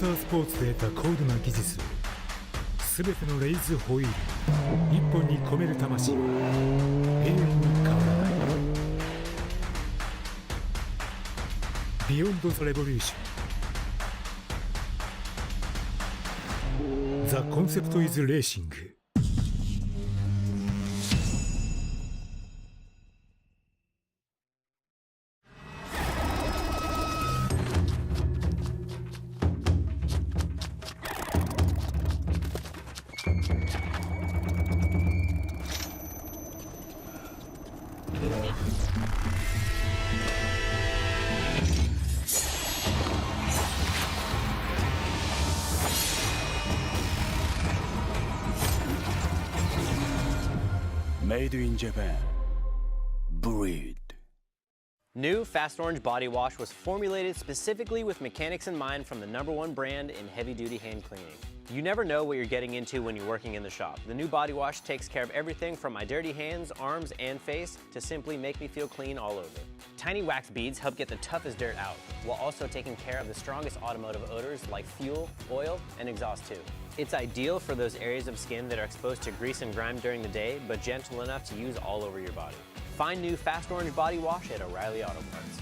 タースポーツで得た高度な技術を全てのレイズホイール一本に込める魂は永遠に変わらない。ビヨンド・ザ・レボリューション。ザ・コンセプト・イズ・レーシング。Made in Japan. Breed. New Fast Orange Body Wash was formulated specifically with mechanics in mind from the #1 brand in heavy-duty hand cleaning. You never know what you're getting into when you're working in the shop. The new body wash takes care of everything from my dirty hands, arms, and face to simply make me feel clean all over. Tiny wax beads help get the toughest dirt out, while also taking care of the strongest automotive odors like fuel, oil, and exhaust too. It's ideal for those areas of skin that are exposed to grease and grime during the day, but gentle enough to use all over your body. Find new Fast Orange Body Wash at O'Reilly Auto Parts.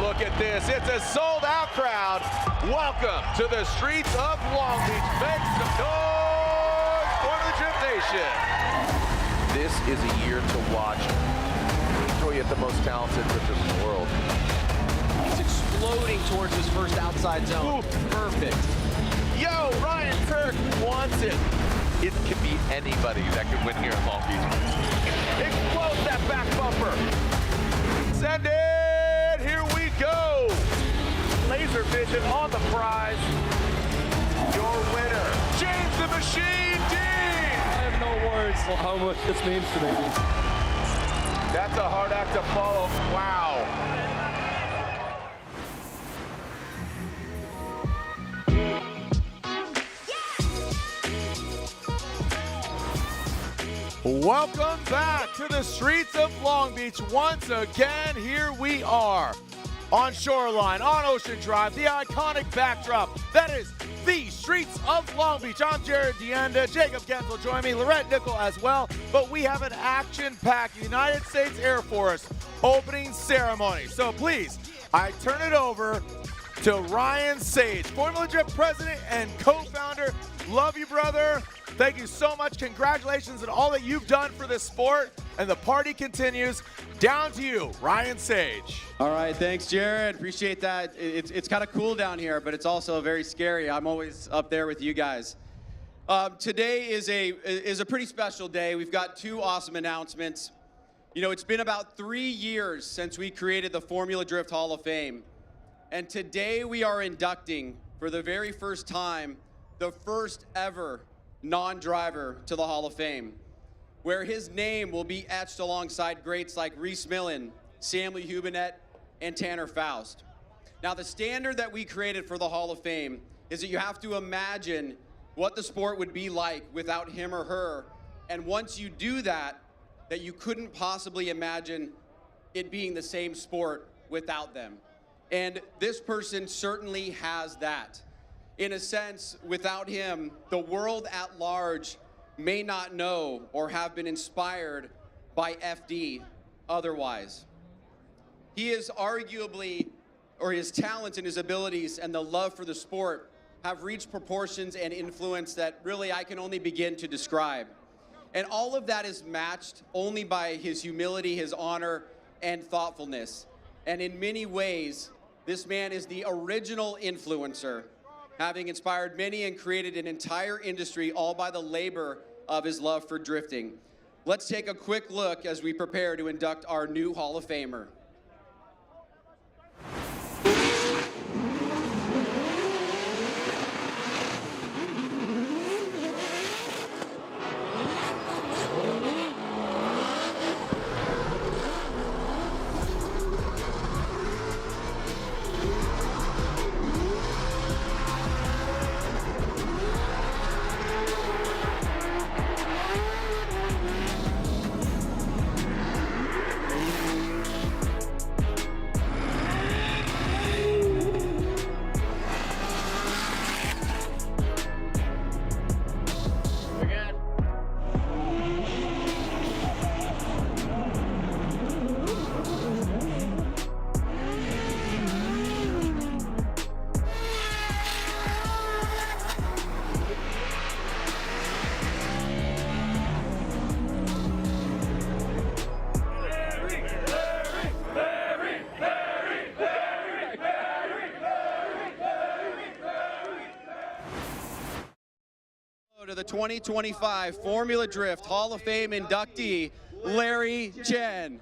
Look at this, it's a sold-out crowd. Welcome to the streets of Long Beach. Make some noise for the Drift Nation. This is a year to watch. Enjoy it, the most talented drifters in the world. He's exploding towards his first outside zone. Ooh. Perfect. Yo, Ryan Tuerck wants it. It could be anybody that could win here in Long Beach. Explode that back bumper. Send it, here we go. Laser vision on the prize. Your winner, James the Machine Dean. I have no words for how much this means to me. That's a hard act to follow. Wow. Welcome back to the streets of Long Beach. Once again, here we are on Shoreline, on Ocean Drive, the iconic backdrop that is the streets of Long Beach. I'm Jared Deenda, Jacob Kent will join me, Lorette Nickel as well, but we have an action-packed United States Air Force opening ceremony. So please, I turn it over to Ryan Sage, Formula Drift president and co-founder. Love you, brother. Thank you so much. Congratulations on all that you've done for this sport, and the party continues. Down to you, Ryan Sage. All right, thanks, Jared. Appreciate that. It's kind of cool down here, but it's also very scary. I'm always up there with you guys. Today is a pretty special day. We've got two awesome announcements. You know, it's been about 3 years since we created the Formula Drift Hall of Fame, and today we are inducting, for the very first time, the first ever non-driver to the Hall of Fame, where his name will be etched alongside greats like Reese Millen, Samuel Hubinet, and Tanner Faust. Now, the standard that we created for the Hall of Fame is that you have to imagine what the sport would be like without him or her, and once you do that, that you couldn't possibly imagine it being the same sport without them. And this person certainly has that. In a sense, without him, the world at large may not know or have been inspired by FD otherwise. He is arguably, or his talents and his abilities and the love for the sport have reached proportions and influence that really I can only begin to describe. And all of that is matched only by his humility, his honor, and thoughtfulness. And in many ways, this man is the original influencer, having inspired many and created an entire industry all by the labor of his love for drifting. Let's take a quick look as we prepare to induct our new Hall of Famer. 2025 Formula Drift Hall of Fame inductee, Larry Chen.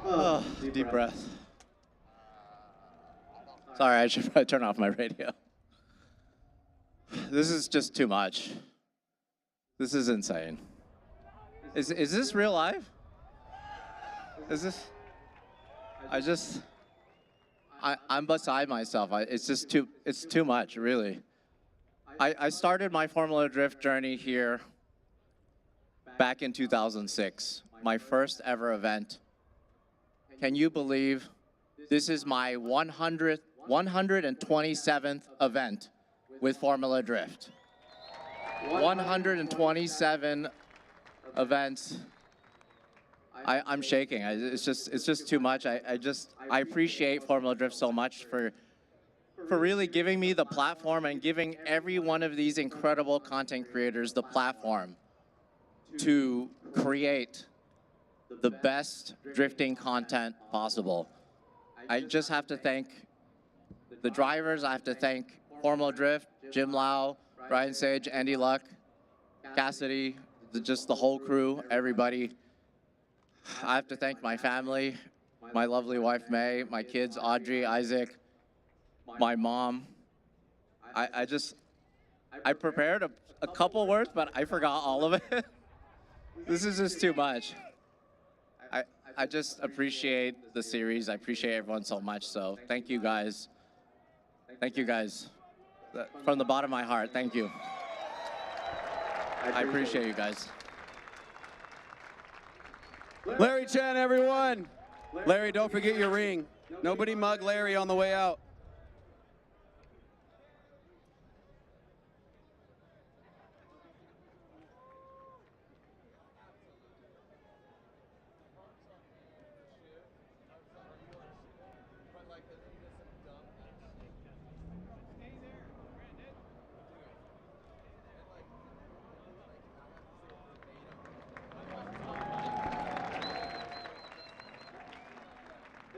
Oh, deep breath. Sorry, I should probably turn off my radio. This is just too much. This is insane. Is this real life? Is this? I'm beside myself. It's too much, really. I started my Formula Drift journey here back in 2006, my first ever event. Can you believe this is my 127th event with Formula Drift? 127 events. I'm shaking. It's just too much. I appreciate Formula Drift so much for really giving me the platform and giving every one of these incredible content creators the platform to create the best drifting content possible. I just have to thank the drivers. I have to thank Formula Drift, Jim Lau, Ryan Sage, Andy Luck, Cassidy, just the whole crew, everybody. I have to thank my family, my lovely wife, May, my kids, Audrey, Isaac, my mom. I prepared a couple words, but I forgot all of it. This is just too much. I just appreciate the series. I appreciate everyone so much. So thank you guys. Thank you guys. From the bottom of my heart, thank you. I appreciate you guys. Larry Chen, everyone. Larry, don't forget your ring. Nobody mug Larry on the way out.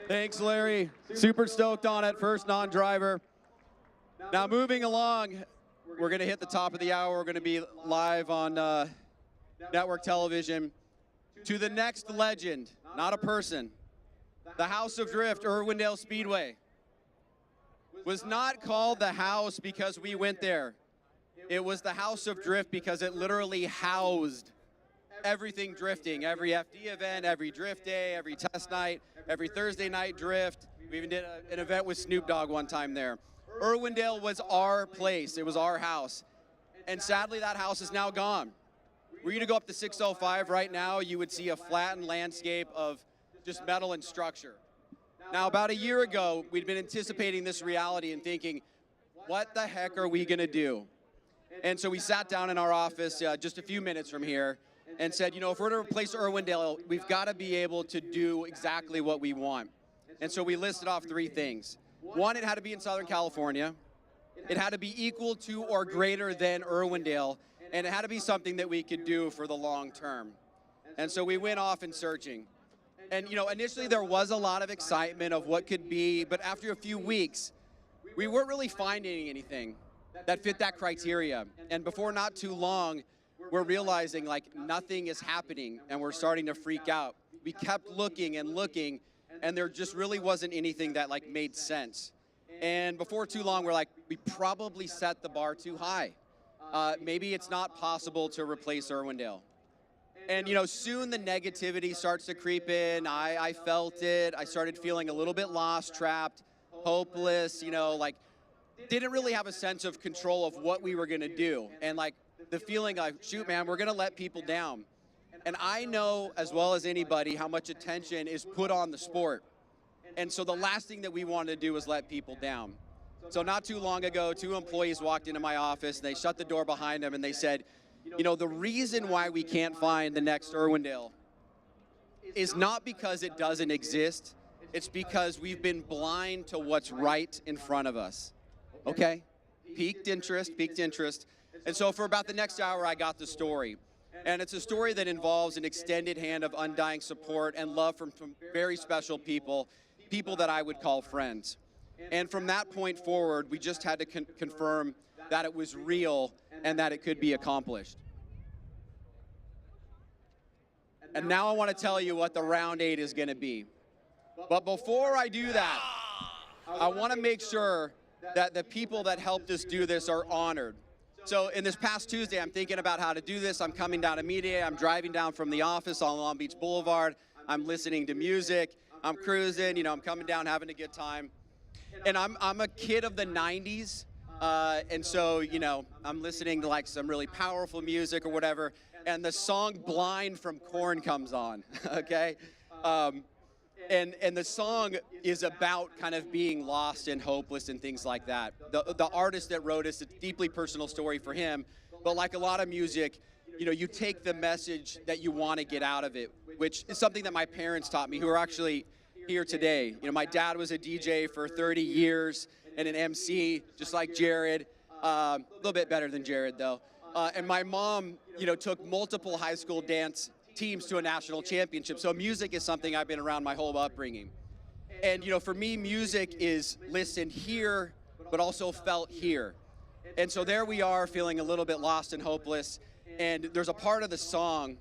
Thanks, Larry. Super stoked on it. First non-driver. Now moving along, we're going to hit the top of the hour. We're going to be live on network television. To the next legend, not a person. The House of Drift, Irwindale Speedway. Was not called the house because we went there. It was the House of Drift because it literally housed everything drifting, every FD event, every drift day, every test night, every Thursday night drift. We even did an event with Snoop Dogg one time there. Irwindale was our place. It was our house. And sadly, that house is now gone. Were you to go up to 605 right now, you would see a flattened landscape of just metal and structure. Now, about a year ago, we'd been anticipating this reality and thinking, what the heck are we going to do? And so we sat down in our office just a few minutes from here and said, you know, if we're to replace Irwindale, we've got to be able to do exactly what we want. And so we listed off three things. One, it had to be in Southern California. It had to be equal to or greater than Irwindale, and it had to be something that we could do for the long term. And so we went off in searching. And, you know, initially there was a lot of excitement of what could be, but after a few weeks, we weren't really finding anything that fit that criteria. And before not too long, we're realizing like nothing is happening and we're starting to freak out. We kept looking and looking and there just really wasn't anything that like made sense. And before too long, we're like, we probably set the bar too high. Maybe it's not possible to replace Irwindale. And you know, soon the negativity starts to creep in. I felt it. I started feeling a little bit lost, trapped, hopeless, you know, like didn't really have a sense of control of what we were gonna do. And like, the feeling like, shoot, man, we're going to let people down. And I know as well as anybody how much attention is put on the sport. And so the last thing that we wanted to do was let people down. So not too long ago, two employees walked into my office and they shut the door behind them and they said, you know, the reason why we can't find the next Irwindale is not because it doesn't exist. It's because we've been blind to what's right in front of us. Okay? Piqued interest. And so for about the next hour, I got the story. And it's a story that involves an extended hand of undying support and love from very special people, people that I would call friends. And from that point forward, we just had to confirm that it was real and that it could be accomplished. And now I want to tell you what the round 8 is going to be. But before I do that, I want to make sure that the people that helped us do this are honored. So in this past Tuesday, I'm thinking about how to do this. I'm coming down to media. I'm driving down from the office on Long Beach Boulevard. I'm listening to music. I'm cruising. You know, I'm coming down, having a good time. And I'm a kid of the 90s. And so, you know, I'm listening to like some really powerful music or whatever. And the song Blind from Korn comes on, okay? And the song is about kind of being lost and hopeless and things like that. The artist that wrote it's a deeply personal story for him, but like a lot of music, you know, you take the message that you want to get out of it, which is something that my parents taught me, who are actually here today. You know, my dad was a DJ for 30 years and an MC, just like Jared, a little bit better than Jared though. And my mom, you know, took multiple high school dance teams to a national championship. So music is something I've been around my whole upbringing. And, you know, for me, music is listened here, but also felt here. And so there we are feeling a little bit lost and hopeless. And there's a part of the song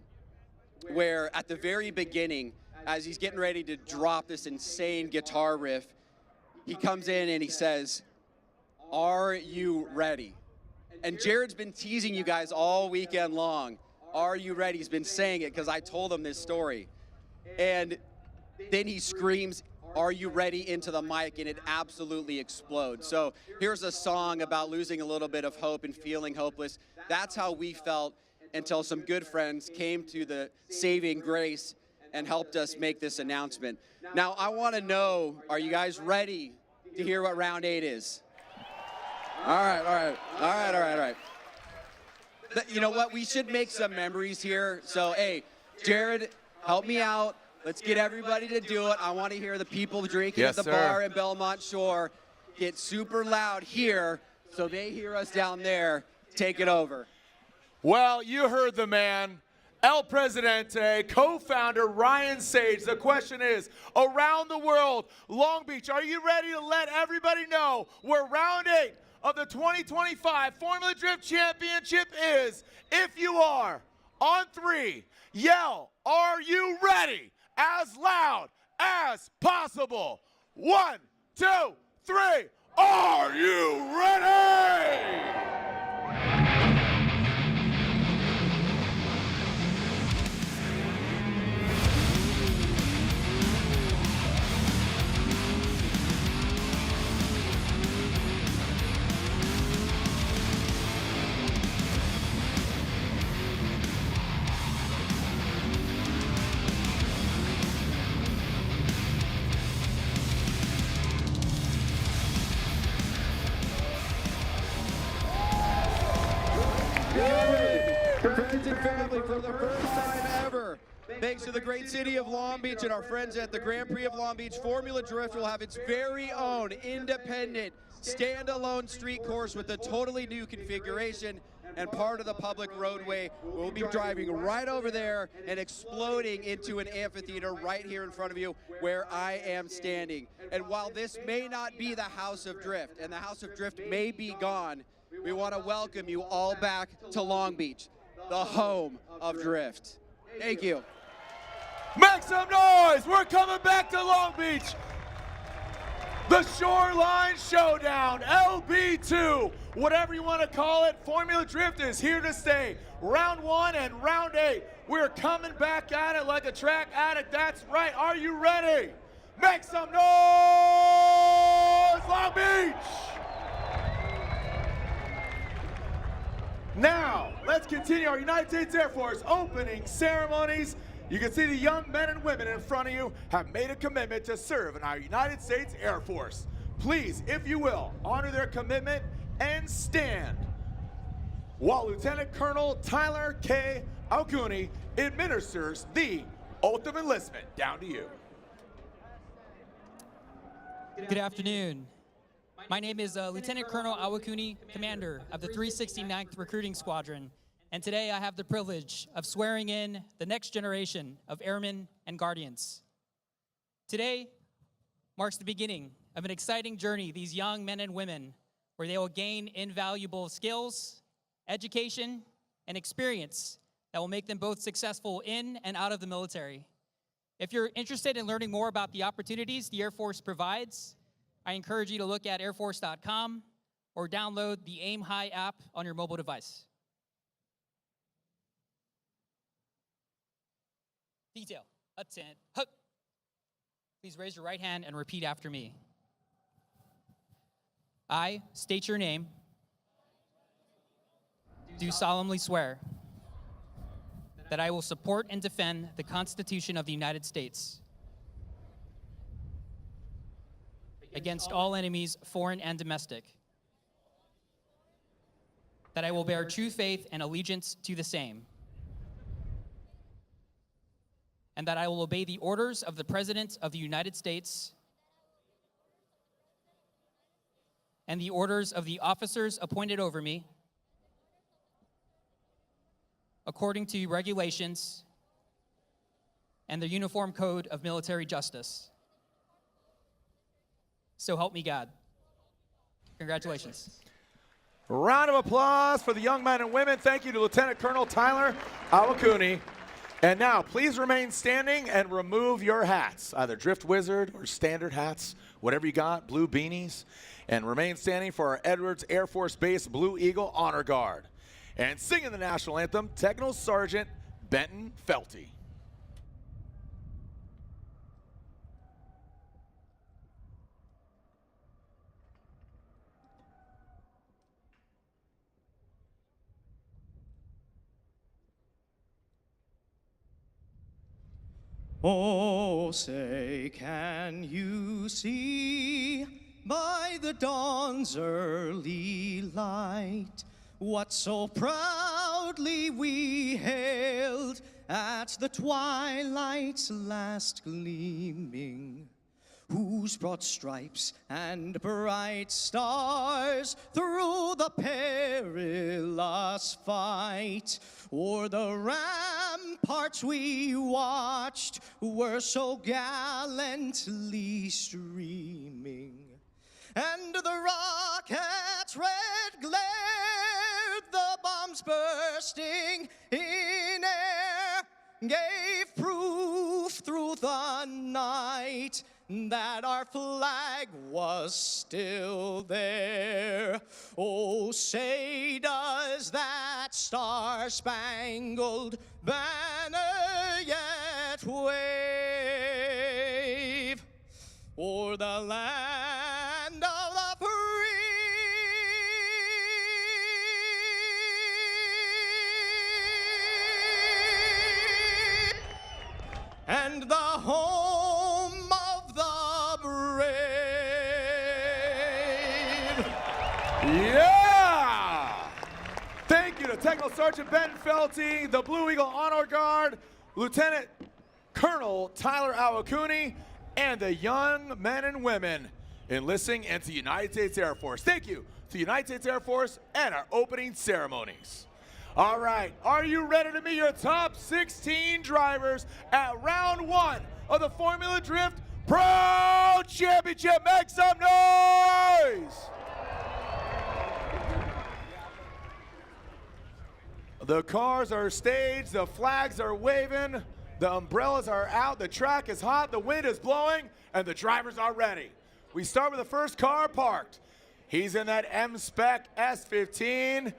where at the very beginning, as he's getting ready to drop this insane guitar riff, he comes in and he says, "Are you ready?" And Jared's been teasing you guys all weekend long. Are you ready? He's been saying it because I told him this story. And then he screams, "Are you ready?" into the mic, and it absolutely explodes. So here's a song about losing a little bit of hope and feeling hopeless. That's how we felt until some good friends came to the saving grace and helped us make this announcement. Now, I want to know, are you guys ready to hear what round 8 is? All right. You know what? We should make some memories here. So, hey, Jared, help me out. Let's get everybody to do it. I want to hear the people drinking at the bar in Belmont Shore get super loud here so they hear us down there. Take it over. Well, you heard the man, El Presidente, co-founder Ryan Sage. The question is, around the world, Long Beach, are you ready to let everybody know where round 8 of the 2025 Formula Drift Championship is? If you are, on 3, yell, "Are you ready?" as loud as possible. 1, 2, 3, are you ready? Friends and family, for the first time ever, thanks to the great city of Long Beach and our friends at the Grand Prix of Long Beach, Formula Drift will have its very own independent, standalone street course with a totally new configuration, and part of the public roadway will be driving right over there and exploding into an amphitheater right here in front of you where I am standing. And while this may not be the House of Drift, and the House of Drift may be gone, we want to welcome you all back to Long Beach, the home of Drift. Thank you. Make some noise! We're coming back to Long Beach. The Shoreline Showdown, LB2, whatever you want to call it, Formula Drift is here to stay. Round 1 and round 8, we're coming back at it like a track addict. That's right, are you ready? Make some noise, Long Beach! Now, let's continue our United States Air Force opening ceremonies. You can see the young men and women in front of you have made a commitment to serve in our United States Air Force. Please, if you will, honor their commitment and stand while Lieutenant Colonel Tyler K. Aukuni administers the oath of enlistment. Down to you. Good afternoon. My name is Lieutenant Colonel Awakuni, commander of the 369th Recruiting Squadron, and today I have the privilege of swearing in the next generation of airmen and guardians. Today marks the beginning of an exciting journey, these young men and women, where they will gain invaluable skills, education, and experience that will make them both successful in and out of the military. If you're interested in learning more about the opportunities the Air Force provides, I encourage you to look at airforce.com or download the Aim High app on your mobile device. Detail, attend, hook. Please raise your right hand and repeat after me. I state your name, do solemnly swear that I will support and defend the Constitution of the United States against all enemies, foreign and domestic, that I will bear true faith and allegiance to the same, and that I will obey the orders of the President of the United States and the orders of the officers appointed over me, according to regulations and the Uniform Code of Military Justice. So help me God. Congratulations. Round of applause for the young men and women. Thank you to Lieutenant Colonel Tyler Awakuni. And now, please remain standing and remove your hats, either Drift Wizard or standard hats, whatever you got, blue beanies. And remain standing for our Edwards Air Force Base Blue Eagle Honor Guard. And singing the national anthem, Techno Sergeant Benton Felty. Oh, say, can you see by the dawn's early light what so proudly we hailed at the twilight's last gleaming, whose broad stripes and bright stars through the perilous fight o'er the ramparts we watched were so gallantly streaming. And the rocket's red glare, the bombs bursting in air, gave proof through the night that our flag was still there. Oh, say does that star-spangled banner yet wave o'er the land of the free and the home of the brave? Yeah! Thank you to Techno Sergeant Ben Felty, the Blue Eagle Honor Guard, Lieutenant Colonel Tyler Awakuni, and the young men and women enlisting into the United States Air Force. Thank you to the United States Air Force and our opening ceremonies. All right, are you ready to meet your top 16 drivers at round one of the Formula Drift Pro Championship? Make some noise! The cars are staged, the flags are waving, the umbrellas are out, the track is hot, the wind is blowing, and the drivers are ready. We start with the first car parked. He's in that M-Spec S15,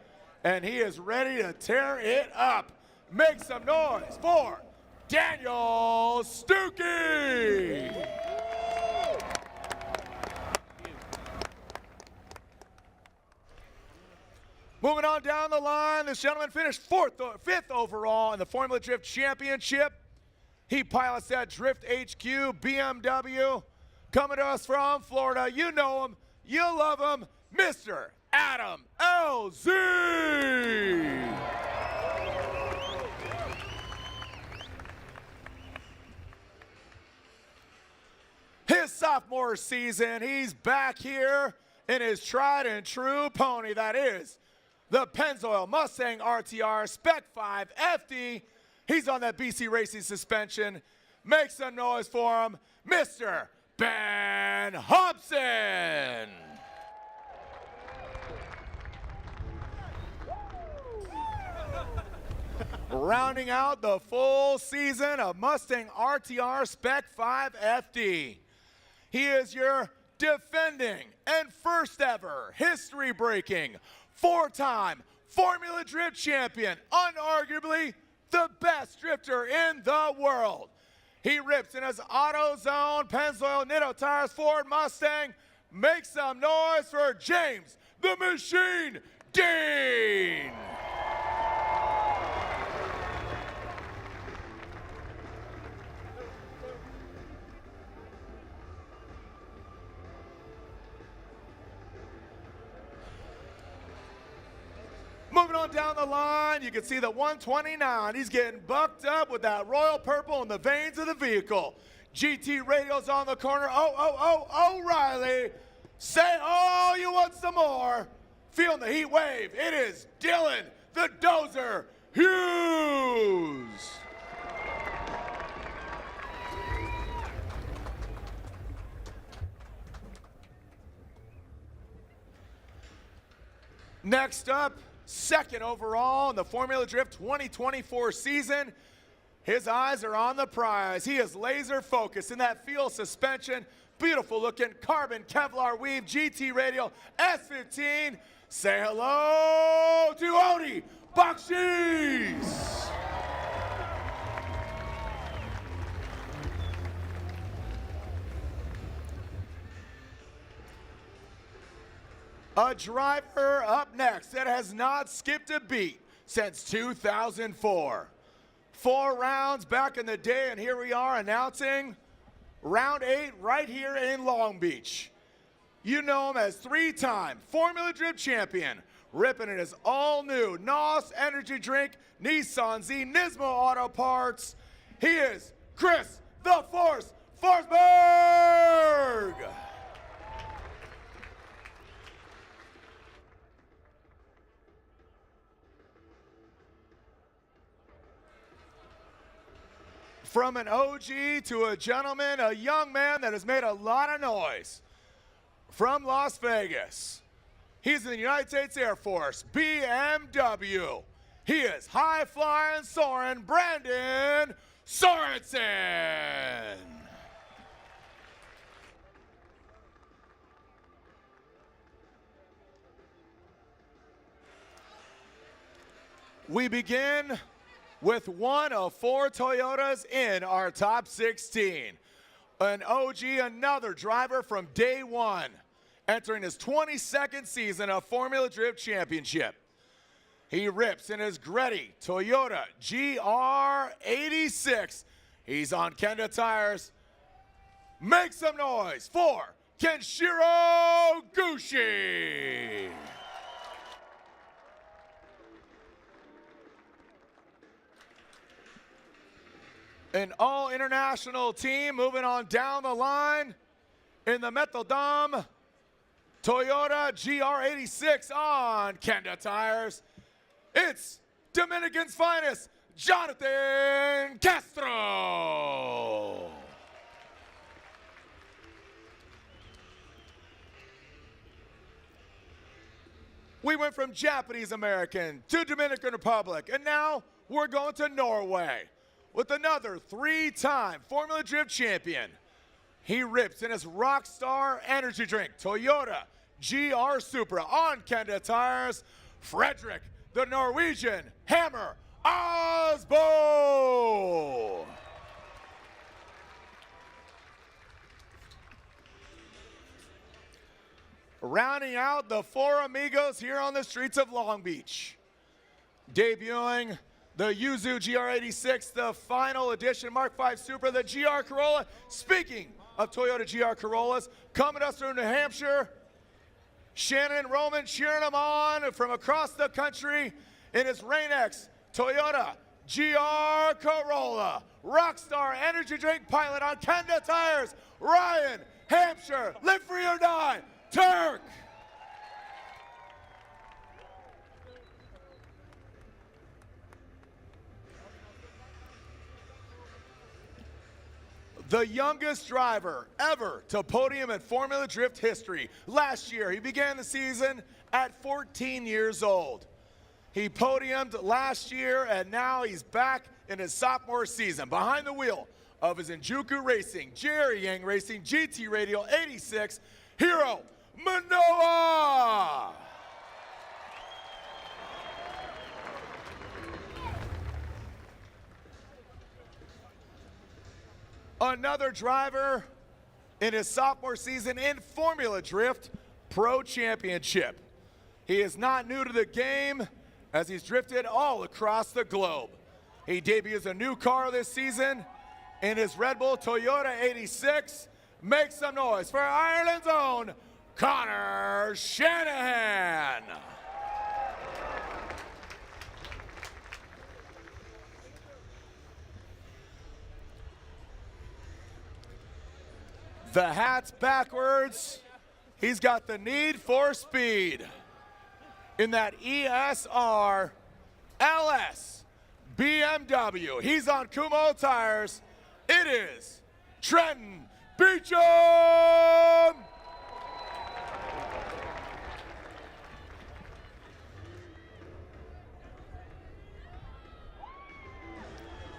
and he is ready to tear it up. Make some noise for Daniel Stuke. Moving on down the line, this gentleman finished fifth overall in the Formula Drift Championship. He pilots that Drift HQ BMW. Coming to us from Florida, you know him, you love him, Mr. Adam LZ. His sophomore season, he's back here in his tried and true pony, that is the Pennzoil Mustang RTR Spec 5 FD. He's on that BC Racing suspension. Make some noise for him, Mr. Ben Hobson. Rounding out the full season of Mustang RTR Spec 5 FD. He is your defending and first ever history-breaking, four-time Formula Drift champion, unarguably the best drifter in the world. He rips in his AutoZone Pennzoil Nitto Tires Ford Mustang. Make some noise for James the Machine Dean. Moving on down the line, you can see the 129. He's getting bucked up with that royal purple in the veins of the vehicle. GT Radio's on the corner. O'Reilly. Say, oh, you want some more? Feeling the heat wave. It is Dylan, the Dozer Hughes. Next up, second overall in the Formula Drift 2024 season. His eyes are on the prize. He is laser focused in that field suspension. Beautiful looking carbon Kevlar weave GT radial S15. Say hello to Odie Bachis. A driver up next that has not skipped a beat since 2004. 4 rounds back in the day, and here we are announcing round 8 right here in Long Beach. You know him as 3-time Formula Drift champion, ripping in his all-new NOS energy drink, Nissan Z Nismo Auto Parts. He is Chris the Force Forsberg. From an OG to a gentleman, a young man that has made a lot of noise. From Las Vegas, he's in the United States Air Force, BMW. He is high-flying Soren Brandon Sorenson. We begin with one of 4 Toyotas in our top 16. An OG, another driver from day one, entering his 22nd season of Formula Drift Championship. He rips in his Gretty Toyota GR86. He's on Kenda tires. Make some noise for Kenshiro Gushi. An all-international team moving on down the line in the Metal Dome. Toyota GR86 on Kenda tires. It's Dominican's finest, Jonathan Castro. We went from Japanese American to Dominican Republic, and now we're going to Norway with another 3-time Formula Drift champion. He rips in his Rockstar energy drink, Toyota GR Supra on Kenda tires. Frederick, the Norwegian Hammer Aasbo. Rounding out the 4 amigos here on the streets of Long Beach. Debuting the Yuzu GR86, the final edition Mark V Supra, the GR Corolla. Speaking of Toyota GR Corollas, coming to us from New Hampshire, Shannon and Roman cheering him on from across the country in his Rain-X Toyota GR Corolla. Rockstar energy drink pilot on Kenda tires, Ryan Hampshire, live free or die, Tuerck. the youngest driver ever to podium in Formula Drift history. Last year, he began the season at 14 years old. He podiumed last year, and now he's back in his sophomore season behind the wheel of his Injuku Racing, Jerry Yang Racing, GT Radial 86, Hero Manoa. Another driver in his sophomore season in Formula Drift Pro Championship. He is not new to the game, as he's drifted all across the globe. He debuts a new car this season in his Red Bull Toyota 86. Make some noise for Ireland's own Connor Shanahan. The hat's backwards. He's got the need for speed. In that ESR LS BMW. He's on Kumo tires. It is Trenton Beecham.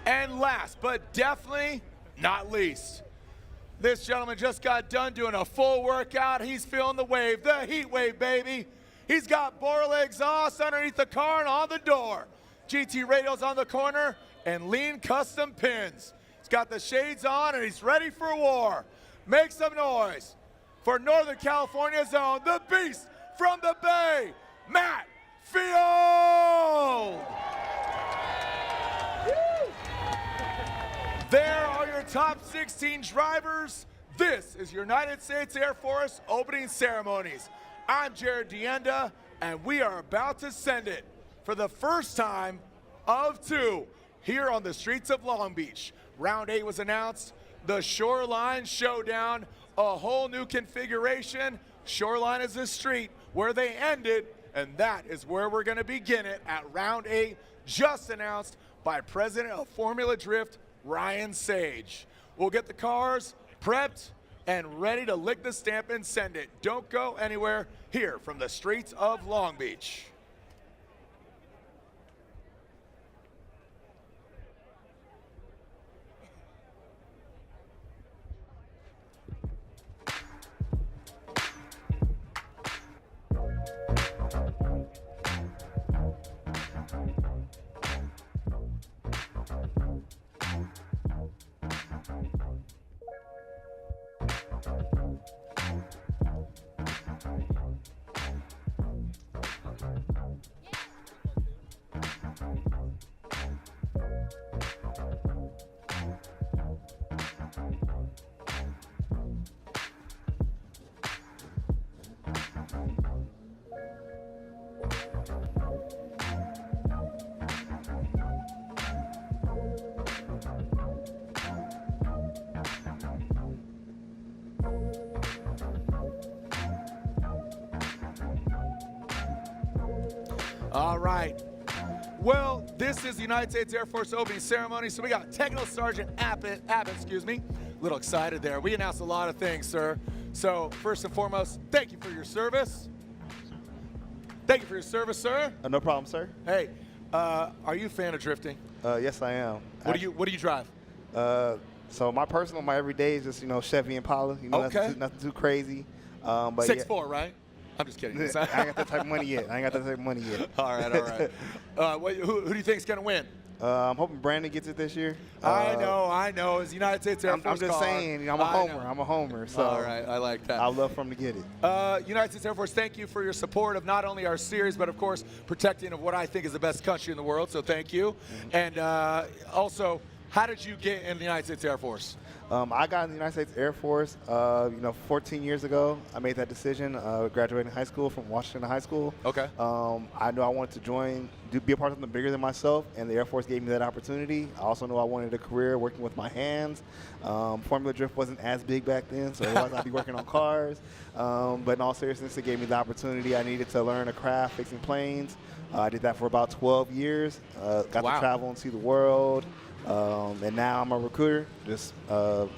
And last but definitely not least, this gentleman just got done doing a full workout. He's feeling the wave, the heat wave, baby. He's got Borla exhaust underneath the car and on the door. GT radials on the corner and lean custom pins. He's got the shades on and he's ready for war. Make some noise for Northern California's own, the beast from the Bay, Matt Field. There are your top 16 drivers. This is United States Air Force opening ceremonies. I'm Jared Dienda, and we are about to send it for the first time of two here on the streets of Long Beach. Round 8 was announced, the Shoreline Showdown, a whole new configuration. Shoreline is the street where they ended, and that is where we're gonna begin it at round 8, just announced by President of Formula Drift, Ryan Sage. We'll get the cars prepped and ready to lick the stamp and send it. Don't go anywhere here from the streets of Long Beach. All right. Well, this is the United States Air Force opening ceremony, so we got Technical Sergeant Abbott, excuse me. A little excited there. We announced a lot of things, sir. So first and foremost, thank you for your service. Thank you for your service, sir. No problem, sir. Hey, are you a fan of drifting? Yes, I am. What do you drive? So my personal, my everyday is just, Chevy Impala. Okay. Nothing too crazy. But 6'4", right? I'm just kidding. I ain't got that type of money yet. All right. Who do you think is going to win? I'm hoping Brandon gets it this year. I know. It's United States Air Force I'm just saying, I'm a homer. So all right, I like that. I'd love for him to get it. United States Air Force, thank you for your support of not only our series, but of course, protecting of what I think is the best country in the world. So thank you. And also, how did you get in the United States Air Force? I got in the United States Air Force, 14 years ago. I made that decision, graduating high school from Washington High School. Okay. I knew I wanted to be a part of something bigger than myself, and the Air Force gave me that opportunity. I also knew I wanted a career working with my hands. Formula Drift wasn't as big back then, so otherwise I'd be working on cars. But in all seriousness, it gave me the opportunity. I needed to learn a craft fixing planes. I did that for about 12 years. Got to travel and see the world. And now I'm a recruiter, just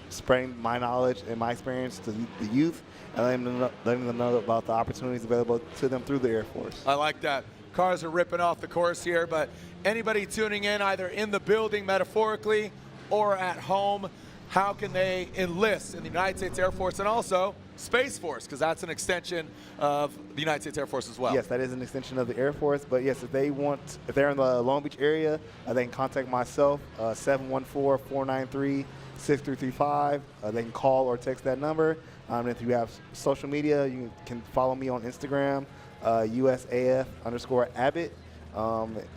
spreading my knowledge and my experience to the youth and letting them know about the opportunities available to them through the Air Force. I like that. Cars are ripping off the course here, but anybody tuning in either in the building metaphorically or at home, how can they enlist in the United States Air Force and also Space Force, because that's an extension of the United States Air Force as well. Yes, that is an extension of the Air Force, but yes, if they're in the Long Beach area, they can contact myself, 714-493-6335. They can call or text that number. If you have social media, you can follow me on Instagram, USAF_Abbott.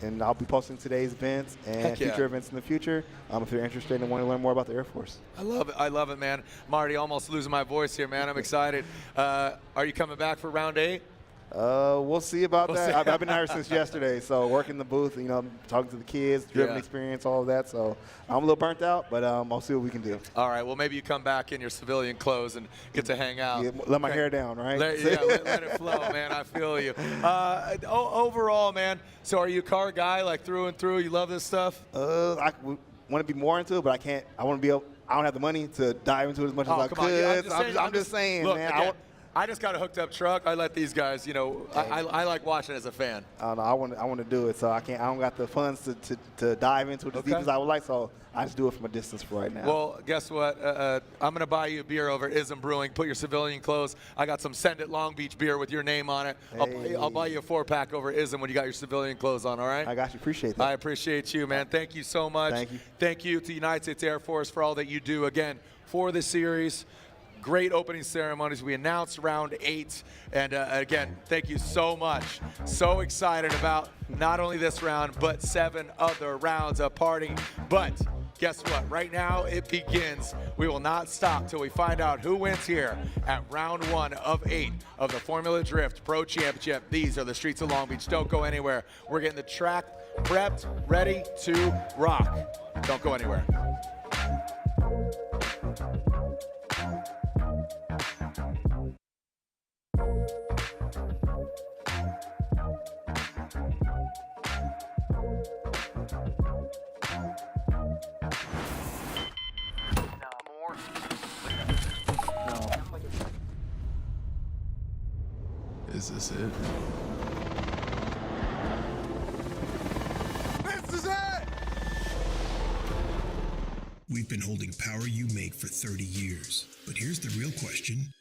And I'll be posting today's events and future events in the future if you're interested and want to learn more about the Air Force. I love it, man. I'm already almost losing my voice here, man. I'm excited. Are you coming back for round 8? We'll see about that. I've been here since yesterday, so working the booth, talking to the kids, driven experience, all of that. So I'm a little burnt out, but I'll see what we can do. All right. Well, maybe you come back in your civilian clothes and get to hang out. Yeah, let my hair down, right? Let it flow, man. I feel you. Overall, man, so are you a car guy, like through and through? You love this stuff? I want to be more into it, but I can't. I want to be able. I don't have the money to dive into it as much as I could. Yeah, I'm just saying, look, man. Again, I just got a hooked up truck. I let these guys, I like watching as a fan. I want to do it, so I can't. I don't got the funds to dive into it as deep as I would like, so I just do it from a distance for right now. Well, guess what? I'm gonna buy you a beer over at Ism Brewing. Put your civilian clothes. I got some Send It Long Beach beer with your name on it. Hey. I'll buy you a 4-pack over at Ism when you got your civilian clothes on. All right? I got you. Appreciate that. I appreciate you, man. Thank you so much. Thank you. Thank you to the United States Air Force for all that you do again for this series. Great opening ceremonies. We announced round 8. And again, thank you so much. So excited about not only this round, but 7 other rounds of partying. But guess what? Right now it begins. We will not stop till we find out who wins here at round 1 of 8 of the Formula Drift Pro Championship. These are the streets of Long Beach. Don't go anywhere. We're getting the track prepped, ready to rock. Don't go anywhere. Is this it? This is it! We've been holding power you make for 30 years. But here's the real question.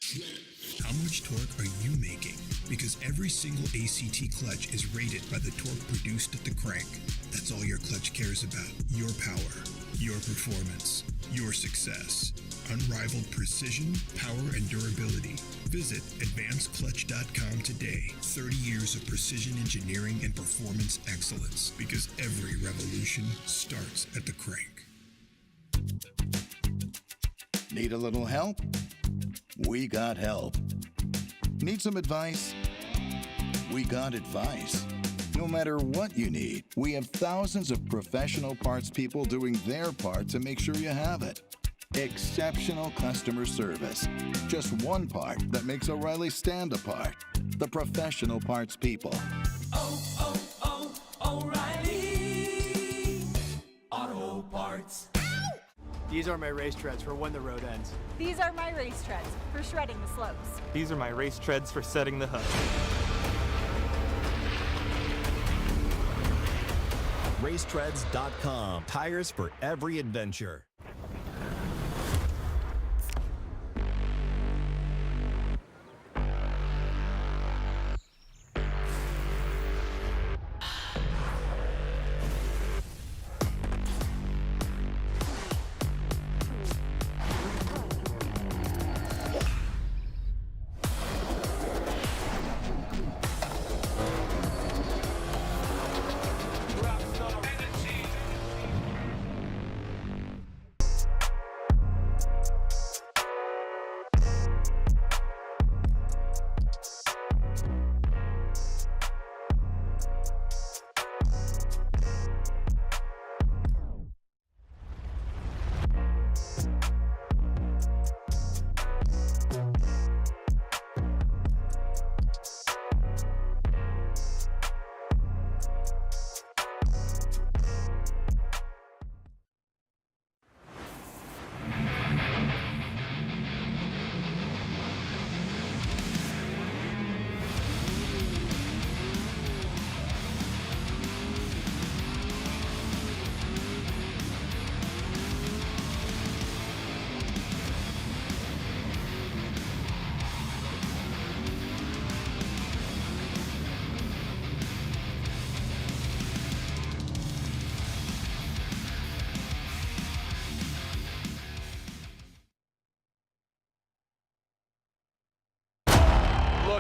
How much torque are you making? Because every single ACT clutch is rated by the torque produced at the crank. That's all your clutch cares about. Your power, your performance, your success. Unrivaled precision, power, and durability. Visit advancedclutch.com today. 30 years of precision engineering and performance excellence. Because every revolution starts at the crank. Need a little help? We got help. Need some advice? We got advice. No matter what you need, we have thousands of professional parts people doing their part to make sure you have it. Exceptional customer service. Just one part that makes O'Reilly stand apart. The professional parts people. O'Reilly Auto Parts. These are my race treads for when the road ends. These are my race treads for shredding the slopes. These are my race treads for setting the hook. Racetreads.com. Tires for every adventure.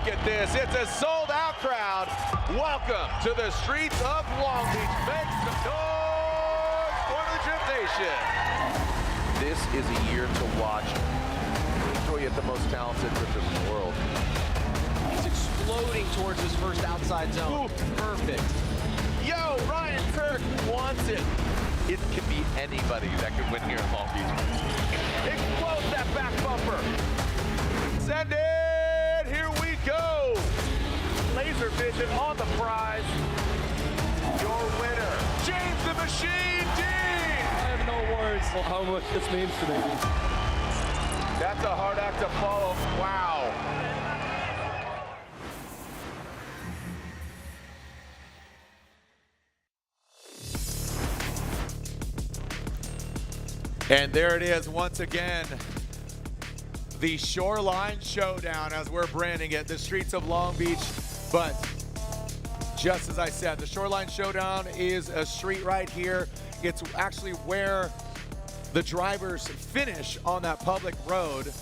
Look at this. It's a sold-out crowd. Welcome to the streets of Long Beach. Make some noise for the Drip Nation. This is a year to watch. Enjoy it, the most talented drifters in the world. He's exploding towards his first outside zone. Ooh. Perfect. Yo, Ryan Tuerck wants it. It can be anybody that could win here in Long Beach. Explode that back bumper. Send it. Here we go. Laser vision on the prize. Your winner, James the Machine Dean. I have no words for how much this means to me. That's a hard act to follow. Wow. And there it is once again. The Shoreline Showdown, as we're branding it, the streets of Long Beach. But just as I said, the Shoreline Showdown is a street right here. It's actually where the drivers finish on that public road,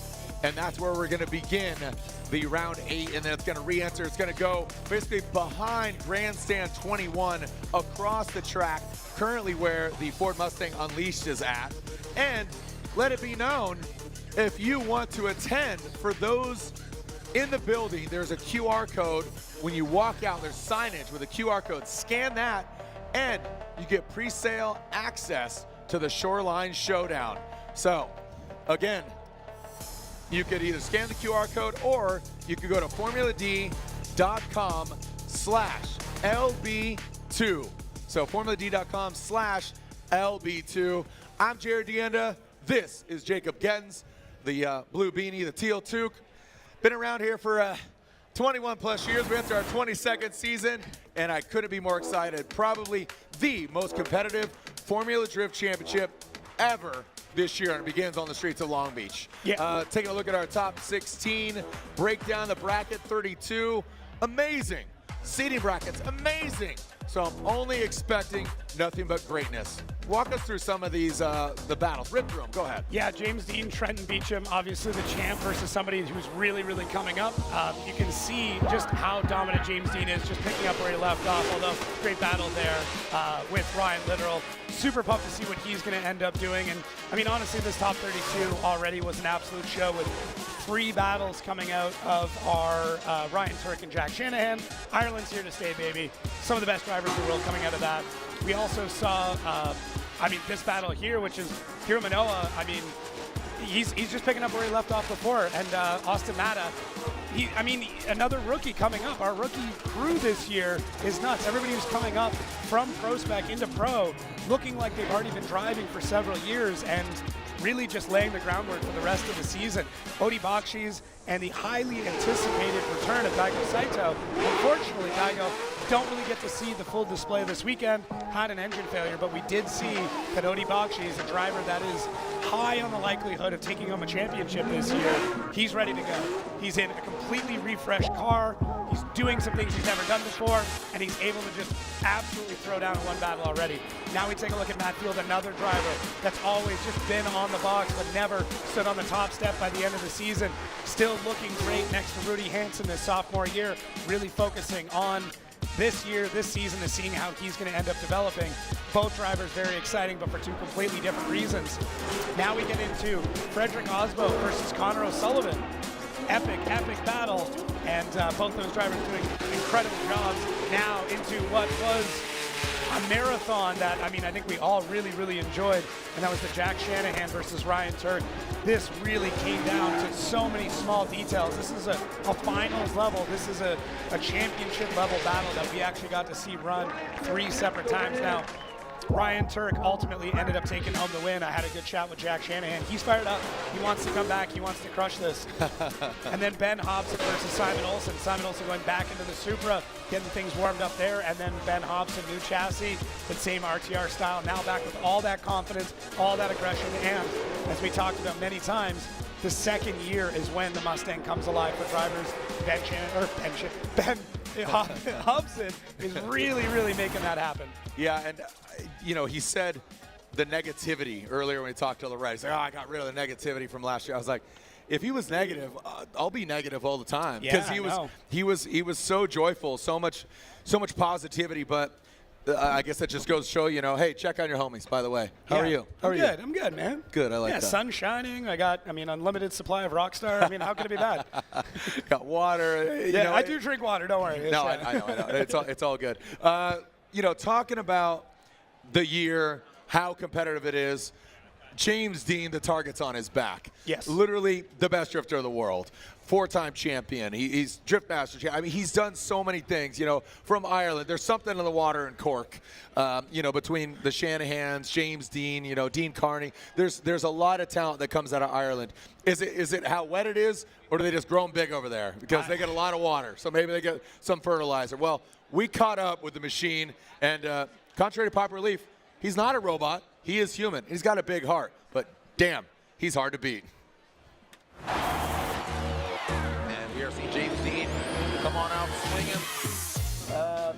and that's where we're gonna begin the round 8, and then it's gonna re-enter. It's gonna go basically behind Grandstand 21 across the track, currently where the Ford Mustang Unleashed is at. And let it be known, if you want to attend, for those in the building, there's a QR code. When you walk out, there's signage with a QR code. Scan that, and you get pre-sale access to the Shoreline Showdown. So, again, you could either scan the QR code, or you could go to formuladcom/LB2. So formuladcom/LB2. I'm Jared Deenda. This is Jacob Gettens, the blue beanie, the teal toque. Been around here for 21 plus years. We enter our 22nd season, and I couldn't be more excited. Probably the most competitive Formula Drift Championship ever this year, and it begins on the streets of Long Beach. Yeah. Taking a look at our top 16, break down the bracket 32. Amazing. Seating brackets, amazing. So I'm only expecting nothing but greatness. Walk us through some of these, the battles. Rip through them, go ahead. Yeah, James Dean, Trenton Beecham, obviously the champ versus somebody who's really, really coming up. You can see just how dominant James Dean is, just picking up where he left off, although great battle there with Ryan Literal. Super pumped to see what he's gonna end up doing. And I mean, honestly, this top 32 already was an absolute show with 3 battles coming out of our Ryan Tuerck and Jack Shanahan. Ireland's here to stay, baby. Some of the best drivers in the world coming out of that. We also saw, I mean, this battle here, which is Hiro Manoa. I mean, he's just picking up where he left off before. And Austin Mata, I mean, another rookie coming up. Our rookie crew this year is nuts. Everybody who's coming up from pro spec into pro, looking like they've already been driving for several years and really just laying the groundwork for the rest of the season. Bachis and the highly anticipated return of Daigo Saito. Unfortunately, Daigo don't really get to see the full display this weekend. Had an engine failure, but we did see that Bachis, a driver that is high on the likelihood of taking home a championship this year, he's ready to go. He's in a completely refreshed car. He's doing some things he's never done before, and he's able to just absolutely throw down one battle already. Now we take a look at Matt Field, another driver that's always just been on the box, but never stood on the top step by the end of the season. Still looking great next to Rudy Hansen his sophomore year, really focusing on this year, this season, is seeing how he's going to end up developing. Both drivers very exciting, but for 2 completely different reasons. Now we get into Frederick Aasbo versus Connor O'Sullivan. Epic, epic battle, and both those drivers doing incredible jobs. Now into what was a marathon that, I mean, I think we all really, really enjoyed, and that was the Jack Shanahan versus Ryan Tuerck. This really came down to so many small details. This is a finals level. This is a championship level battle that we actually got to see run 3 separate times. Now, Ryan Tuerck ultimately ended up taking home the win. I had a good chat with Jack Shanahan. He's fired up. He wants to come back. He wants to crush this. And then Ben Hobson versus Simon Olsen. Simon Olsen going back into the Supra, getting things warmed up there. And then Ben Hobson, new chassis, the same RTR style. Now back with all that confidence, all that aggression. And as we talked about many times, the second year is when the Mustang comes alive for drivers. Ben Hobson is really, really making that happen. Yeah, and you know, he said the negativity earlier when he talked to Loretta. He's like, oh, I got rid of the negativity from last year. I was like, if he was negative, I'll be negative all the time because he was so joyful, so much positivity. But I guess that just goes to show, you know, hey, check on your homies. By the way, how are you? How are you? I'm good, man. Good, I like that. Yeah, sun shining. I mean, unlimited supply of Rockstar. I mean, how could it be bad? Got water. Yeah, you know, I do drink water. Don't worry. No, I know. It's all good. You know, talking about the year, how competitive it is. James Dean, the target's on his back. Yes. Literally the best drifter of the world. 4-time champion. He's drift master. I mean, he's done so many things, you know, from Ireland. There's something in the water in Cork, you know, between the Shanahans, James Dean, you know, Dean Carney. There's a lot of talent that comes out of Ireland. Is it how wet it is, or do they just grow them big over there? Because they get a lot of water, so maybe they get some fertilizer. Well, we caught up with the machine, and contrary to popular belief, he's not a robot. He is human. He's got a big heart, but damn, he's hard to beat. And here's James Dean. Come on out swinging.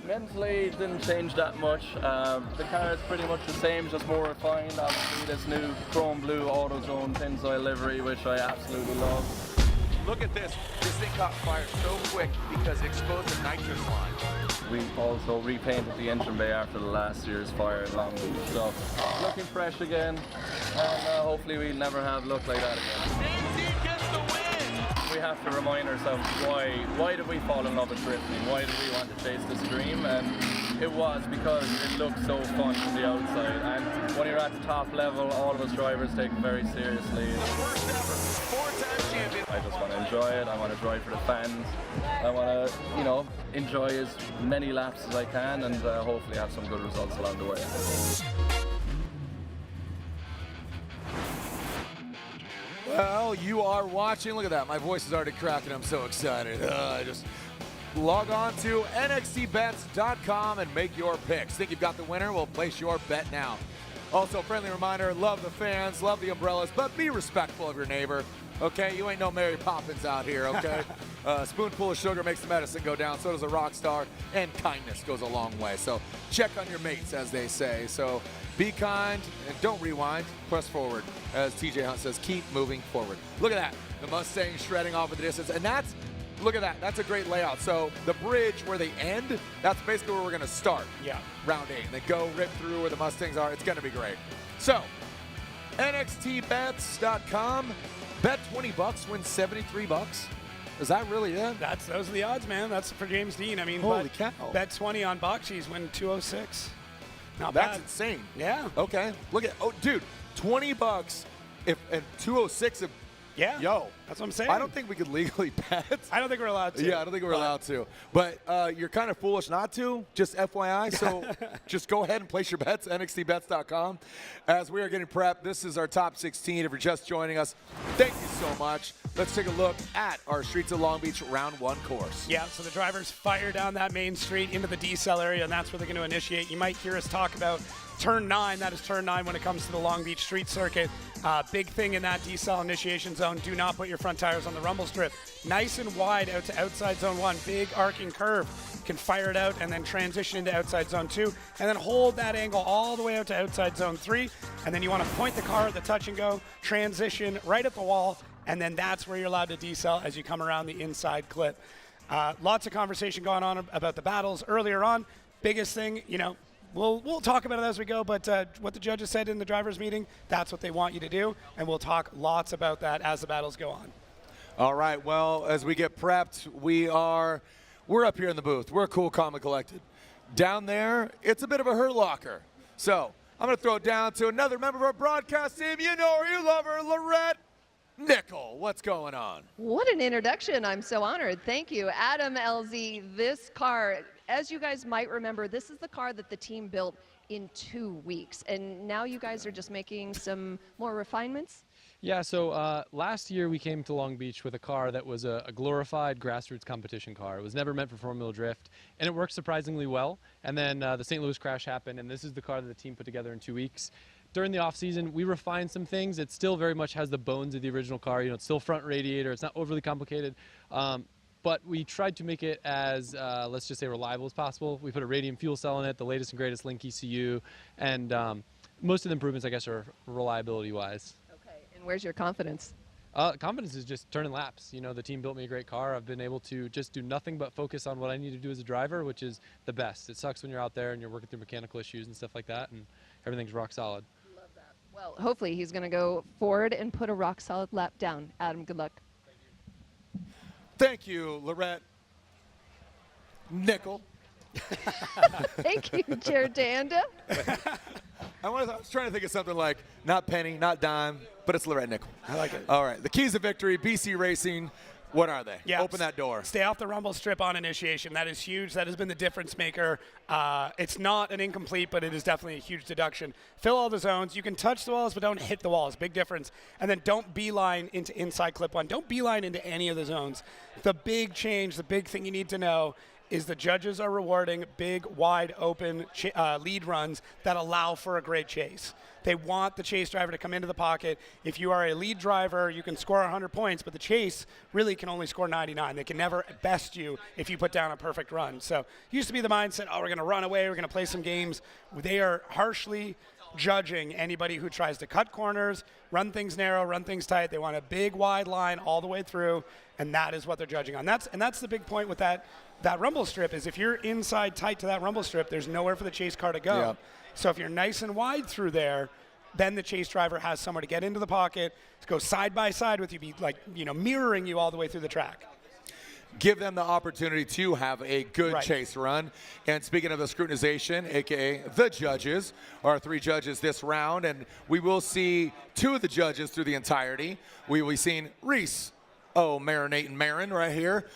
Mentally, didn't change that much. The car is pretty much the same, just more refined. Obviously, this new chrome blue AutoZone Tensile livery, which I absolutely love. Look at this. This thing caught fire so quick because it exposed the nitrous line. We also repainted the engine bay after the last year's fire in Long Beach, so looking fresh again, and hopefully we'll never have luck like that again. James Dean gets the win! We have to remind ourselves why did we fall in love with drifting? Why did we want to chase this dream? And it was because it looked so fun from the outside, and when you're at the top level, all of us drivers take it very seriously. First ever 4-time champion. I just want to enjoy it. I want to drive for the fans. I want to, you know, enjoy as many laps as I can, and hopefully have some good results along the way. Well, you are watching. Look at that. My voice is already cracking. I'm so excited. Just log on to nxtbets.com and make your picks. Think you've got the winner? Well, place your bet now. Also, friendly reminder, love the fans, love the umbrellas, but be respectful of your neighbor. Okay, you ain't no Mary Poppins out here, okay? A spoonful of sugar makes the medicine go down, so does a rock star, and kindness goes a long way. So check on your mates, as they say. So be kind and don't rewind, press forward. As TJ Hunt says, keep moving forward. Look at that, the Mustang shredding off at the distance, and look at that, that's a great layout. So the bridge where they end, that's basically where we're gonna start. Yeah. Round 8, and they go rip through where the Mustangs are. It's gonna be great. So, nxtbets.com. Bet $20, win $73. Is that really it? Those are the odds, man. That's for James Dean. I mean, holy cow. Bet 20 on Bachis, win 206. Not That's bad. insane. Yeah. Okay. Look at, dude, $20 and 206 if, yeah. Yo. That's what I'm saying. I don't think we could legally bet. I don't think we're allowed to. Yeah, I don't think we're allowed to. But you're kind of foolish not to, just FYI. So just go ahead and place your bets, nxtbets.com. As we are getting prepped, this is our top 16. If you're just joining us, thank you so much. Let's take a look at our Streets of Long Beach Round 1 course. Yeah, so the drivers fire down that main street into the decel area, and that's where they're going to initiate. You might hear us talk about Turn 9, that is Turn 9 when it comes to the Long Beach Street Circuit. Big thing in that decel initiation zone, do not put your front tires on the rumble strip. Nice and wide out to outside zone 1, big arcing curve. You can fire it out and then transition into outside zone 2, and then hold that angle all the way out to outside zone 3, and then you want to point the car at the touch and go, transition right at the wall, and then that's where you're allowed to decel as you come around the inside clip. Lots of conversation going on about the battles earlier on. Biggest thing, you know, We'll talk about it as we go, but what the judges said in the drivers' meeting, that's what they want you to do, and we'll talk lots about that as the battles go on. All right, well, as we get prepped, we're up here in the booth. We're cool, calm, and collected. Down there, it's a bit of a hurt locker. So I'm going to throw it down to another member of our broadcast team. You know her, you love her, Lorette Nickel. What's going on? What an introduction. I'm so honored. Thank you. Adam LZ, this car, as you guys might remember, this is the car that the team built in 2 weeks. And now you guys are just making some more refinements? Yeah, so last year we came to Long Beach with a car that was a glorified grassroots competition car. It was never meant for Formula Drift, and it worked surprisingly well. And then the St. Louis crash happened, and this is the car that the team put together in 2 weeks. During the off-season, we refined some things. It still very much has the bones of the original car. You know, it's still front radiator. It's not overly complicated. But we tried to make it as, let's just say, reliable as possible. We put a radium fuel cell in it, the latest and greatest Link ECU, and most of the improvements, I guess, are reliability-wise. Okay, and where's your confidence? Confidence is just turning laps. You know, the team built me a great car. I've been able to just do nothing but focus on what I need to do as a driver, which is the best. It sucks when you're out there and you're working through mechanical issues and stuff like that, and everything's rock solid. Love that. Well, hopefully he's going to go forward and put a rock solid lap down. Adam, good luck. Thank you, Lorette Nickel. Thank you, Jared Danda. I was trying to think of something like not penny, not dime, but it's Lorette Nickel. I like it. All right, the keys of victory, BC Racing. What are they? Yeah, Open that door. Stay off the rumble strip on initiation. That is huge. That has been the difference maker. It's not an incomplete, but it is definitely a huge deduction. Fill all the zones. You can touch the walls, but don't hit the walls. Big difference. And then don't beeline into inside clip one. Don't beeline into any of the zones. The big change, the big thing you need to know is the judges are rewarding big, wide open lead runs that allow for a great chase. They want the chase driver to come into the pocket. If you are a lead driver, you can score 100 points, but the chase really can only score 99. They can never best you if you put down a perfect run. So it used to be the mindset, oh, we're going to run away, we're going to play some games. They are harshly judging anybody who tries to cut corners, run things narrow, run things tight. They want a big, wide line all the way through, and that is what they're judging on. That's the big point with that rumble strip is if you're inside tight to that rumble strip, there's nowhere for the chase car to go. Yep. So if you're nice and wide through there, then the chase driver has somewhere to get into the pocket, to go side by side with you, be like, mirroring you all the way through the track. Give them the opportunity to have a good chase run. And speaking of the scrutinization, aka the judges, our 3 judges this round, and we will see 2 of the judges through the entirety. We will be seeing Reese. Oh, Marinate and Marin right here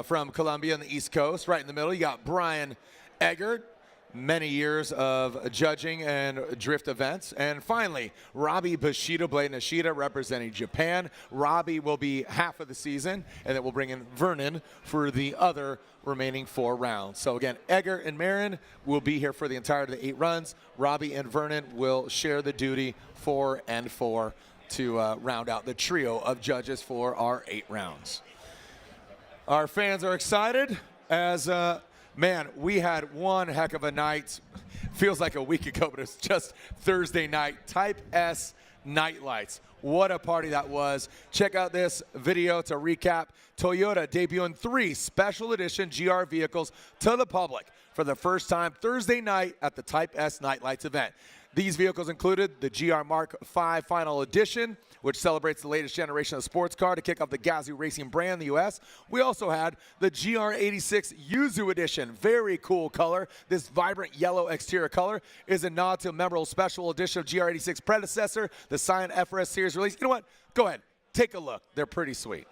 from Columbia on the East Coast. Right in the middle, you got Brian Eggert, many years of judging and drift events. And finally, Robbie Bushido, Blade Nishida, representing Japan. Robbie will be half of the season, and then we'll bring in Vernon for the other remaining 4 rounds. So again, Eggert and Marin will be here for the entirety of the 8 runs. Robbie and Vernon will share the duty 4 and 4 to round out the trio of judges for our 8 rounds. Our fans are excited as, man, we had one heck of a night. Feels like a week ago, but it's just Thursday night. Type S Night Lights. What a party that was. Check out this video to recap. Toyota debuting 3 special edition GR vehicles to the public for the first time Thursday night at the Type S Night Lights event. These vehicles included the GR Mark V Final Edition, which celebrates the latest generation of sports car to kick off the Gazoo Racing brand in the U.S. We also had the GR86 Yuzu Edition. Very cool color. This vibrant yellow exterior color is a nod to a memorable special edition of GR86 predecessor, the Scion FRS series release. You know what? Go ahead. Take a look. They're pretty sweet.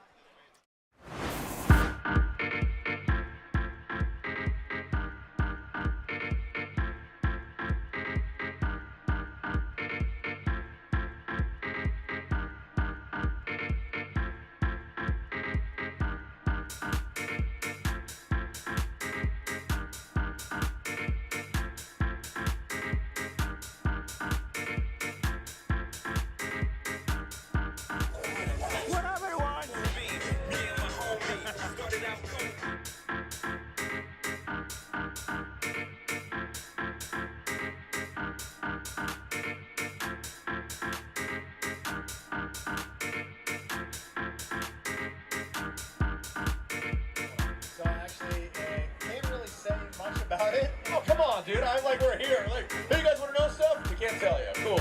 About it? Oh, come on, dude. I'm like, we're here. Like, hey, you guys want to know stuff? We can't tell you. Cool.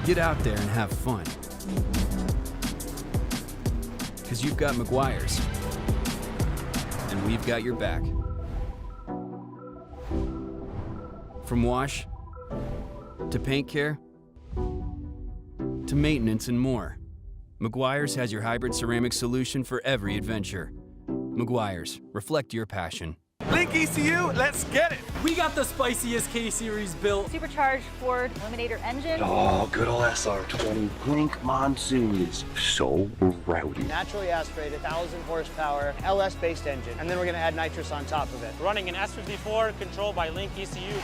Get out there and have fun. Because you've got McGuire's. And we've got your back. From wash, to paint care, to maintenance and more, McGuire's has your hybrid ceramic solution for every adventure. McGuire's, reflect your passion. Link ECU, let's get it. We got the spiciest K-Series built. Supercharged Ford Eliminator engine. Oh, good old SR20. Blink Monsoon is so rowdy. Naturally aspirated, 1,000 horsepower, LS-based engine. And then we're gonna add nitrous on top of it. Running an S54 controlled by Link ECU.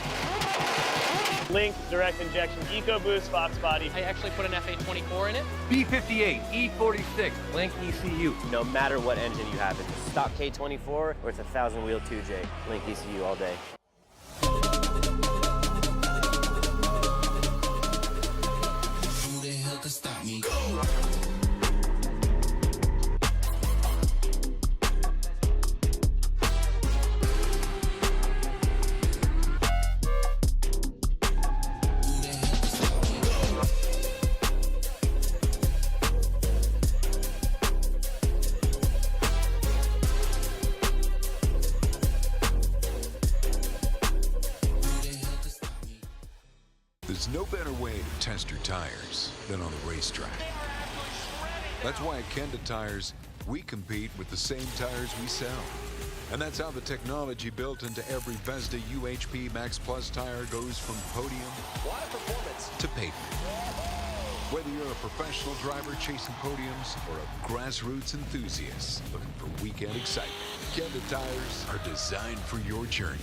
Link direct injection EcoBoost Fox body. I actually put an FA24 in it. B58, E46, Link ECU. No matter what engine you have, it's a stock K24 or it's a 1,000-wheel 2J. Link ECU all day. Who the hell can stop me? There's no better way to test your tires than on the racetrack. That's why at Kenda Tires, we compete with the same tires we sell. And that's how the technology built into every Vesda UHP Max Plus tire goes from podium to pavement. Whether you're a professional driver chasing podiums or a grassroots enthusiast looking for weekend excitement, Kenda Tires are designed for your journey.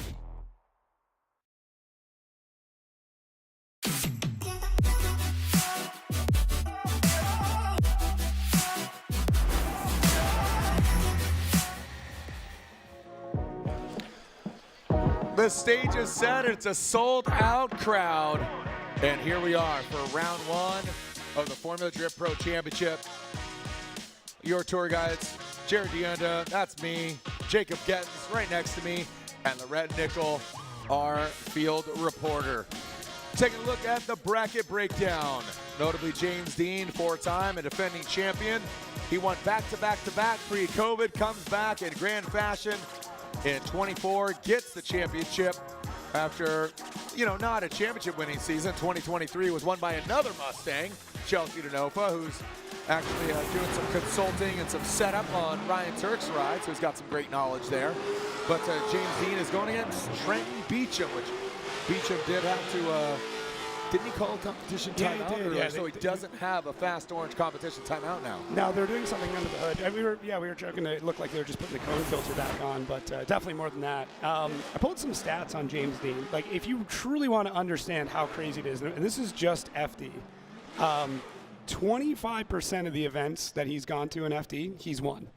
The stage is set. It's a sold-out crowd. And here we are for round one of the Formula Drift Pro Championship. Your tour guides, Jared Deonda, that's me, Jacob Gettins right next to me, and Lorette Nickel, our field reporter. Taking a look at the bracket breakdown. Notably James Dean, four-time and defending champion. He won back-to-back-to-back pre-COVID, comes back in grand fashion in 24, gets the championship after, not a championship winning season. 2023 was won by another Mustang, Chelsea Denofa, who's actually doing some consulting and some setup on Ryan Tuerck's ride, so he's got some great knowledge there. But James Dean is going against Trenton Beecham, which Beecham did have to, didn't he call a competition timeout? He did, yeah, so he doesn't have a Fast Orange competition timeout now. No, they're doing something under the hood. And we were joking. It looked like they were just putting the cone filter back on, but definitely more than that. I pulled some stats on James Dean. Like, if you truly want to understand how crazy it is, and this is just FD, 25% of the events that he's gone to in FD, he's won.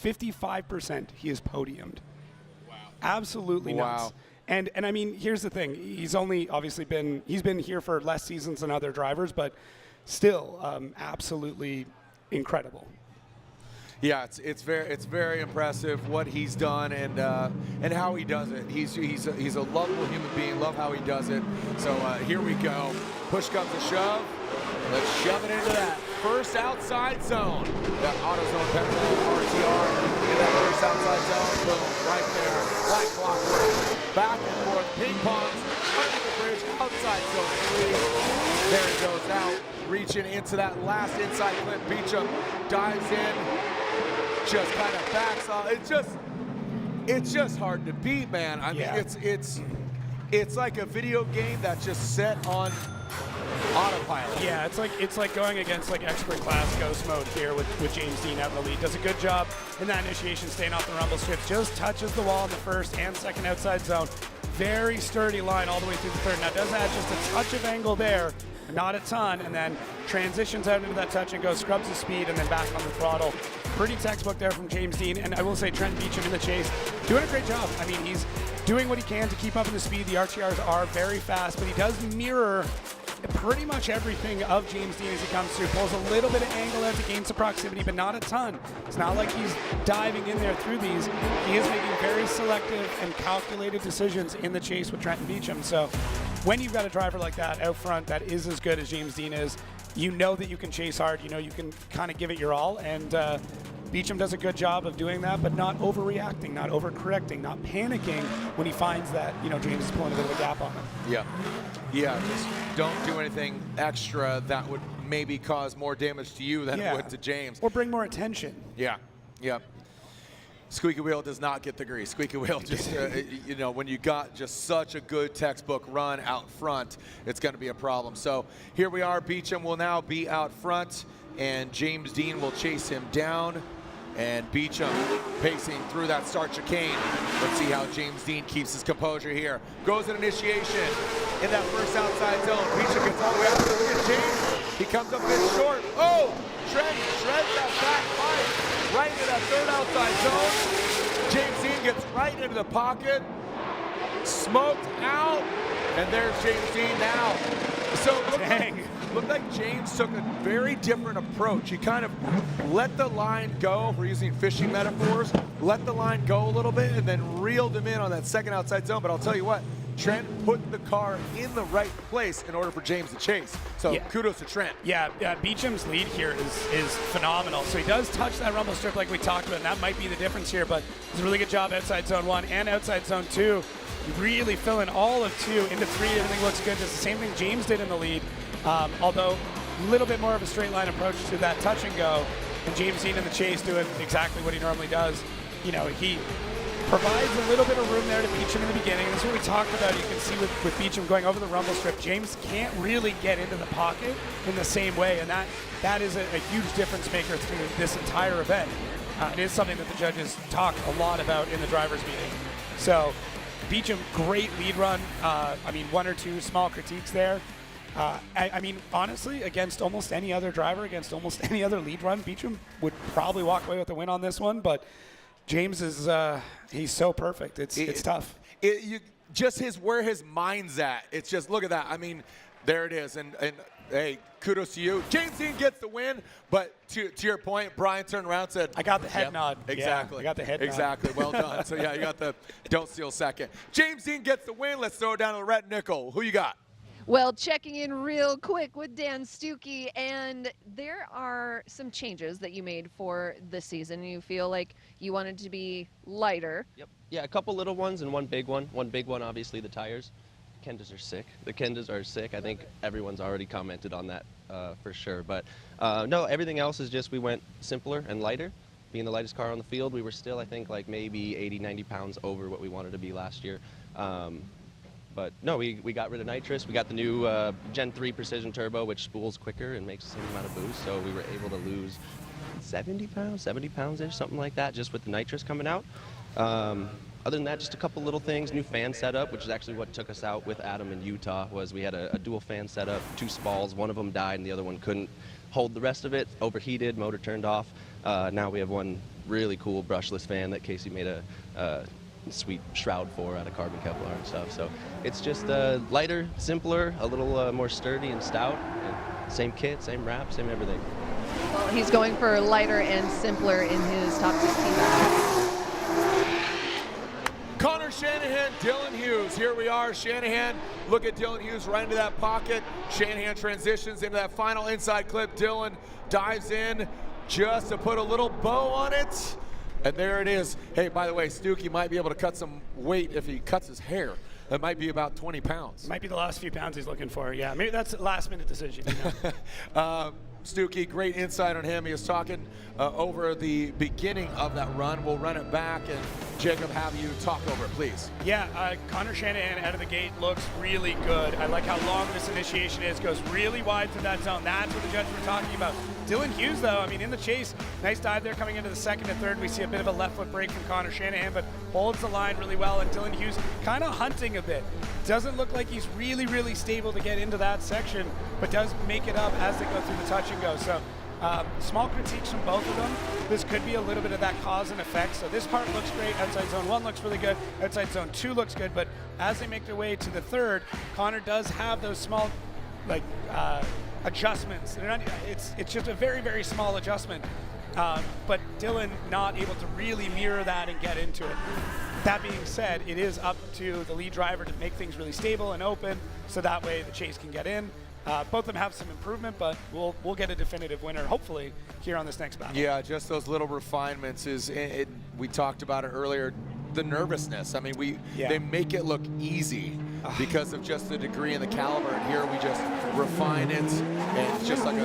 55% he has podiumed. Wow. Absolutely nuts. Wow. And I mean, here's the thing. He's only obviously been here for less seasons than other drivers, but still absolutely incredible. Yeah, it's very impressive what he's done and how he does it. He's a lovable human being. Love how he does it. So here we go. Push comes to shove. Let's shove it into that first outside zone. That AutoZone petrol RTR in that first outside zone. Boom, right there. Like clockwork. Back and forth. Ping pongs under the bridge. Outside zone 3. There he goes out. Reaching into that last inside clip. Beecham dives in. Just kind of backs off. It's just hard to beat, man. I mean, it's like a video game that's just set on autopilot. Yeah, it's like going against like expert class ghost mode here with James Dean out in the lead. Does a good job in that initiation, staying off the rumble strips. Just touches the wall in the first and second outside zone. Very sturdy line all the way through the third. Now does add just a touch of angle there, not a ton, and then transitions out into that touch and goes, scrubs the speed, and then back on the throttle. Pretty textbook there from James Dean, and I will say Trent Beecham in the chase, doing a great job. I mean, he's doing what he can to keep up in the speed. The RTRs are very fast, but he does mirror pretty much everything of James Dean as he comes through. Pulls a little bit of angle out to gain some proximity, but not a ton. It's not like he's diving in there through these. He is making very selective and calculated decisions in the chase with Trenton Beecham. So when you've got a driver like that out front that is as good as James Dean is, you know that you can chase hard. You know you can kind of give it your all. And Beecham does a good job of doing that, but not overreacting, not overcorrecting, not panicking when he finds that, James is pulling a bit of a gap on him. Yeah, just don't do anything extra that would maybe cause more damage to you than it would to James. Or bring more attention. Yeah. Squeaky wheel does not get the grease. Squeaky wheel just, you know, when you got just such a good textbook run out front, it's going to be a problem. So here we are. Beecham will now be out front, and James Dean will chase him down. And Beecham pacing through that start chicane. Let's see how James Dean keeps his composure here. Goes in initiation in that first outside zone. Beecham gets all the way out there. Look at James. He comes up a bit short. Oh, Trent shreds that back pipe right into that third outside zone. James Dean gets right into the pocket. Smoked out. And there's James Dean now. So looked like James took a very different approach. He kind of let the line go, if we're using fishing metaphors, let the line go a little bit and then reeled him in on that second outside zone. But I'll tell you what, Trent put the car in the right place in order for James to chase. So kudos to Trent. Yeah, Beecham's lead here is phenomenal. So he does touch that rumble strip like we talked about, and that might be the difference here, but it's a really good job outside zone 1 and outside zone 2. Really filling all of 2 into 3. Everything looks good. Just the same thing James did in the lead. Although a little bit more of a straight line approach to that touch and go, and James Dean in the chase doing exactly what he normally does. You know, he provides a little bit of room there to Beecham in the beginning. That's what we talked about. You can see with Beecham going over the rumble strip, James can't really get into the pocket in the same way, and that is a huge difference maker through this entire event. It is something that the judges talk a lot about in the drivers' meeting. So Beecham, great lead run. I mean, 1 or 2 small critiques there. I mean, honestly, against almost any other driver, against almost any other lead run, Beecham would probably walk away with the win on this one. But James is, he's so perfect. It's tough. Just where his mind's at. It's just, look at that. I mean, there it is. And hey, kudos to you. James Dean gets the win, but to your point, Brian turned around and said, I got the head nod. Exactly. Yeah, I got the head nod. Exactly. Well done. So, yeah, you got the don't steal second. James Dean gets the win. Let's throw it down to the red nickel. Who you got? Well, checking in real quick with Dan Stuke, and there are some changes that you made for this season. You feel like you wanted to be lighter. Yep. Yeah, a couple little ones and one big one. One big one, obviously, the tires. Kendas are sick. The Kendas are sick. I think everyone's already commented on that for sure. But no, everything else is just we went simpler and lighter. Being the lightest car on the field, we were still, I think, like maybe 80, 90 pounds over what we wanted to be last year. But no, we got rid of nitrous. We got the new Gen 3 Precision Turbo, which spools quicker and makes the same amount of boost. So we were able to lose 70 pounds-ish, something like that, just with the nitrous coming out. Other than that, just a couple little things. New fan setup, which is actually what took us out with Adam in Utah, was we had a dual fan setup, 2 spalls. One of them died and the other one couldn't hold the rest of it. Overheated, motor turned off. Now we have one really cool brushless fan that Casey made a sweet shroud for out of carbon Kevlar and stuff. So it's just lighter, simpler, a little more sturdy and stout. And same kit, same wrap, same everything. Well, he's going for lighter and simpler in his top 16 battle. Connor Shanahan, Dylan Hughes. Here we are. Shanahan, look at Dylan Hughes right into that pocket. Shanahan transitions into that final inside clip. Dylan dives in just to put a little bow on it. And there it is. Hey, by the way, Stuke might be able to cut some weight if he cuts his hair. That might be about 20 pounds. Might be the last few pounds he's looking for. Yeah, maybe that's a last-minute decision. You know? Stuke, great insight on him. He was talking over the beginning of that run. We'll run it back, and Jacob, have you talk over it, please. Yeah, Connor Shanahan out of the gate looks really good. I like how long this initiation is. Goes really wide through that zone. That's what the judges were talking about. Dylan Hughes, though, I mean, in the chase, nice dive there coming into the second and third. We see a bit of a left foot break from Connor Shanahan, but holds the line really well. And Dylan Hughes kind of hunting a bit. Doesn't look like he's really, really stable to get into that section, but does make it up as they go through the touch and go. So small critiques from both of them. This could be a little bit of that cause and effect. So this part looks great. Outside zone 1 looks really good. Outside zone 2 looks good. But as they make their way to the third, Connor does have those small, like, adjustments. They're not, it's just a very, very small adjustment. But Dylan not able to really mirror that and get into it. That being said, it is up to the lead driver to make things really stable and open, so that way the chase can get in. Both of them have some improvement, but we'll get a definitive winner, hopefully, here on this next battle. Yeah, just those little refinements. We talked about it earlier, the nervousness. I mean, they make it look easy because of just the degree and the caliber, and here we just refine it, and it's just like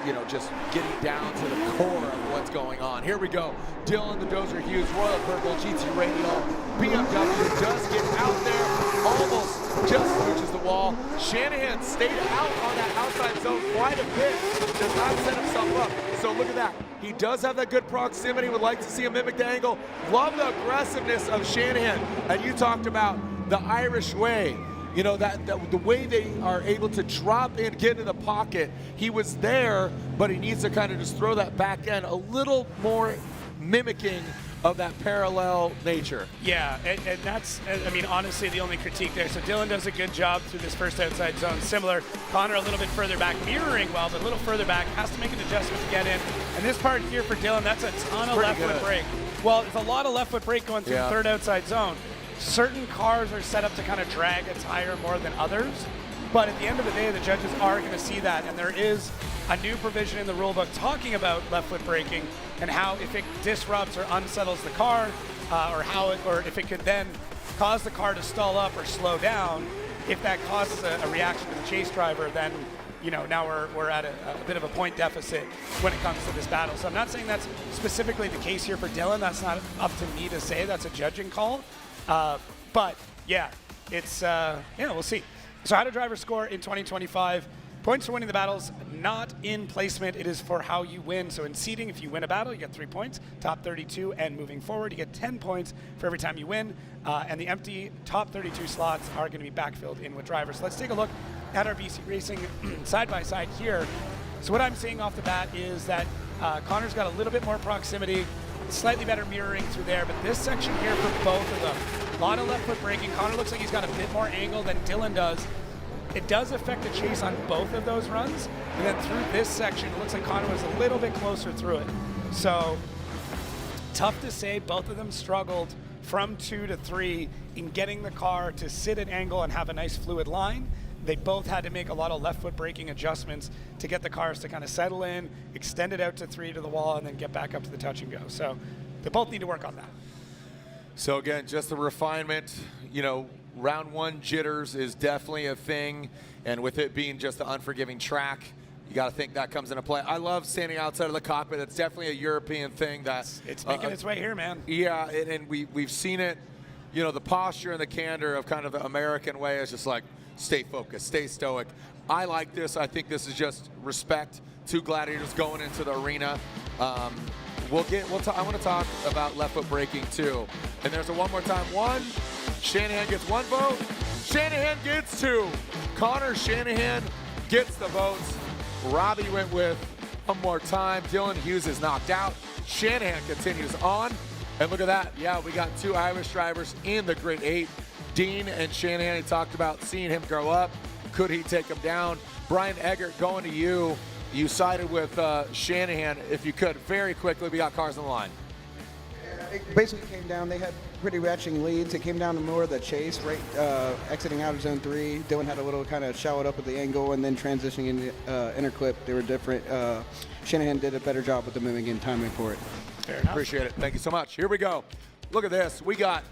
you know, just getting down to the core of what's going on. Here we go. Dylan the Dozer Hughes, Royal Purple, GT Radio, BMW does get out there, almost just reaches the wall. Shanahan stayed out on that outside zone quite a bit, does not set himself up. So look at that. He does have that good proximity, would like to see him mimic the angle. Love the aggressiveness of Shanahan. And you talked about the Irish way. You know, that the way they are able to drop in, get into the pocket. He was there, but he needs to kind of just throw that back end a little more mimicking of that parallel nature. Yeah, and that's, I mean, honestly, the only critique there. So Dylan does a good job through this first outside zone. Similar, Connor a little bit further back, mirroring well, but a little further back, has to make an adjustment to get in. And this part here for Dylan, that's a ton of left foot brake. Well, there's a lot of left foot brake going through the third outside zone. Certain cars are set up to kind of drag a tire more than others, but at the end of the day, the judges are going to see that, and there is a new provision in the rulebook talking about left foot braking and how if it disrupts or unsettles the car, or if it could then cause the car to stall up or slow down, if that causes a reaction to the chase driver, then you know, now we're at a bit of a point deficit when it comes to this battle. So I'm not saying that's specifically the case here for Dylan. That's not up to me to say. That's a judging call. But yeah, it's we'll see. So how do drivers score in 2025? Points for winning the battles, not in placement. It is for how you win. So in seeding, if you win a battle, you get 3 points. Top 32, and moving forward, you get 10 points for every time you win. And the empty top 32 slots are going to be backfilled in with drivers. So let's take a look at our BC Racing side by side here. So what I'm seeing off the bat is that Connor's got a little bit more proximity, slightly better mirroring through there, but this section here for both of them, a lot of left foot braking. Connor looks like he's got a bit more angle than Dylan does. It does affect the chase on both of those runs, and then through this section, it looks like Connor was a little bit closer through it. So tough to say, both of them struggled from 2 to 3 in getting the car to sit at angle and have a nice fluid line. They both had to make a lot of left foot braking adjustments to get the cars to kind of settle in, extend it out to 3 to the wall, and then get back up to the touch and go. So they both need to work on that. So again, just the refinement, you know, round 1 jitters is definitely a thing. And with it being just the unforgiving track, you got to think that comes into play. I love standing outside of the cockpit. It's definitely a European thing that it's making its way here, man. Yeah, and we've seen it. You know, the posture and the candor of kind of the American way is just like, stay focused, stay stoic. I like this. I think this is just respect. 2 gladiators going into the arena. I want to talk about left foot braking too. And there's a one more time. 1, Shanahan gets 1 vote. Shanahan gets 2. Connor Shanahan gets the votes. Robbie went with one more time. Dylan Hughes is knocked out. Shanahan continues on. And look at that. Yeah, we got 2 Irish drivers in the Grid 8. Dean and Shanahan, he talked about seeing him grow up. Could he take him down? Brian Eggert, going to you. You sided with Shanahan. If you could, very quickly, we got cars on the line. It basically came down, they had pretty ratcheting leads. It came down to more of the chase, right, exiting out of zone 3. Dylan had a little kind of shout up with the angle and then transitioning into interclip. They were different. Shanahan did a better job with the moving and timing for it. Fair enough. Appreciate it. Thank you so much. Here we go. Look at this. We got,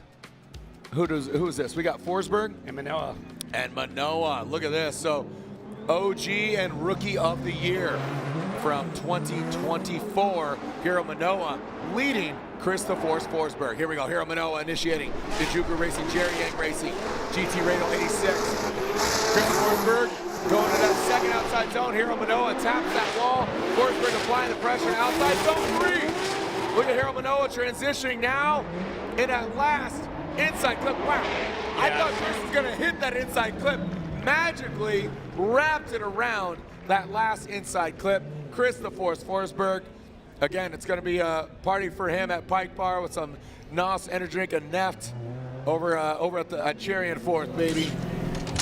who is this? We got Forsberg. And Manoa. And Manoa. Look at this. So OG and Rookie of the Year from 2024. Hero Manoa leading Chris the Force Forsberg. Here we go. Hero Manoa initiating. Dijuku Racing, Jerry Yang Racing, GT Radio 86. Chris Forsberg going to that second outside zone. Hero Manoa taps that wall. Forsberg applying the pressure outside zone 3. Look at Hero Manoa transitioning now in that last inside clip. Wow. Yeah. I thought Chris was going to hit that inside clip. Magically wrapped it around that last inside clip. Chris the Force Forsberg. Again, it's going to be a party for him at Pike Bar with some NOS energy drink and Neft over at Cherry and Fourth, baby.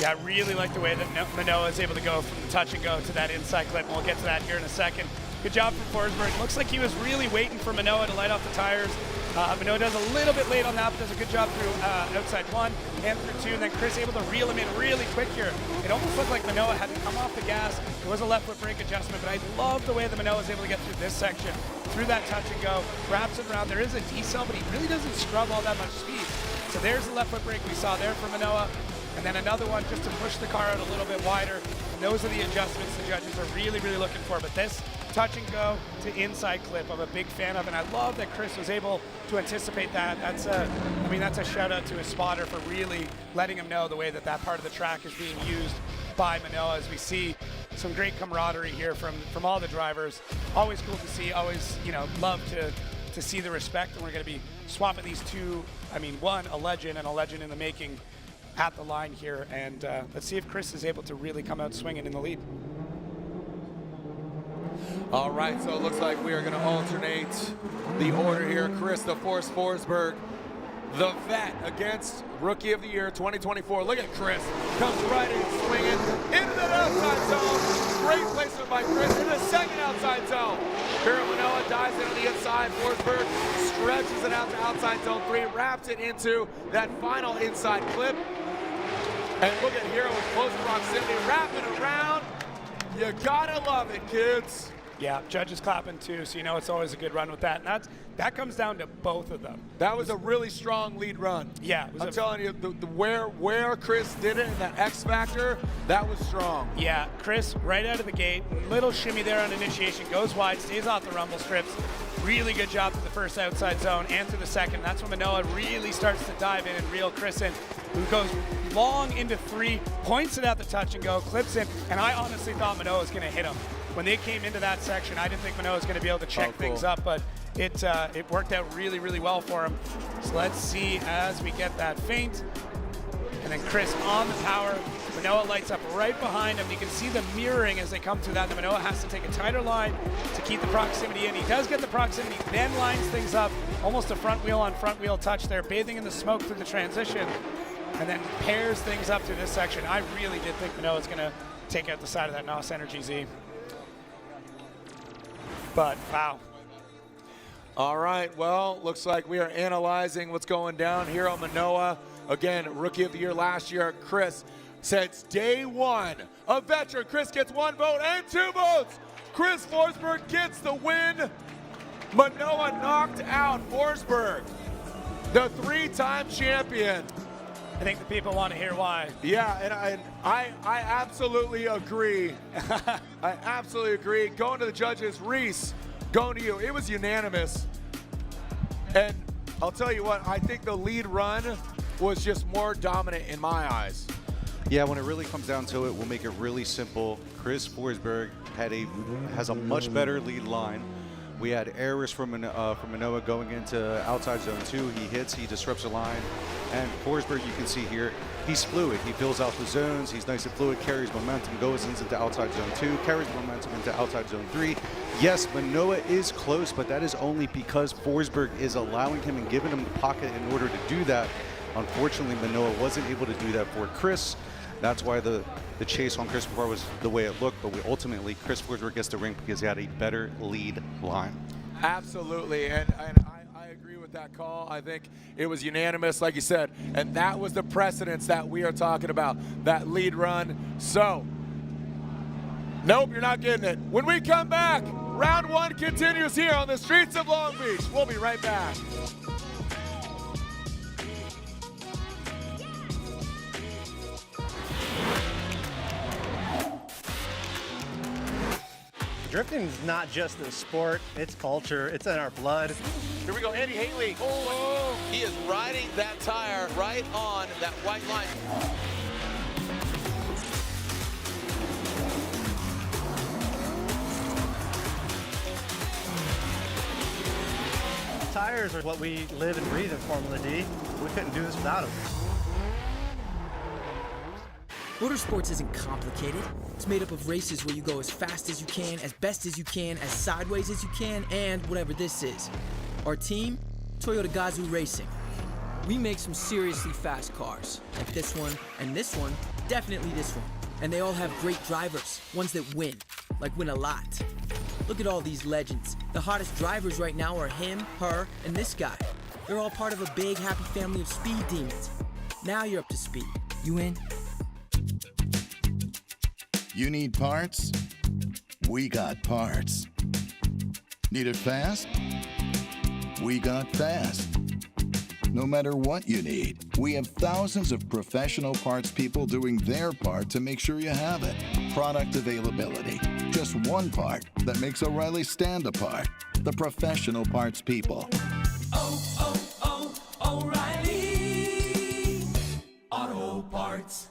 Yeah, I really like the way that Manoa is able to go from the touch and go to that inside clip, and we'll get to that here in a second. Good job from Forsberg. Looks like he was really waiting for Manoa to light off the tires. Manoa does a little bit late on that, but does a good job through outside 1 and through 2, and then Chris able to reel him in really quick here. It almost looked like Manoa had to come off the gas. There was a left foot brake adjustment, but I love the way that Manoa is able to get through this section, through that touch and go, wraps it around. There is a decel, but he really doesn't scrub all that much speed. So there's the left foot brake we saw there for Manoa, and then another one just to push the car out a little bit wider. And those are the adjustments the judges are really, really looking for. But this touch and go to inside clip I'm a big fan of, and I love that Chris was able to anticipate that. That's a shout out to his spotter for really letting him know the way that part of the track is being used by Manoa, as we see some great camaraderie here from all the drivers. Always cool to see, always, love to see the respect, and we're going to be swapping these two, one, a legend and a legend in the making at the line here, and let's see if Chris is able to really come out swinging in the lead. All right, so it looks like we are going to alternate the order here. Chris, the Force Forsberg, the vet, against Rookie of the Year 2024. Look at Chris. Comes right in, swinging into that outside zone. Great placement by Chris in the second outside zone. Manoa dives in on the inside. Forsberg stretches it out to outside zone 3, wraps it into that final inside clip. And look at Hero with close proximity, wrapping around. You gotta love it, kids. Yeah, judges clapping too, so it's always a good run with that. And that comes down to both of them. That was a really strong lead run. Yeah, I'm telling you, where Chris did it and that X factor, that was strong. Yeah, Chris right out of the gate, little shimmy there on initiation, goes wide, stays off the rumble strips. Really good job through the first outside zone and through the second. That's when Manoa really starts to dive in and reel Chris in, who goes long into 3, points it at the touch and go, clips in, and I honestly thought Manoa was going to hit him. When they came into that section, I didn't think Manoa was going to be able to check things up, but it worked out really, really well for him. So let's see as we get that feint. And then Chris on the power. Manoa lights up right behind him. You can see the mirroring as they come through that. The Manoa has to take a tighter line to keep the proximity in. He does get the proximity, then lines things up. Almost a front wheel on front wheel touch there, bathing in the smoke through the transition, and then pairs things up through this section. I really did think Manoa was going to take out the side of that NOS Energy Z. But, wow. All right, well, looks like we are analyzing what's going down here on Manoa. Again, Rookie of the Year last year, Chris, since day one. A veteran, Chris gets 1 vote and 2 votes. Chris Forsberg gets the win. Manoa knocked out Forsberg, the 3-time champion. I think the people want to hear why. Yeah, and I absolutely agree. I absolutely agree. Going to the judges, Reese, going to you. It was unanimous. And I'll tell you what, I think the lead run was just more dominant in my eyes. Yeah, when it really comes down to it, we'll make it really simple. Chris Forsberg has a much better lead line. We had errors from Manoa going into outside zone 2. He hits, he disrupts the line. And Forsberg, you can see here, he's fluid. He fills out the zones. He's nice and fluid, carries momentum, goes into outside zone 2, carries momentum into outside zone 3. Yes, Manoa is close, but that is only because Forsberg is allowing him and giving him the pocket in order to do that. Unfortunately, Manoa wasn't able to do that for Chris. That's why the chase on Chris Forsberg was the way it looked, but ultimately Chris Forsberg gets the ring because he had a better lead line. Absolutely, and I agree with that call. I think it was unanimous, like you said, and that was the precedence that we are talking about, that lead run. So, nope, you're not getting it. When we come back, round 1 continues here on the streets of Long Beach. We'll be right back. Drifting is not just a sport, it's culture, it's in our blood. Here we go, Andy Haley. Oh, he is riding that tire right on that white line. Tires are what we live and breathe in Formula D. We couldn't do this without them. Motorsports isn't complicated. It's made up of races where you go as fast as you can, as best as you can, as sideways as you can, and whatever this is. Our team, Toyota Gazoo Racing. We make some seriously fast cars, like this one and this one, definitely this one. And they all have great drivers, ones that win, like win a lot. Look at all these legends. The hottest drivers right now are him, her, and this guy. They're all part of a big, happy family of speed demons. Now you're up to speed. You in? You need parts? We got parts. Need it fast? We got fast. No matter what you need, we have thousands of professional parts people doing their part to make sure you have it. Product availability. Just just one part that makes O'Reilly stand apart. The professional parts people. O'Reilly Auto Parts.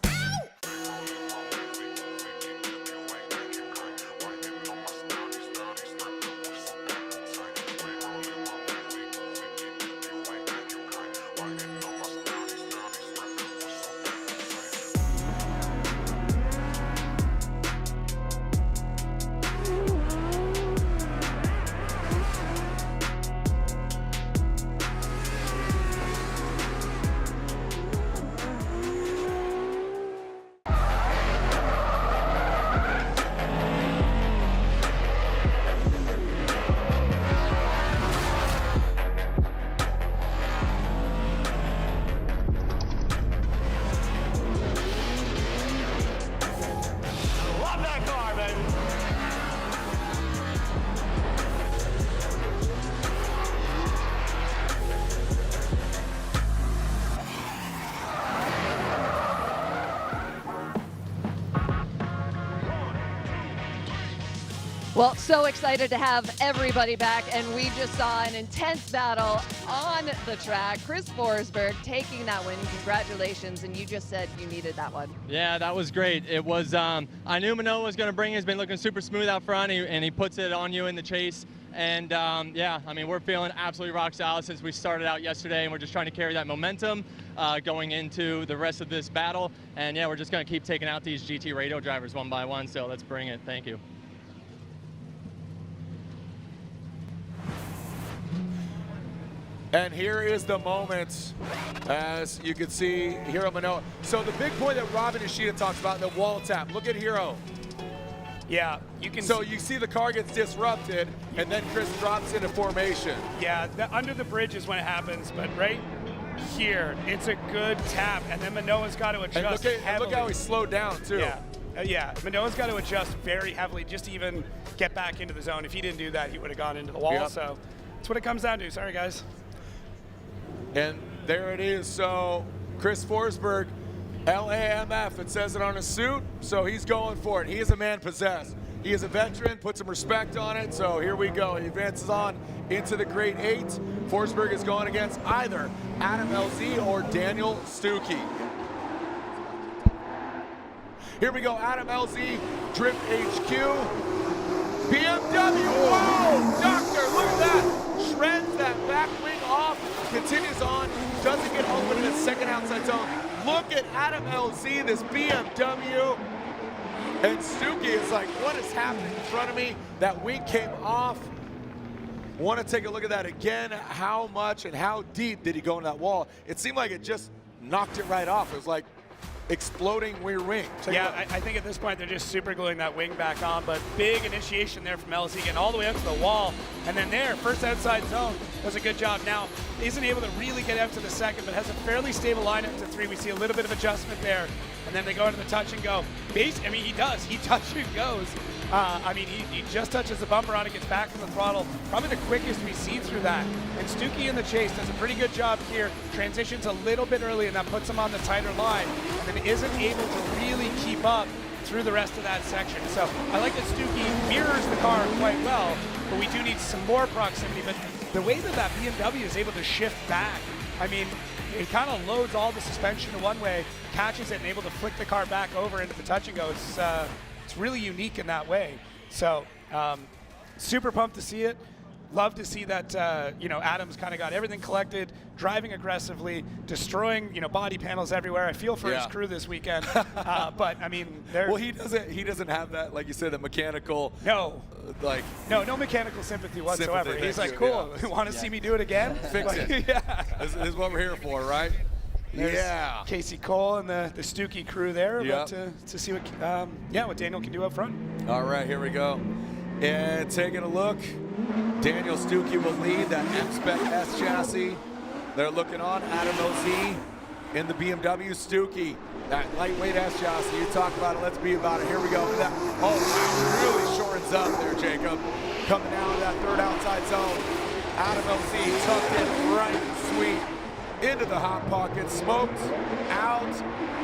Well, so excited to have everybody back, and we just saw an intense battle on the track. Chris Forsberg taking that win. Congratulations, and you just said you needed that one. Yeah, that was great. It was, I knew Manoa was going to bring it. He's been looking super smooth out front, and he puts it on you in the chase. And yeah, I mean, we're feeling absolutely rock solid since we started out yesterday, and we're just trying to carry that momentum going into the rest of this battle. And yeah, we're just going to keep taking out these GT radio drivers one by one, so let's bring it. Thank you. And here is the moment, as you can see, Hiro Manoa. So the big point that Robin Ishida talks about, the wall tap. Look at Hiro. Yeah, you can. So you see the car gets disrupted, and then Chris drops into formation. Yeah, under the bridge is when it happens, but right here, it's a good tap, and then Manoa's got to adjust and look how he slowed down, too. Yeah, yeah, Manoa's got to adjust very heavily just to even get back into the zone. If he didn't do that, he would have gone into the wall, so that's what it comes down to. Sorry, guys. And there it is. So Chris Forsberg, LAMF, it says it on his suit, so he's going for it. He is a man possessed. He is a veteran, put some respect on it, so here we go. He advances on into the Great 8. Forsberg is going against either Adam LZ or Daniel Stuke. Here we go, Adam LZ, Drift HQ, BMW, whoa, Doctor, look at that. Shreds that back wing off, continues on, doesn't get open in the second outside zone. Look at Adam LZ, this BMW. And Stuke is like, what is happening in front of me? That wing came off. Want to take a look at that again. How much and how deep did he go into that wall? It seemed like it just knocked it right off. It was like exploding rear wing. Yeah, I think at this point they're just super gluing that wing back on, but big initiation there from LZ, getting all the way up to the wall. And then there, first outside zone, does a good job. Now, isn't able to really get out to the second, but has a fairly stable lineup to 3. We see a little bit of adjustment there. And then they go into the touch and go. I mean, he does. He touch and goes. I mean, he just touches the bumper on it, gets back on the throttle. Probably the quickest we see through that. And Stuke in the chase does a pretty good job here. Transitions a little bit early, and that puts him on the tighter line. And then isn't able to really keep up through the rest of that section. So I like that Stuke mirrors the car quite well, but we do need some more proximity. But the way that BMW is able to shift back, I mean, it kind of loads all the suspension in one way, catches it, and able to flick the car back over into the touch and go. It's really unique in that way. So super pumped to see it. Love to see that, you know, Adam's kind of got everything collected, driving aggressively, destroying, you know, body panels everywhere. I feel for his crew this weekend, but I mean, well, he doesn't have that, like you said, that mechanical. No, like no mechanical sympathy whatsoever. He's like, cool. You want to see me do it again? Fix it. Yeah, this is what we're here for, right? There's Casey Cole and the Stuke crew there, about to see what what Daniel can do up front. All right, here we go. And taking a look, Daniel Stuke will lead that M-Spec S chassis. They're looking on Adam LZ in the BMW Stuke, that lightweight S chassis. You talk about it, let's be about it. Here we go. That, oh, wow, really shortens up there, Jacob. Coming down to that third outside zone. Adam LZ tucked in right and sweet. into the hot pocket, smoked out,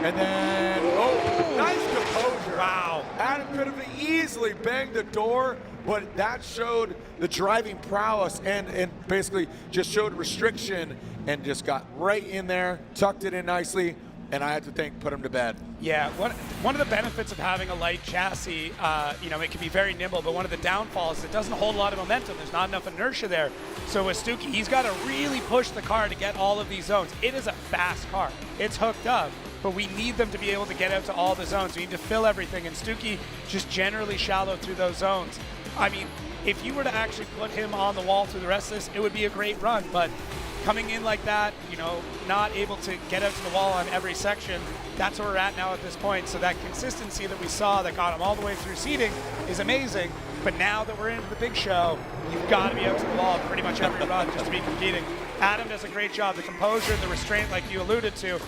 and then, oh, nice composure. Wow. Adam could have easily banged the door, but that showed the driving prowess and basically just showed restriction and just got right in there, tucked it in nicely, and I had to put him to bed. Yeah, one of the benefits of having a light chassis, you know, it can be very nimble, but one of the downfalls is it doesn't hold a lot of momentum. There's not enough inertia there. So with Stuke, he's got to really push the car to get all of these zones. It is a fast car. It's hooked up, but we need them to be able to get out to all the zones. We need to fill everything, and Stuke just generally shallow through those zones. I mean, if you were to actually put him on the wall through the rest of this, it would be a great run, but coming in like that, you know, not able to get out to the wall on every section, that's where we're at now at this point. So that consistency that we saw that got him all the way through seeding is amazing. But now that we're into the big show, you've got to be out to the wall pretty much every run just to be competing. Adam does a great job. The composure, the restraint, like you alluded to,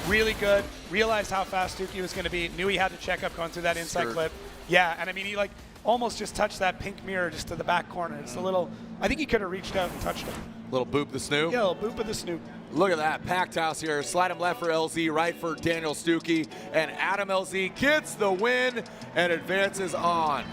really good. Realized how fast Stuke was going to be. Knew he had to check up going through that inside clip. Yeah, and I mean, he like almost just touched that pink mirror just to the back corner. It's a little, I think he could have reached out and touched him. Little boop the Snoop. Yeah, little boop of the Snoop. Look at that, packed house here. Slide him left for LZ, right for Daniel Stuke, and Adam LZ gets the win and advances on.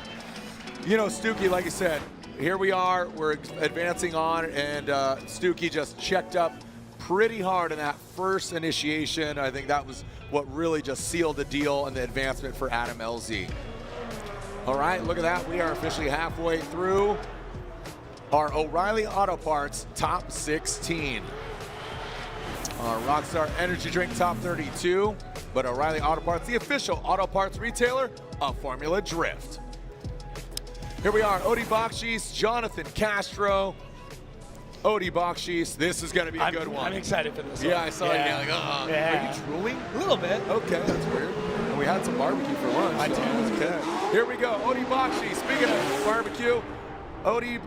You know, Stuke, like you said, here we are, we're advancing on, and Stuke just checked up pretty hard in that first initiation. I think that was what really just sealed the deal and the advancement for Adam LZ. All right, look at that. We are officially halfway through our O'Reilly Auto Parts top 16. Our Rockstar Energy Drink top 32, but O'Reilly Auto Parts, the official auto parts retailer of Formula Drift. Here we are, Bachis, Jonathan Castro. Bachis, this is gonna be a good one. I'm excited for this one. one. I saw you like, Yeah. Are you drooling? A little bit. Okay, that's weird. And we had some barbecue for lunch. I so did. Okay. Here we go, Bachis, speaking of barbecue,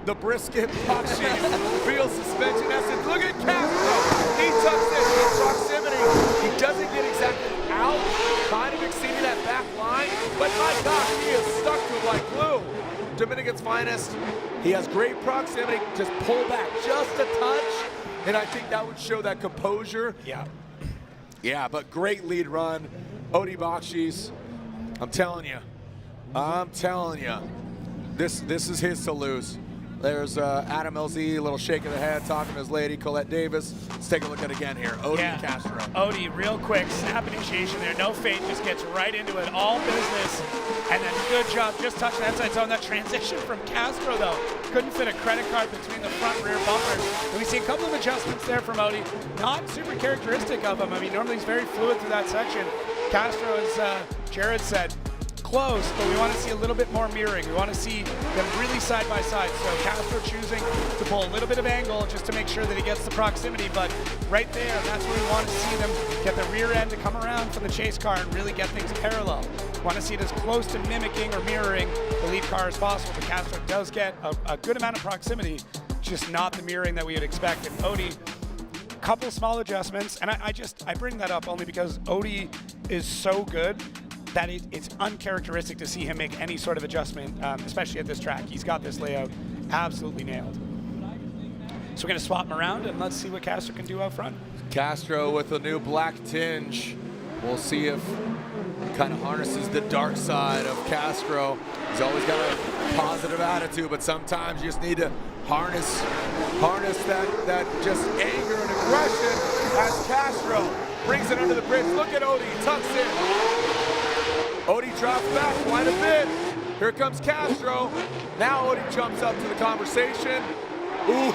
the brisket Bachis, wheel suspension essence. Look at Castro. He tucks in in proximity. He doesn't get exactly out, kind of exceeding that back line, but my gosh, he is stuck to it like glue. Dominican's finest. He has great proximity. Just pull back just a touch, and I think that would show that composure. Yeah. Yeah, but great lead run. Bachis, I'm telling you. This is his to lose. There's Adam LZ, a little shake of the head, talking to his lady, Colette Davis. Let's take a look at it again here. And Castro. Real quick, snap initiation there, no fade, just gets right into it, all business. And then good job, just touching the outside zone. That transition from Castro, though, couldn't fit a credit card between the front and rear bumpers. And we see a couple of adjustments there from Odie, not super characteristic of him. I mean, normally he's very fluid through that section. Castro, as Jared said, close, but we want to see a little bit more mirroring. We want to see them really side by side. So Castro choosing to pull a little bit of angle just to make sure that he gets the proximity, but right there, that's where we want to see them get the rear end to come around from the chase car and really get things parallel. We want to see it as close to mimicking or mirroring the lead car as possible, but Castro does get a good amount of proximity, just not the mirroring that we would expect. And Odie, couple small adjustments, and I bring that up only because Odie is so good that it's uncharacteristic to see him make any sort of adjustment, especially at this track. He's got this layout absolutely nailed. So we're gonna swap him around and let's see what Castro can do out front. Castro with a new black tinge. We'll see if kind of harnesses the dark side of Castro. He's always got a positive attitude, but sometimes you just need to harness that just anger and aggression as Castro brings it under the bridge. Look at Odie, tucks in. Odie drops back quite a bit. Here comes Castro. Now Odie jumps up to the conversation. Ooh,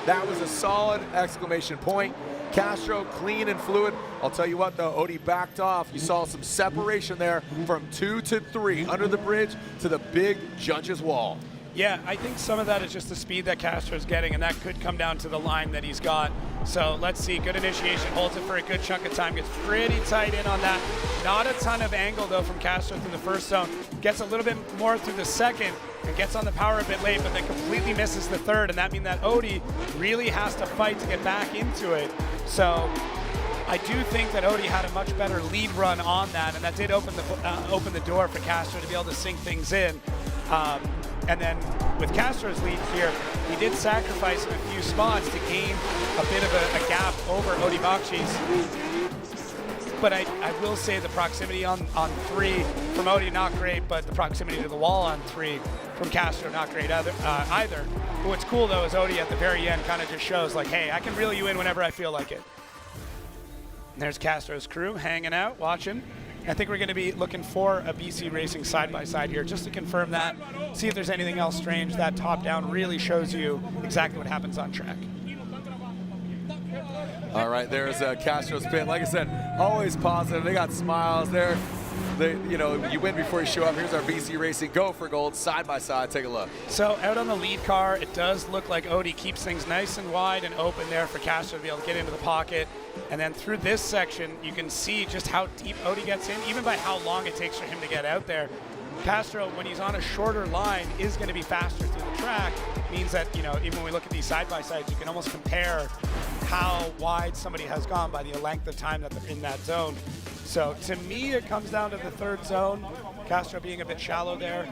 that was a solid exclamation point. Castro clean and fluid. I'll tell you what though, Odie backed off. You saw some separation there from 2 to 3 under the bridge to the big judge's wall. Yeah, I think some of that is just the speed that Castro's getting, and that could come down to the line that he's got. So let's see, good initiation, holds it for a good chunk of time, gets pretty tight in on that. Not a ton of angle though from Castro through the first zone. Gets a little bit more through the second and gets on the power a bit late, but then completely misses the third, and that means that Odie really has to fight to get back into it. So I do think that Odie had a much better lead run on that, and that did open the door for Castro to be able to sink things in. And then with Castro's lead here, he did sacrifice in a few spots to gain a bit of a gap over Odie Bachis. But I will say the proximity on 3 from Odie, not great, but the proximity to the wall on 3 from Castro, not great either. But what's cool, though, is Odie at the very end kind of just shows, like, hey, I can reel you in whenever I feel like it. And there's Castro's crew hanging out, watching. I think we're going to be looking for a BC Racing side-by-side here just to confirm that, see if there's anything else strange. That top-down really shows you exactly what happens on track. All right, there's Castro's pin. Like I said, always positive. They got smiles there. You know, you win before you show up. Here's our BC Racing Go for Gold side by side. Take a look. So out on the lead car, it does look like Odie keeps things nice and wide and open there for Castro to be able to get into the pocket. And then through this section, you can see just how deep Odie gets in, even by how long it takes for him to get out there. Castro, when he's on a shorter line, is going to be faster through the track. Means that, you know, even when we look at these side-by-sides, you can almost compare how wide somebody has gone by the length of time that they're in that zone. So to me, it comes down to the third zone. Castro being a bit shallow there.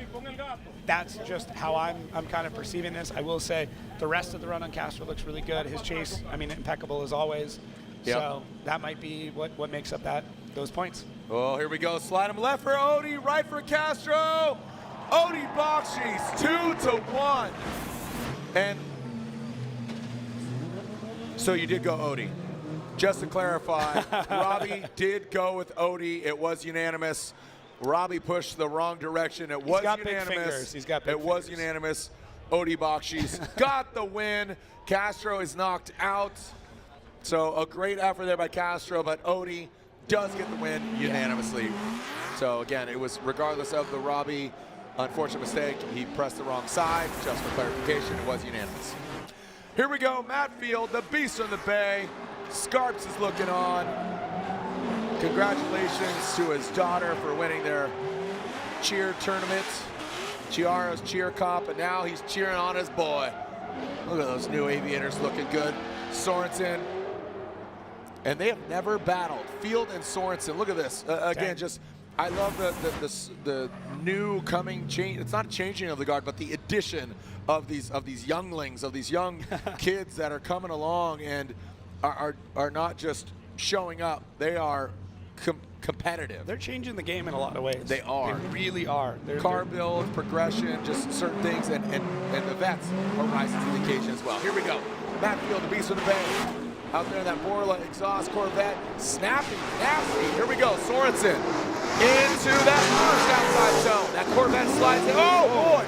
That's just how I'm kind of perceiving this. I will say the rest of the run on Castro looks really good. His chase, I mean, impeccable as always. Yep. So that might be what makes up those points. Oh, here we go. Slide him left for Odie, right for Castro. Odie Bachis, 2-1. And so you did go Odie. Just to clarify, Robbie did go with Odie. It was unanimous. Robbie pushed the wrong direction. It was unanimous. He's got big fingers. It was unanimous. Odie Bachis got the win. Castro is knocked out. So a great effort there by Castro, but Odie does get the win unanimously. So again, it was regardless of the Robbie unfortunate mistake, he pressed the wrong side. Just for clarification, it was unanimous. Here we go, Matt Field, the beast on the bay. Scarps is looking on. Congratulations to his daughter for winning their cheer tournament, Chiara's Cheer Cup, and now he's cheering on his boy. Look at those new aviators looking good. Sorenson. And they have never battled. Field and Sorenson. Look at this. Again, just I love the new coming change. It's not a changing of the guard, but the addition of these younglings, of these young kids that are coming along and are not just showing up. They are competitive. They're changing the game in a lot of ways. They are. They really are. Car build, progression, just certain things, and the vets are rising to the occasion as well. Here we go. Matt Field, the beast of the bay. Out there in that Borla exhaust Corvette, snappy, nasty. Here we go, Sorenson into that first outside zone. That Corvette slides in. Oh boy,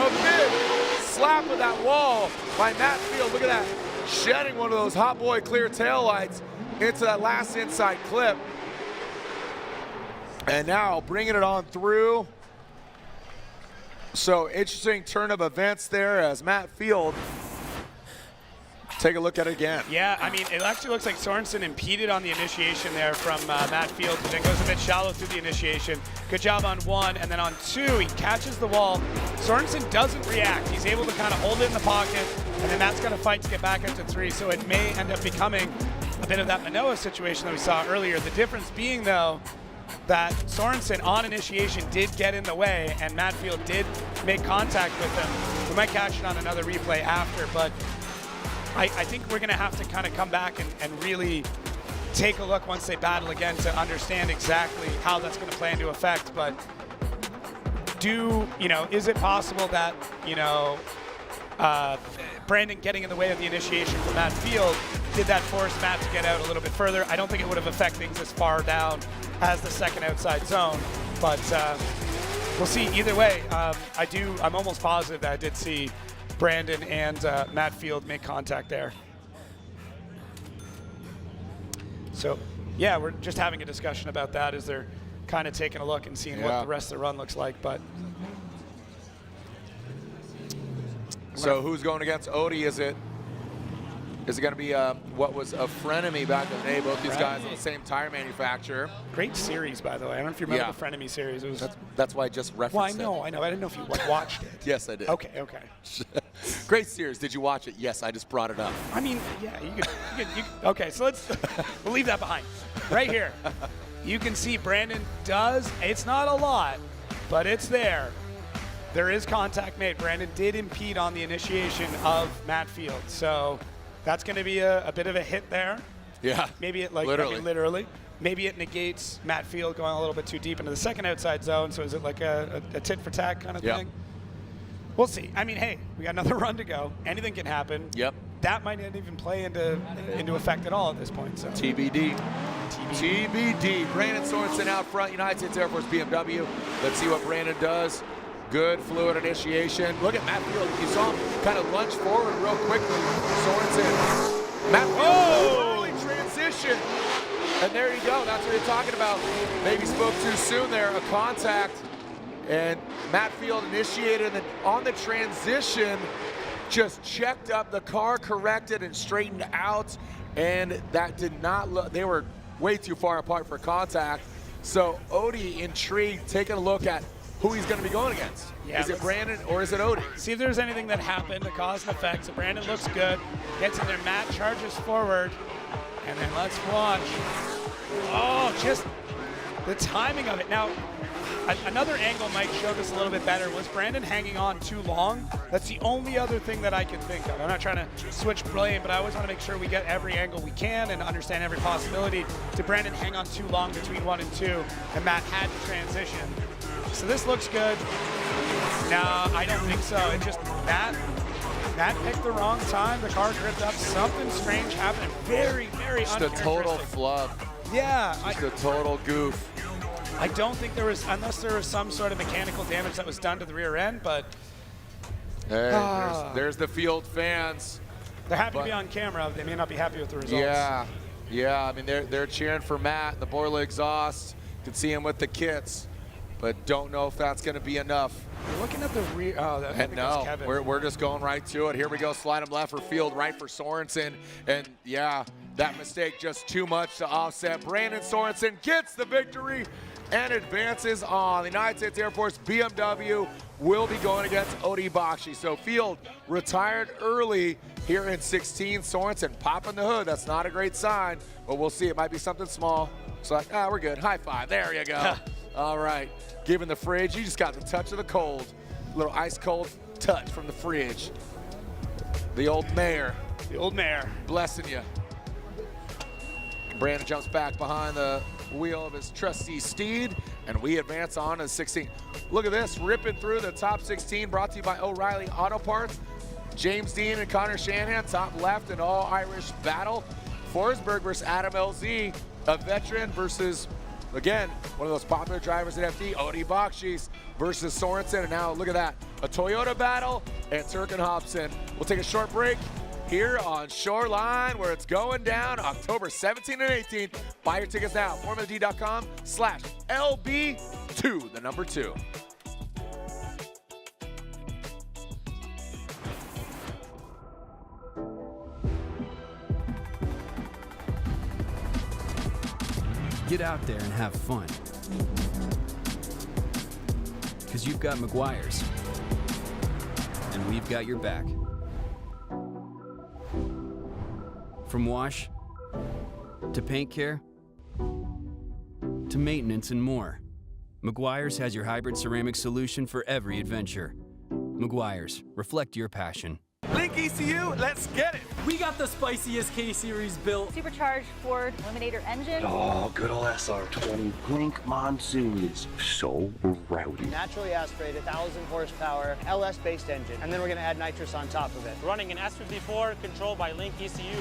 a big slap of that wall by Matt Field. Look at that, shedding one of those hot boy clear taillights into that last inside clip. And now bringing it on through. So interesting turn of events there as Matt Field. Take a look at it again. Yeah, I mean, it actually looks like Sorenson impeded on the initiation there from Matt Field, who then goes a bit shallow through the initiation. Good job on 1, and then on 2, he catches the wall. Sorenson doesn't react. He's able to kind of hold it in the pocket, and then Matt's going to fight to get back up to 3, so it may end up becoming a bit of that Manoa situation that we saw earlier. The difference being, though, that Sorenson on initiation did get in the way, and Matt Field did make contact with him. We might catch it on another replay after, but I think we're going to have to kind of come back and really take a look once they battle again to understand exactly how that's going to play into effect. But is it possible that, Brandon getting in the way of the initiation from Matt Field, did that force Matt to get out a little bit further? I don't think it would have affected things as far down as the second outside zone, but we'll see. Either way, I'm almost positive that I did see Brandon and Matt Field make contact there. So, yeah, we're just having a discussion about that as they're kind of taking a look and seeing what the rest of the run looks like. But so who's going against Odie? Is it going to be what was a frenemy back in the day? Both these guys are the same tire manufacturer. Great series, by the way. I don't know if you remember the frenemy series. It was that's why I just referenced it. I know. I didn't know if you watched it. Yes, I did. Okay. Great series. Did you watch it? Yes, I just brought it up. I mean, yeah, you could. Okay, so we'll leave that behind. Right here, you can see Brandon does. It's not a lot, but it's there. there is contact made. Brandon did impede on the initiation of Matt Field, so that's going to be a bit of a hit there. Yeah, maybe it like literally. literally. Maybe it negates Matt Field going a little bit too deep into the second outside zone. So is it like a tit for tat kind of thing? We'll see. I mean, hey, we got another run to go. Anything can happen. Yep. That might not even play into effect at all at this point. So TBD. TBD. Brandon Sorenson out front, United States Air Force BMW. Let's see what Brandon does. Good fluid initiation. Look at Matt Field. You saw him kind of lunge forward real quickly. Sorenson. Matt Field, early transition. And there you go. That's what you're talking about. Maybe spoke too soon there. A contact. And Matt Field initiated, and then on the transition, just checked up the car, corrected and straightened out. And that did not look, they were way too far apart for contact. So Odie intrigued, taking a look at who he's going to be going against. Yeah, is it Brandon or is it Odie? See if there's anything that happened to cause an effect. So Brandon looks good, gets in there, Matt charges forward, and then let's watch. Oh, just the timing of it. Now, another angle Mike showed us a little bit better was Brandon hanging on too long. That's the only other thing that I can think of. I'm not trying to switch blame, but I always want to make sure we get every angle we can and understand every possibility. Did Brandon hang on too long between 1 and 2, and Matt had to transition? So this looks good. No, I don't think so. It just, Matt picked the wrong time. The car gripped up. Something strange happened. Very, very Just a total uncharacteristic. flub. Yeah. Just a total goof. I don't think there was, unless there was some sort of mechanical damage that was done to the rear end, but. Hey, there's the Field fans. They're happy to be on camera. They may not be happy with the results. Yeah. I mean, they're cheering for Matt, the boiler exhaust. Could see him with the kits, but don't know if that's going to be enough. You're looking at the rear. Oh, I think no, that's Kevin. we're just going right to it. Here we go. Slide him left for Field, right for Sorenson. And yeah, that mistake just too much to offset. Brandon Sorenson gets the victory and advances on. The United States Air Force BMW will be going against Odie Bachis. So Field retired early here in 16. Sorenson popping the hood. That's not a great sign, but we'll see. It might be something small. It's like, we're good. High five. There you go. All right. Given the fridge, you just got the touch of the cold. A little ice cold touch from the fridge. The old mayor. The old mayor. Blessing you. Brandon jumps back behind the wheel of his trusty steed, and we advance on to 16. Look at this, ripping through the top 16, brought to you by O'Reilly Auto Parts. James Dean and Connor Shanahan, top left in all Irish battle. Forsberg versus Adam LZ, a veteran versus, again, one of those popular drivers at FD, Odie Bachis versus Sorenson. And now look at that, a Toyota battle and Tuerck and Hobson. We'll take a short break here on Shoreline, where it's going down October 17th and 18th. Buy your tickets now, formulad.com/LB2, the number 2. Get out there and have fun. Because you've got McGuire's. And we've got your back. From wash, to paint care, to maintenance and more, McGuire's has your hybrid ceramic solution for every adventure. McGuire's, reflect your passion. Link ECU, let's get it. We got the spiciest K-Series built. Supercharged Ford Eliminator engine. Oh, good old SR20. Blink Monsoon is so rowdy. Naturally aspirated, 1,000 horsepower, LS-based engine, and then we're going to add nitrous on top of it. Running an S54 controlled by Link ECU.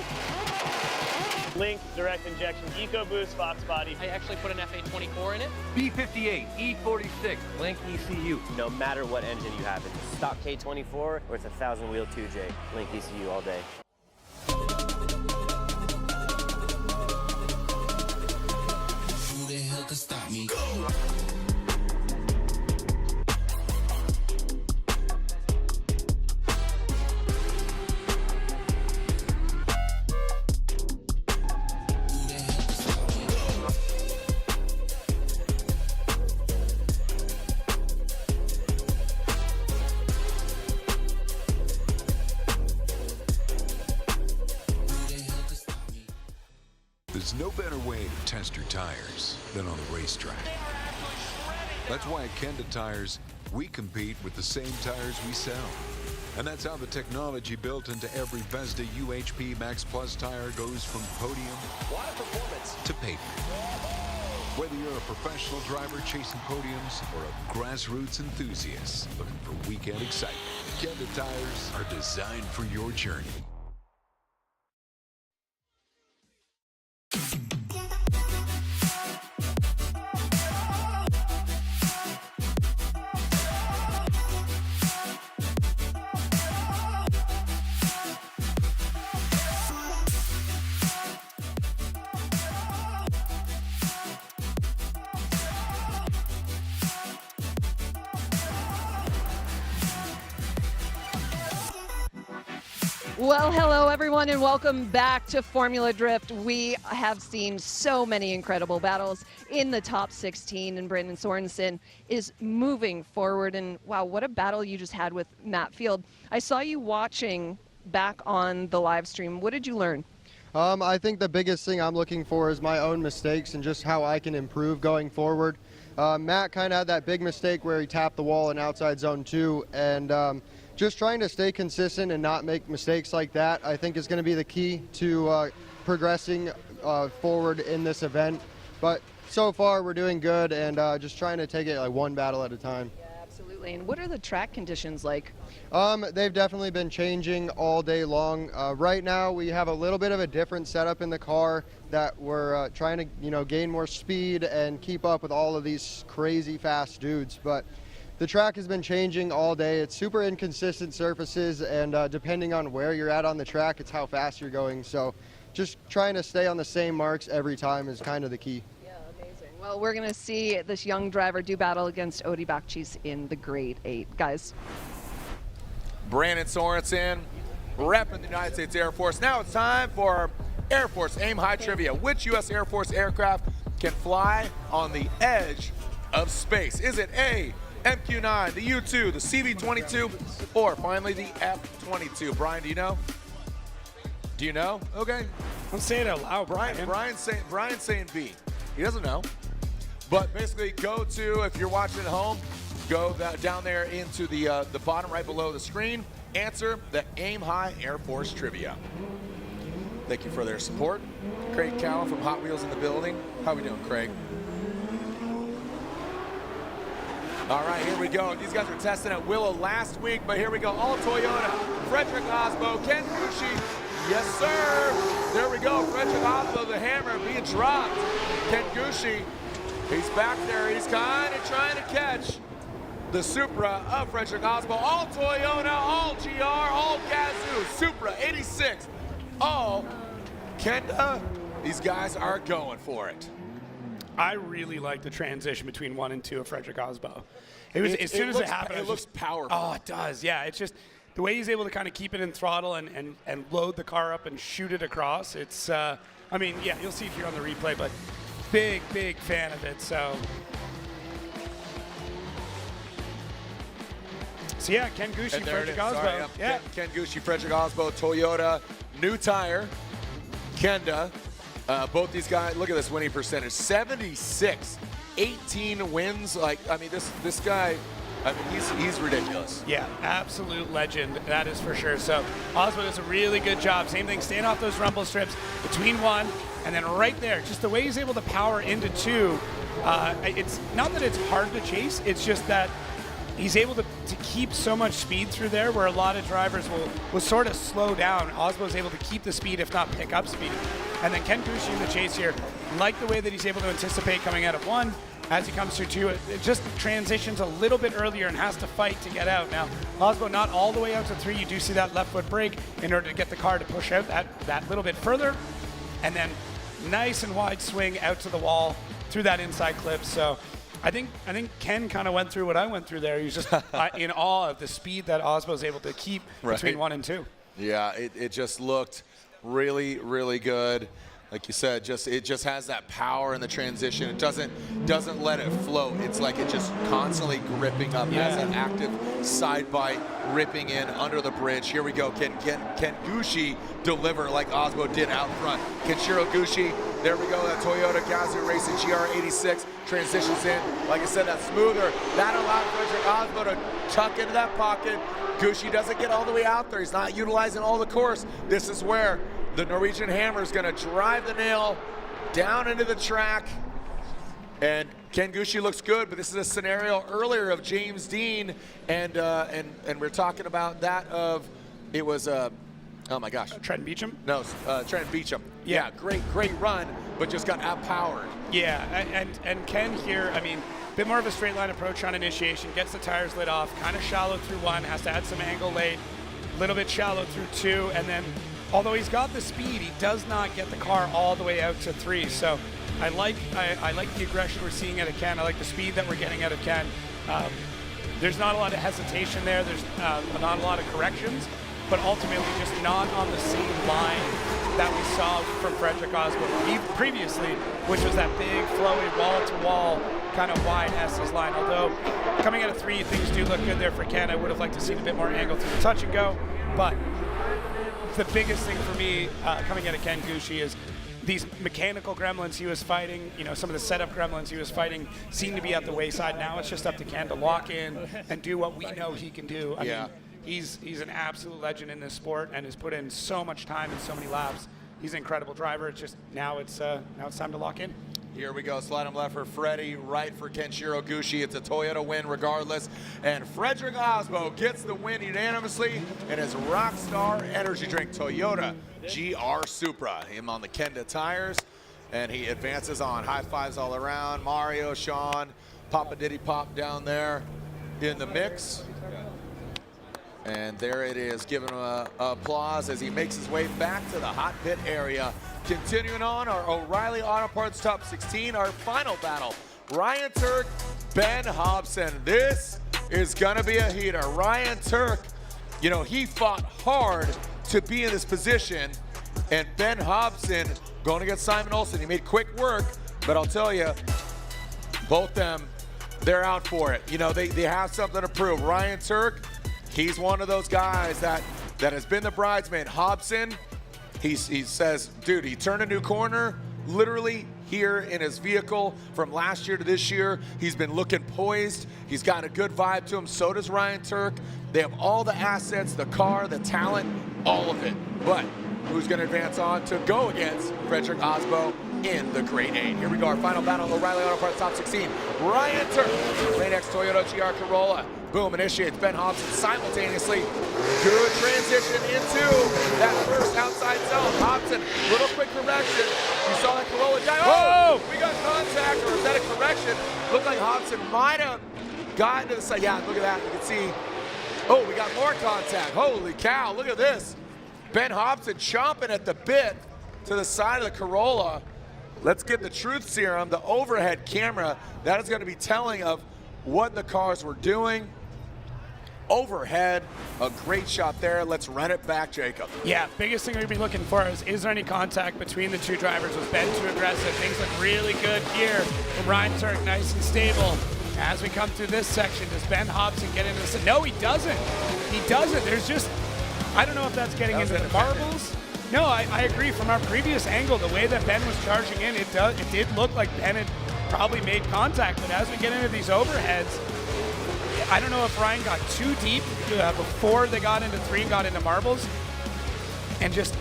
Link direct injection EcoBoost Fox body. I actually put an FA24 in it. B58, E46, Link ECU. No matter what engine you have, it's a stock K24 or it's a 1,000 wheel 2J. Link ECU all day. Who the hell can stop me? There's no better way to test your tires than on the racetrack. That's why at Kenda Tires, we compete with the same tires we sell. And that's how the technology built into every Vesda UHP Max Plus tire goes from podium to pavement. Whether you're a professional driver chasing podiums or a grassroots enthusiast looking for weekend excitement, Kenda tires are designed for your journey. Well, hello everyone and welcome back to Formula Drift. We have seen so many incredible battles in the top 16 and Brandon Sorenson is moving forward, and wow, what a battle you just had with Matt Field. I saw you watching back on the live stream. What did you learn? I think the biggest thing I'm looking for is my own mistakes and just how I can improve going forward. Matt kind of had that big mistake where he tapped the wall in outside zone 2, and just trying to stay consistent and not make mistakes like that, I think, is going to be the key to progressing forward in this event. But so far, we're doing good, and just trying to take it like one battle at a time. Yeah, absolutely. And what are the track conditions like? They've definitely been changing all day long. Right now, we have a little bit of a different setup in the car that we're trying to, gain more speed and keep up with all of these crazy fast dudes. But the track has been changing all day. It's super inconsistent surfaces, and depending on where you're at on the track, it's how fast you're going. So just trying to stay on the same marks every time is kind of the key. Yeah, amazing. Well, we're going to see this young driver do battle against Bachis in the Grade 8. Guys. Brandon Sorenson, repping the United States Air Force. Now it's time for Air Force Aim High Trivia. Which U.S. Air Force aircraft can fly on the edge of space? Is it A, MQ-9, the U-2, the CV-22, or finally the F-22? Brian, do you know? Do you know? Okay. I'm saying it out loud, Brian's saying B. He doesn't know. But basically, go to, if you're watching at home, go down there into the bottom right below the screen. Answer the Aim High Air Force Trivia. Thank you for their support. Craig Cowan from Hot Wheels in the building. How we doing, Craig? All right, here we go. These guys were testing at Willow last week, but here we go. All Toyota. Frederick Aasbo, Ken Gushi. Yes, sir. There we go. Frederick Aasbo, the hammer being dropped. Ken Gushi, he's back there. He's kind of trying to catch the Supra of Frederick Aasbo. All Toyota, all GR, all Gazoo. Supra 86. All Kenda. These guys are going for it. I really like the transition between 1 and 2 of Frederick Aasbo. It was as soon as it happened. It looks powerful. Oh, it does. Yeah, it's just the way he's able to kind of keep it in throttle and load the car up and shoot it across. It's, I mean, yeah, you'll see it here on the replay, but big fan of it. So yeah, Ken Gushi, Frederick Aasbo. Sorry, yeah. Ken Gushi, Frederick Aasbo, Toyota, new tire, Kenda. Both these guys, look at this winning percentage, 76, 18 wins. Like, I mean, this guy, I mean, he's ridiculous. Yeah, absolute legend, that is for sure. So Aasbo does a really good job. Same thing, staying off those rumble strips between 1 and then right there, just the way he's able to power into 2. It's not that it's hard to chase, it's just that he's able to keep so much speed through there where a lot of drivers will sort of slow down. Aasbo's able to keep the speed, if not pick up speed. And then Ken Gushi in the chase here, like the way that he's able to anticipate coming out of 1 as he comes through 2. It just transitions a little bit earlier and has to fight to get out. Now, Aasbo not all the way out to 3. You do see that left foot brake in order to get the car to push out that little bit further. And then nice and wide swing out to the wall through that inside clip. So I think Ken kind of went through what I went through there. He was just in awe of the speed that Aasbo was able to keep between 1 and 2. Yeah, it just looked really good. Like you said, it just has that power in the transition. It doesn't let it float. It's like it just constantly gripping up. It has an active side bite, ripping in under the bridge. Here we go. Can Gushi deliver like Aasbo did out front? Kenshiro Gushi, there we go. That Toyota Gazoo Racing GR86 transitions in. Like I said, that's smoother. That allowed Frederick Aasbo to tuck into that pocket. Gushi doesn't get all the way out there. He's not utilizing all the course. This is where the Norwegian Hammer is going to drive the nail down into the track. And Ken Gushi looks good, but this is a scenario earlier of James Dean, and we're talking about that of, it was, oh my gosh. Trenton Beecham? No, Trenton Beecham. Yeah, great run, but just got outpowered. Yeah, and Ken here, I mean, a bit more of a straight line approach on initiation, gets the tires lit off, kind of shallow through one, has to add some angle late, a little bit shallow through two, and then although he's got the speed, he does not get the car all the way out to three. So I like the aggression we're seeing out of Ken. I like the speed that we're getting out of Ken. There's not a lot of hesitation there. There's not a lot of corrections, but ultimately just not on the same line that we saw from Frederick Aasbo previously, which was that big, flowy, wall-to-wall kind of wide S's line. Although coming out of three, things do look good there for Ken. I would have liked to see a bit more angle through the touch and go, but the biggest thing for me coming out of Ken Gushi is these mechanical gremlins he was fighting, you know, some of the setup gremlins he was fighting seem to be at the wayside. Now it's just up to Ken to lock in and do what we know he can do. I mean, he's an absolute legend in this sport and has put in so much time and so many laps. He's an incredible driver. It's just now it's time to lock in. Here we go, slide him left for Freddie, right for Kenshiro Gushi. It's a Toyota win regardless. And Frederick Aasbo gets the win unanimously in his Rockstar Energy Drink Toyota GR Supra. Him on the Kenda tires, and he advances on. High fives all around. Mario, Sean, Papa Diddy Pop down there in the mix. And there it is, giving him applause as he makes his way back to the hot pit area. Continuing on, our O'Reilly Auto Parts Top 16, our final battle. Ryan Tuerck, Ben Hobson. This is gonna be a heater. Ryan Tuerck, you know, he fought hard to be in this position, and Ben Hobson going against Simon Olsen. He made quick work, but I'll tell you, both them, they're out for it. You know, they have something to prove. Ryan Tuerck, he's one of those guys that has been the bridesmaid. Hobson, he says, dude, he turned a new corner, literally here in his vehicle from last year to this year. He's been looking poised. He's got a good vibe to him. So does Ryan Tuerck. They have all the assets, the car, the talent, all of it. But who's going to advance on to go against Frederick Aasbo in the Grade 8? Here we go, our final battle, O'Reilly Auto Parts Top 16. Ryan Tuerck, Rain X Toyota GR Corolla. Boom, initiates Ben Hobson simultaneously. Good transition into that first outside zone. Hobson, little quick correction. You saw that Corolla die. Oh, we got contact, or is that a correction? Looked like Hobson might have gotten to the side. Yeah, look at that, you can see. Oh, we got more contact. Holy cow, look at this. Ben Hobson chomping at the bit to the side of the Corolla. Let's get the truth serum, the overhead camera. That is going to be telling of what the cars were doing. Overhead, a great shot there. Let's run it back, Jacob. Yeah, biggest thing we'd be looking for is there any contact between the two drivers? Was Ben too aggressive? Things look really good here from Ryan Tuerck, nice and stable. As we come through this section, does Ben Hobson get into this? No, he doesn't. He doesn't. There's just, I don't know if that's getting into the marbles. No, I agree. From our previous angle, the way that Ben was charging in, it did look like Ben had probably made contact. But as we get into these overheads, I don't know if Ryan got too deep before they got into three and got into marbles. And just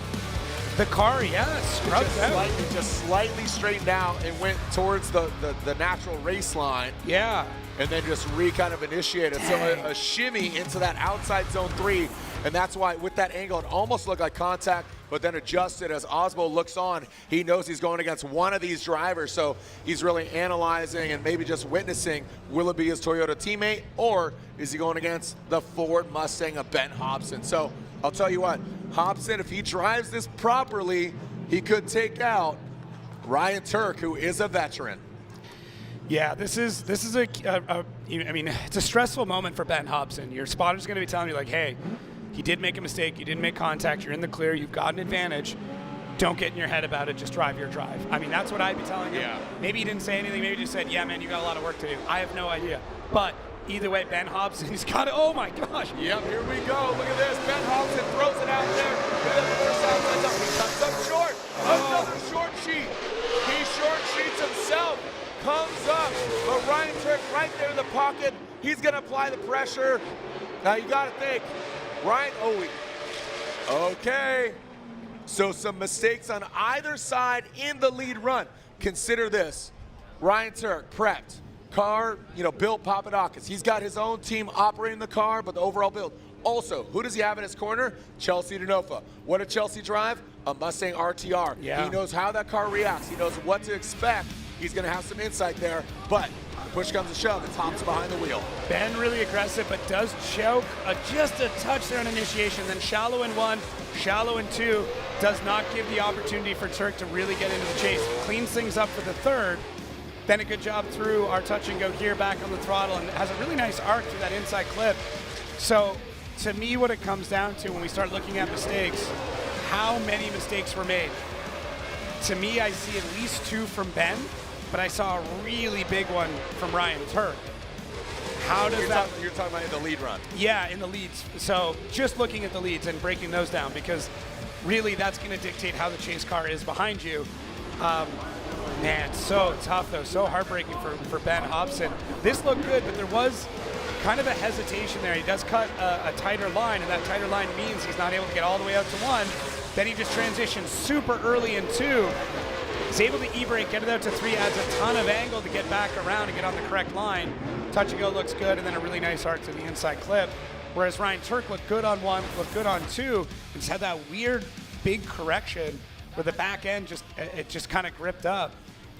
the car, scrubbed out. Just slightly straightened out and went towards the natural race line. Yeah. And then just kind of initiated. Dang. So a shimmy into that outside zone 3. And that's why with that angle, it almost looked like contact, but then adjusted as Aasbo looks on. He knows he's going against one of these drivers, so he's really analyzing and maybe just witnessing, will it be his Toyota teammate, or is he going against the Ford Mustang of Ben Hobson? So I'll tell you what, Hobson, if he drives this properly, he could take out Ryan Tuerck, who is a veteran. Yeah, this is I mean, it's a stressful moment for Ben Hobson. Your spotter's going to be telling you, like, hey, he did make a mistake, you didn't make contact, you're in the clear, you've got an advantage. don't get in your head about it, just drive your drive. I mean, that's what I'd be telling him. Yeah. Maybe he didn't say anything, maybe he just said, yeah, man, you got a lot of work to do. I have no idea. But either way, Ben Hobson's got it. Oh my gosh. Yep, here we go. Look at this. Ben Hobson throws it out there. He cuts up short. Another short sheet. He short sheets himself. Comes up. But Ryan Tuerck right there in the pocket. He's going to apply the pressure. Now you got to think. Ryan, okay. So some mistakes on either side in the lead run. Consider this. Ryan Tuerck prepped. Car, built Papadakis. He's got his own team operating the car, but the overall build. Also, who does he have in his corner? Chelsea Denofa. What did Chelsea drive? A Mustang RTR. Yeah. He knows how that car reacts. He knows what to expect. He's going to have some insight there, but push comes to shove. It's Hobson behind the wheel. Ben really aggressive, but does choke just a touch there on initiation. Then shallow in 1, shallow in 2. Does not give the opportunity for Tuerck to really get into the chase. Cleans things up for the 3rd. Then a good job through our touch and go here, back on the throttle, and has a really nice arc to that inside clip. So to me, what it comes down to when we start looking at mistakes, how many mistakes were made? To me, I see at least 2 from Ben, but I saw a really big one from Ryan Tuerck. How does You're talking about in the lead run? Yeah, in the leads. So just looking at the leads and breaking those down, because really that's going to dictate how the chase car is behind you. Man, so tough though, so heartbreaking for Ben Hobson. This looked good, but there was kind of a hesitation there. He does cut a tighter line, and that tighter line means he's not able to get all the way out to 1. Then he just transitions super early in 2. He's able to e-brake, get it out to 3, adds a ton of angle to get back around and get on the correct line. Touch and go looks good, and then a really nice arc to the inside clip. Whereas Ryan Tuerck looked good on 1, looked good on 2, and just had that weird big correction where the back end just kind of gripped up.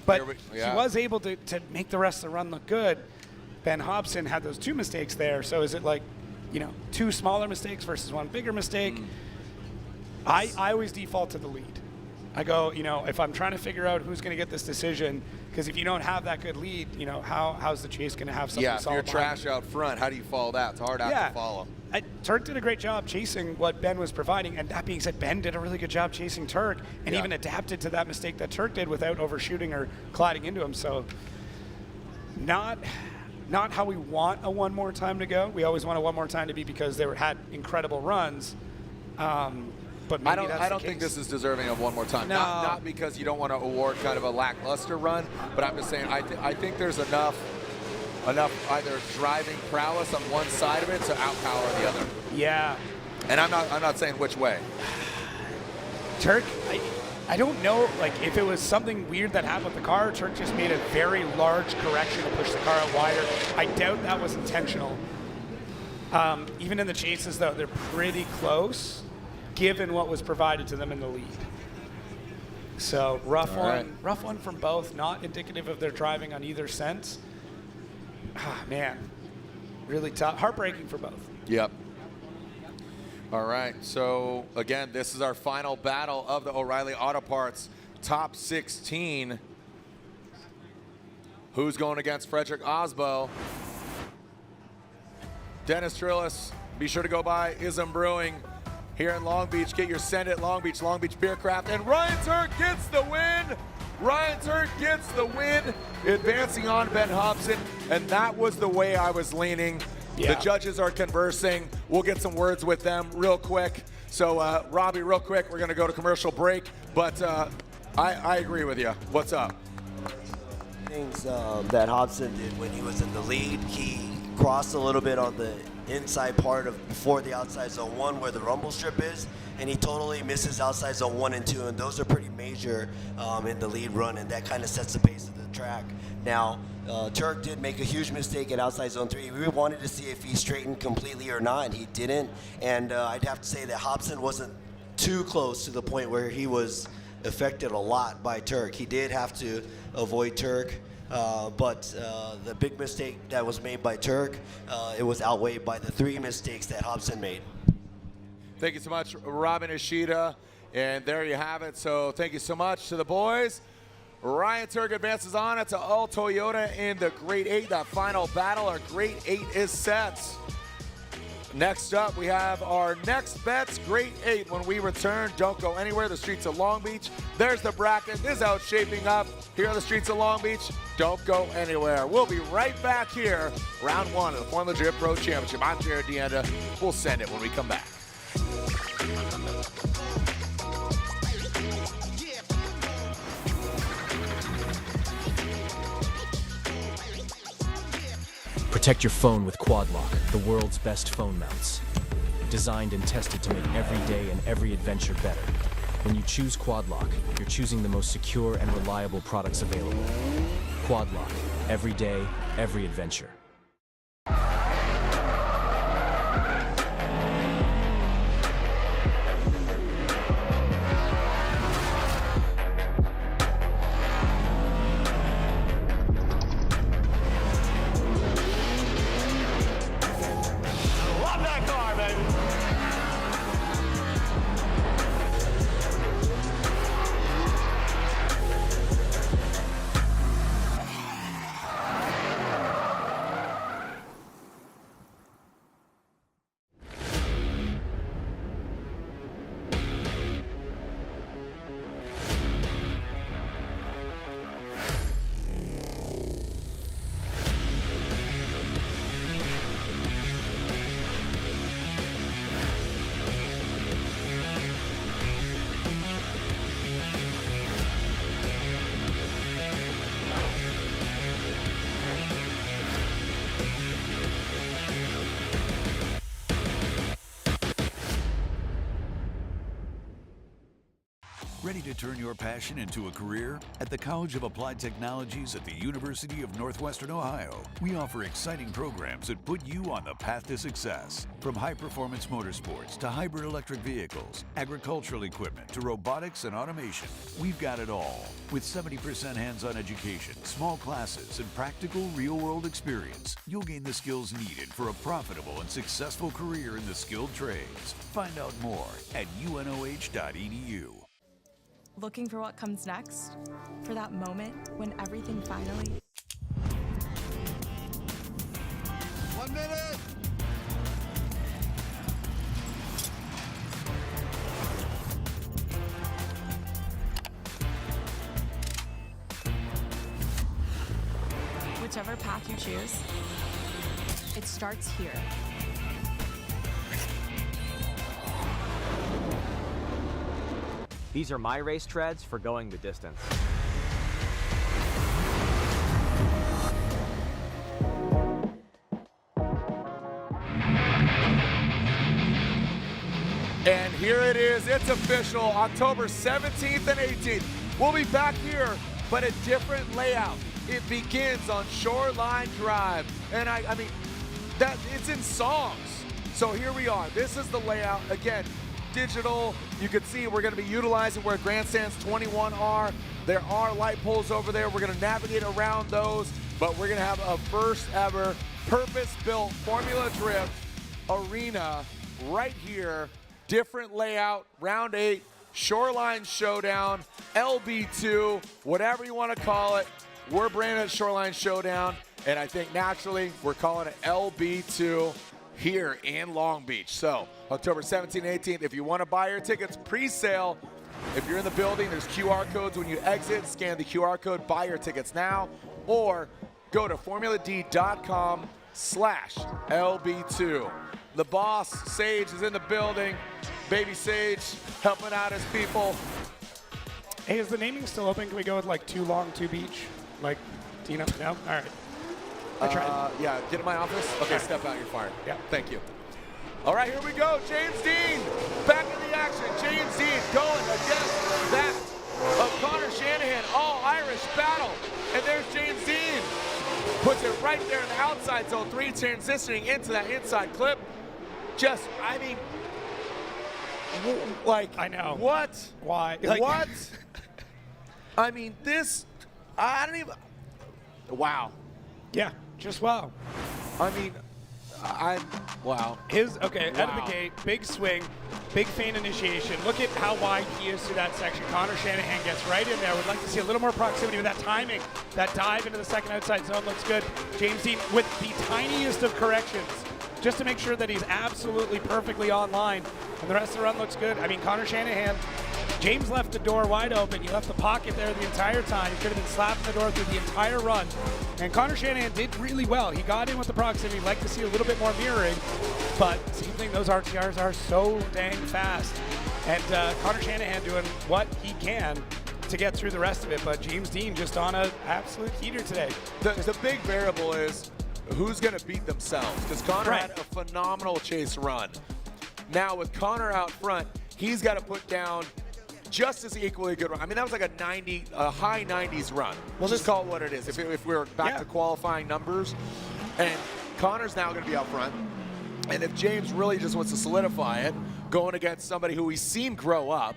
But he was able to make the rest of the run look good. Ben Hobson had those 2 mistakes there. So is it like, 2 smaller mistakes versus 1 bigger mistake? I always default to the lead. I go, if I'm trying to figure out who's going to get this decision, because if you don't have that good lead, how's the chase going to have something solid? Yeah, if you're trash out front, how do you follow that? It's a hard act to follow. Tuerck did a great job chasing what Ben was providing, and that being said, Ben did a really good job chasing Tuerck, and even adapted to that mistake that Tuerck did without overshooting or colliding into him. So not how we want a 1 more time to go. We always want a 1 more time to be because they had incredible runs. But maybe I don't think this is deserving of 1 more time. No. Not because you don't want to award kind of a lackluster run, but I'm just saying I think there's enough either driving prowess on one side of it to outpower the other. Yeah. And I'm not saying which way. Tuerck, I don't know, if it was something weird that happened with the car, Tuerck just made a very large correction to push the car out wider. I doubt that was intentional. Even in the chases, though, they're pretty close, given what was provided to them in the lead. So rough one from both, not indicative of their driving on either sense. Man, really tough, heartbreaking for both. Yep. All right, so again, this is our final battle of the O'Reilly Auto Parts top 16. Who's going against Frederick Aasbo? Dennis Trillis, be sure to go by Ism Brewing here in Long Beach. Get your send at Long Beach Beer Craft, and Ryan Tuerck gets the win. Ryan Tuerck gets the win, advancing on Ben Hobson, and that was the way I was leaning. Yeah. The judges are conversing. We'll get some words with them real quick. So, Robbie, real quick, we're going to go to commercial break, but I agree with you. What's up? Things that Hobson did when he was in the lead, he crossed a little bit on the inside part of before the outside zone 1 where the rumble strip is, and he totally misses outside zone 1 and 2, and those are pretty major in the lead run, and that kind of sets the pace of the track. Now, Tuerck did make a huge mistake at outside zone 3. We wanted to see if he straightened completely or not, and he didn't, and I'd have to say that Hobson wasn't too close to the point where he was affected a lot by Tuerck. He did have to avoid Tuerck. But the big mistake that was made by Tuerck, it was outweighed by the 3 mistakes that Hobson made. Thank you so much, Robin Ishida. And there you have it. So thank you so much to the boys. Ryan Tuerck advances on. It's all Toyota in the Grade 8. That final battle, our Grade 8 is set. Next up, we have our next bets, Great 8. When we return, don't go anywhere. The streets of Long Beach. There's the bracket. This is how it's shaping up here on the streets of Long Beach. Don't go anywhere. We'll be right back here. Round 1 of the Formula Drift Pro Championship. I'm Jared Deanda. We'll send it when we come back. Protect your phone with Quad Lock, the world's best phone mounts. Designed and tested to make every day and every adventure better. When you choose Quad Lock, you're choosing the most secure and reliable products available. Quad Lock, every day, every adventure. Ready to turn your passion into a career? At the College of Applied Technologies at the University of Northwestern Ohio, we offer exciting programs that put you on the path to success. From high-performance motorsports to hybrid electric vehicles, agricultural equipment to robotics and automation, we've got it all. With 70% hands-on education, small classes, and practical real-world experience, you'll gain the skills needed for a profitable and successful career in the skilled trades. Find out more at unoh.edu. Looking for what comes next? For that moment when everything finally... 1 minute! Whichever path you choose, it starts here. These are my race treads for going the distance. And here it is, it's official, October 17th and 18th. We'll be back here, but a different layout. It begins on Shoreline Drive. And I mean, that it's in songs. So here we are, this is the layout. Again, digital. You can see we're going to be utilizing where grandstands 21 are. There are light poles over there. We're going to navigate around those, but we're going to have a first ever purpose-built Formula Drift arena right here. Different layout, round 8, Shoreline Showdown, LB2, whatever you want to call it. We're branded Shoreline Showdown, and I think naturally we're calling it LB2 here in Long Beach. So October 17th, 18th, if you want to buy your tickets pre-sale, if you're in the building, there's QR codes when you exit. Scan the QR code, buy your tickets now, or go to formulad.com/LB2. The boss, Sage, is in the building. Baby Sage helping out his people. Hey, is the naming still open? Can we go with like Too Long, Too Beach? Like, do you know? No? All right. I tried. Yeah, get in my office. Okay, step out, you're fired. Yeah, thank you. All right, here we go. James Dean, back in the action. James Dean going against that of Connor Shanahan, all Irish battle. And there's James Dean. Puts it right there in the outside zone 3, transitioning into that inside clip. Just, I mean, like, I know. What? Why? Like, what? I mean, this, I don't even, wow. Yeah, just wow. I mean, wow. Okay, wow. Out of the gate, big swing, big feint initiation. Look at how wide he is through that section. Connor Shanahan gets right in there. We'd like to see a little more proximity with that timing. That dive into the second outside zone looks good. James Dean with the tiniest of corrections just to make sure that he's absolutely perfectly online. And the rest of the run looks good. I mean, Connor Shanahan, James left the door wide open. He left the pocket there the entire time. He could have been slapping the door through the entire run. And Connor Shanahan did really well. He got in with the proximity. Like to see a little bit more mirroring, but same thing, those RTRs are so dang fast. And Connor Shanahan doing what he can to get through the rest of it, but James Dean just on an absolute heater today. The big variable is who's going to beat themselves, because Connor had a phenomenal chase run. Now with Connor out front, he's got to put down just as equally good run. I mean, that was like a high 90s run. We'll just call it what it is. If we're back to qualifying numbers, and Connor's now going to be out front, and if James really just wants to solidify it, going against somebody who he's seen grow up,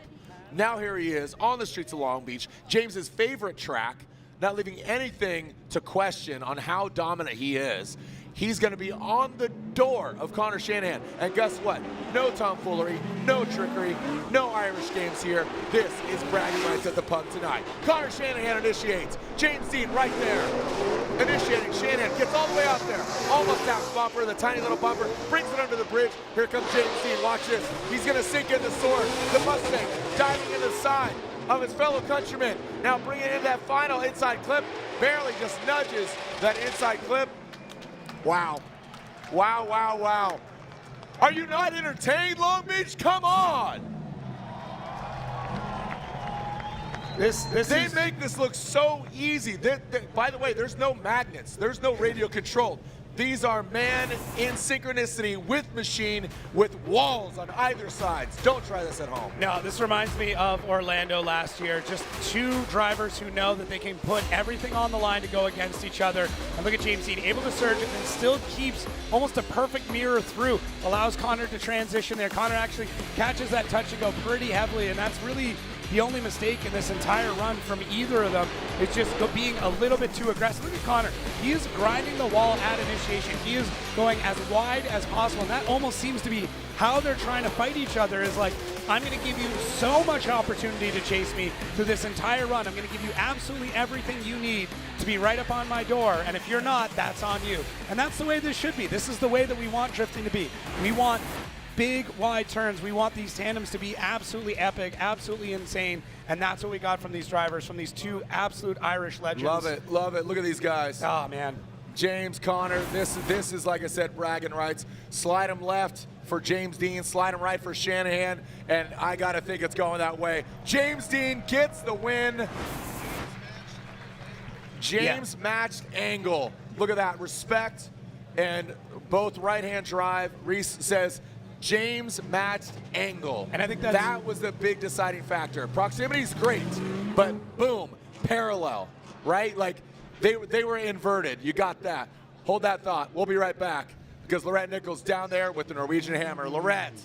now here he is on the streets of Long Beach, James's favorite track, not leaving anything to question on how dominant he is. He's going to be on the door of Connor Shanahan. And guess what? No tomfoolery, no trickery, no Irish games here. This is bragging rights at the pub tonight. Connor Shanahan initiates. James Dean right there. Initiating. Shanahan gets all the way out there. Almost out bumper, the tiny little bumper. Brings it under the bridge. Here comes James Dean. Watch this. He's going to sink in the sword. The Mustang diving in the side of his fellow countryman. Now bringing in that final inside clip. Barely just nudges that inside clip. Wow. Wow, wow, wow. Are you not entertained, Long Beach? Come on. They make this look so easy. By the way, there's no magnets. There's no radio control. These are man in synchronicity with machine with walls on either sides. Don't try this at home. No, this reminds me of Orlando last year. Just two drivers who know that they can put everything on the line to go against each other. And look at James Dean, able to surge and then still keeps almost a perfect mirror through. Allows Connor to transition there. Connor actually catches that touch and go pretty heavily, and that's really the only mistake in this entire run from either of them is just being a little bit too aggressive. Look at Connor. He is grinding the wall at initiation. He is going as wide as possible, and that almost seems to be how they're trying to fight each other, is like, I'm going to give you so much opportunity to chase me through this entire run. I'm going to give you absolutely everything you need to be right up on my door, and if you're not, that's on you. And that's the way this should be. This is the way that we want drifting to be. We want big, wide turns. We want these tandems to be absolutely epic, absolutely insane, and that's what we got from these drivers, from these two absolute Irish legends. Love it, love it. Look at these guys. Oh, man. James, Connor, this is, like I said, bragging rights. Slide him left for James Dean, slide him right for Shanahan, and I got to think it's going that way. James Dean gets the win. James matched angle. Look at that, respect, and both right-hand drive. Reese says, James matched angle. And I think that was the big deciding factor. Proximity is great, but boom, parallel, right? Like they were inverted. You got that. Hold that thought. We'll be right back because Lorette Nichols down there with the Norwegian Hammer. Lorette.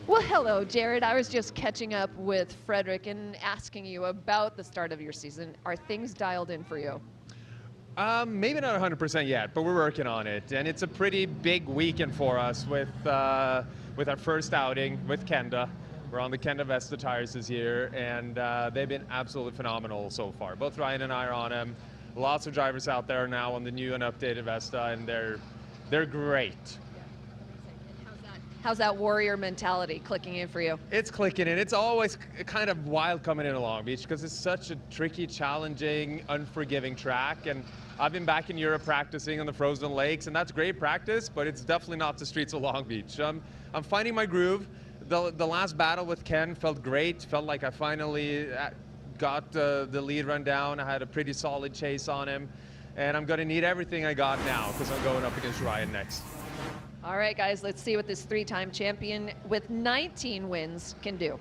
Well, hello, Jared. I was just catching up with Frederick and asking you about the start of your season. Are things dialed in for you? Maybe not 100% yet, but we're working on it. And it's a pretty big weekend for us with our first outing with Kenda. We're on the Kenda Vesta tires this year, and they've been absolutely phenomenal so far. Both Ryan and I are on them. Lots of drivers out there now on the new and updated Vesta, and they're great. How's that warrior mentality clicking in for you? It's clicking in. It's always kind of wild coming into Long Beach because it's such a tricky, challenging, unforgiving track. And I've been back in Europe practicing on the frozen lakes, and that's great practice, but it's definitely not the streets of Long Beach. I'm finding my groove. The last battle with Ken felt great. Felt like I finally got the lead run down. I had a pretty solid chase on him, and I'm going to need everything I got now because I'm going up against Ryan next. All right, guys, let's see what this three-time champion with 19 wins can do.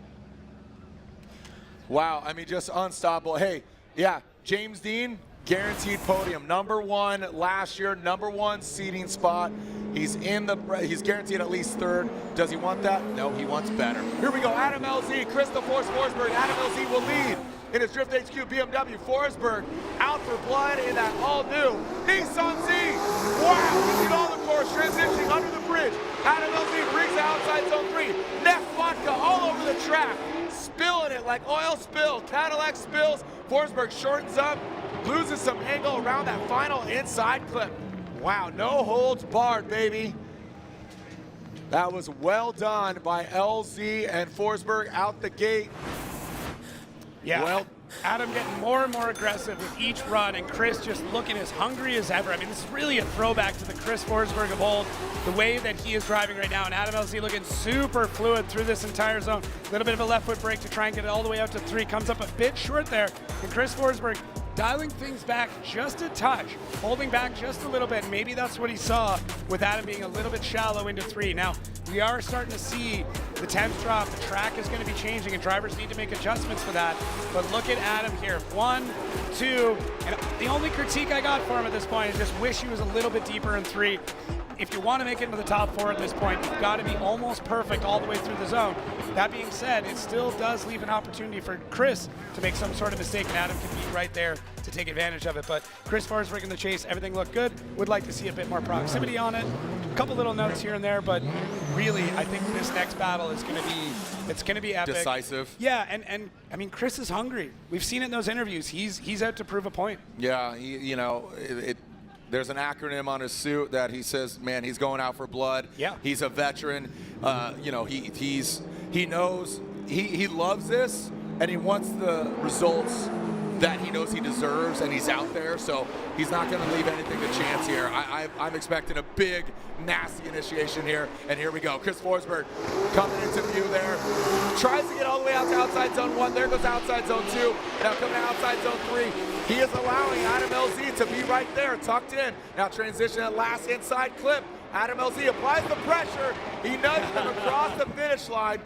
Wow, I mean, just unstoppable. Hey, yeah, James Dean, guaranteed podium. #1 last year, #1 seeding spot. He's guaranteed at least third. Does he want that? No, he wants better. Here we go, Adam LZ, Forsberg. Adam LZ will lead in his Drift HQ BMW. Forsberg out for blood in that all-new Nissan Z. Wow, we see all the course transitioning under the bridge. Adam LZ brings the outside zone 3. Neff vodka all over the track, spilling it like oil spill. Cadillac spills. Forsberg shortens up, loses some angle around that final inside clip. Wow, no holds barred, baby. That was well done by LZ and Forsberg out the gate. Yeah, well, Adam getting more and more aggressive with each run, and Chris just looking as hungry as ever. I mean, this is really a throwback to the Chris Forsberg of old, the way that he is driving right now. And Adam LZ looking super fluid through this entire zone. A little bit of a left foot brake to try and get it all the way out to 3. Comes up a bit short there, and Chris Forsberg dialing things back just a touch, holding back just a little bit. Maybe that's what he saw with Adam being a little bit shallow into 3. Now, we are starting to see the temps drop. The track is going to be changing, and drivers need to make adjustments for that. But look at Adam here. 1, 2, and the only critique I got for him at this point is just wish he was a little bit deeper in 3. If you want to make it into the top 4 at this point, you've got to be almost perfect all the way through the zone. That being said, it still does leave an opportunity for Chris to make some sort of mistake, and Adam can be right there to take advantage of it. But Chris Forsberg in the chase, everything looked good. Would like to see a bit more proximity on it. A couple little notes here and there, but really, I think this next battle is going to be, it's going to be epic. Decisive. Yeah, and I mean, Chris is hungry. We've seen it in those interviews. He's out to prove a point. Yeah, you know, there's an acronym on his suit that he says, man, he's going out for blood. Yeah. He's a veteran. You know, he knows, he loves this, and he wants the results that he knows he deserves, and he's out there, so he's not going to leave anything to chance here. I'm expecting a big, nasty initiation here, and here we go. Chris Forsberg coming into view there. Tries to get all the way out to outside zone 1. There goes outside zone 2. Now coming to outside zone 3. He is allowing Adam LZ to be right there, tucked in. Now transition at last inside clip. Adam LZ applies the pressure. He nudged him across the finish line.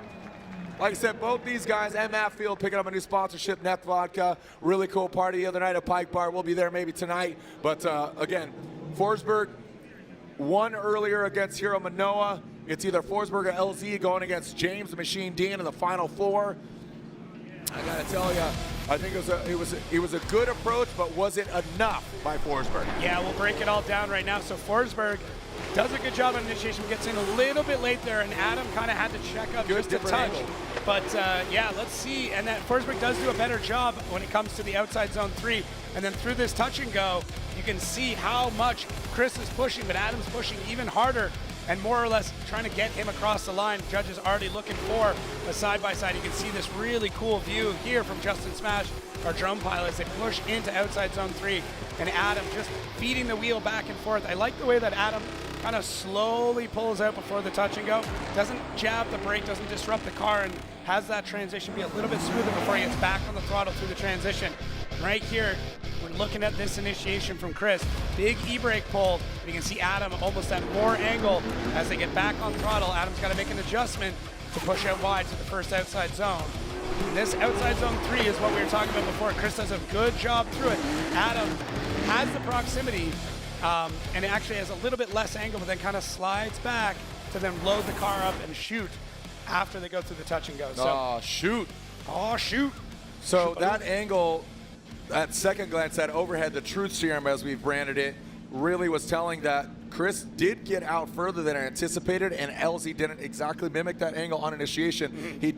Like I said, both these guys, MF Field picking up a new sponsorship, Net Vodka. Really cool party the other night at Pike Bar. We'll be there maybe tonight. But again, Forsberg won earlier against Hero Manoa. It's either Forsberg or LZ going against James the Machine Dean in the Final 4. I gotta tell you, I think it was a good approach, but was it enough by Forsberg? Yeah, we'll break it all down right now. So Forsberg does a good job on initiation, gets in a little bit late there, and Adam kind of had to check up just a touch. But yeah, let's see. And that Forsberg does do a better job when it comes to the outside zone 3. And then through this touch and go, you can see how much Chris is pushing, but Adam's pushing even harder and more or less trying to get him across the line. Judges already looking for a side-by-side. You can see this really cool view here from Justin Smash, our drone pilot, as they push into outside zone 3. And Adam just feeding the wheel back and forth. I like the way that Adam kind of slowly pulls out before the touch and go. Doesn't jab the brake, doesn't disrupt the car, and has that transition be a little bit smoother before he gets back on the throttle through the transition. Right here, we're looking at this initiation from Chris. Big e-brake pull. You can see Adam almost at more angle as they get back on throttle. Adam's got to make an adjustment to push out wide to the first outside zone. And this outside zone 3 is what we were talking about before. Chris does a good job through it. Adam has the proximity, and it actually has a little bit less angle, but then kind of slides back to then load the car up and shoot after they go through the touch and go. So, oh, shoot. Oh, shoot. So that angle, at second glance, that overhead, the truth serum as we've branded it, really was telling that Chris did get out further than anticipated, and LZ didn't exactly mimic that angle on initiation. He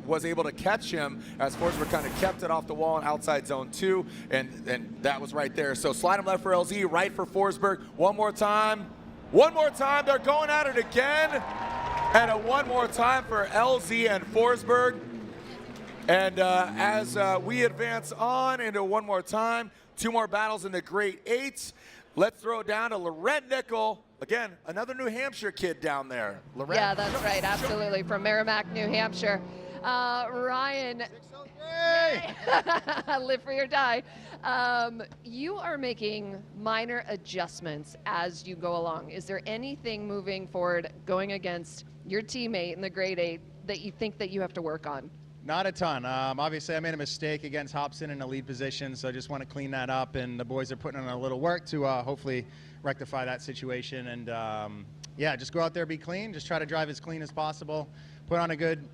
was able to catch him as Forsberg kind of kept it off the wall in outside zone 2, and that was right there. So slide him left for LZ, right for Forsberg. One more time. One more time. They're going at it again. And a one more time for LZ and Forsberg. And as we advance on into one more time, 2 more battles in the Great 8s. Let's throw it down to Laurent Nickel. Again, another New Hampshire kid down there. Laurent. Yeah, that's right, absolutely, from Merrimack, New Hampshire. Ryan, live for your die. You are making minor adjustments as you go along. Is there anything moving forward going against your teammate in the Grade 8 that you think that you have to work on? Not a ton. Obviously, I made a mistake against Hobson in a lead position, so I just want to clean that up, and the boys are putting in a little work to hopefully rectify that situation. And yeah, just go out there, be clean, just try to drive as clean as possible, put on a good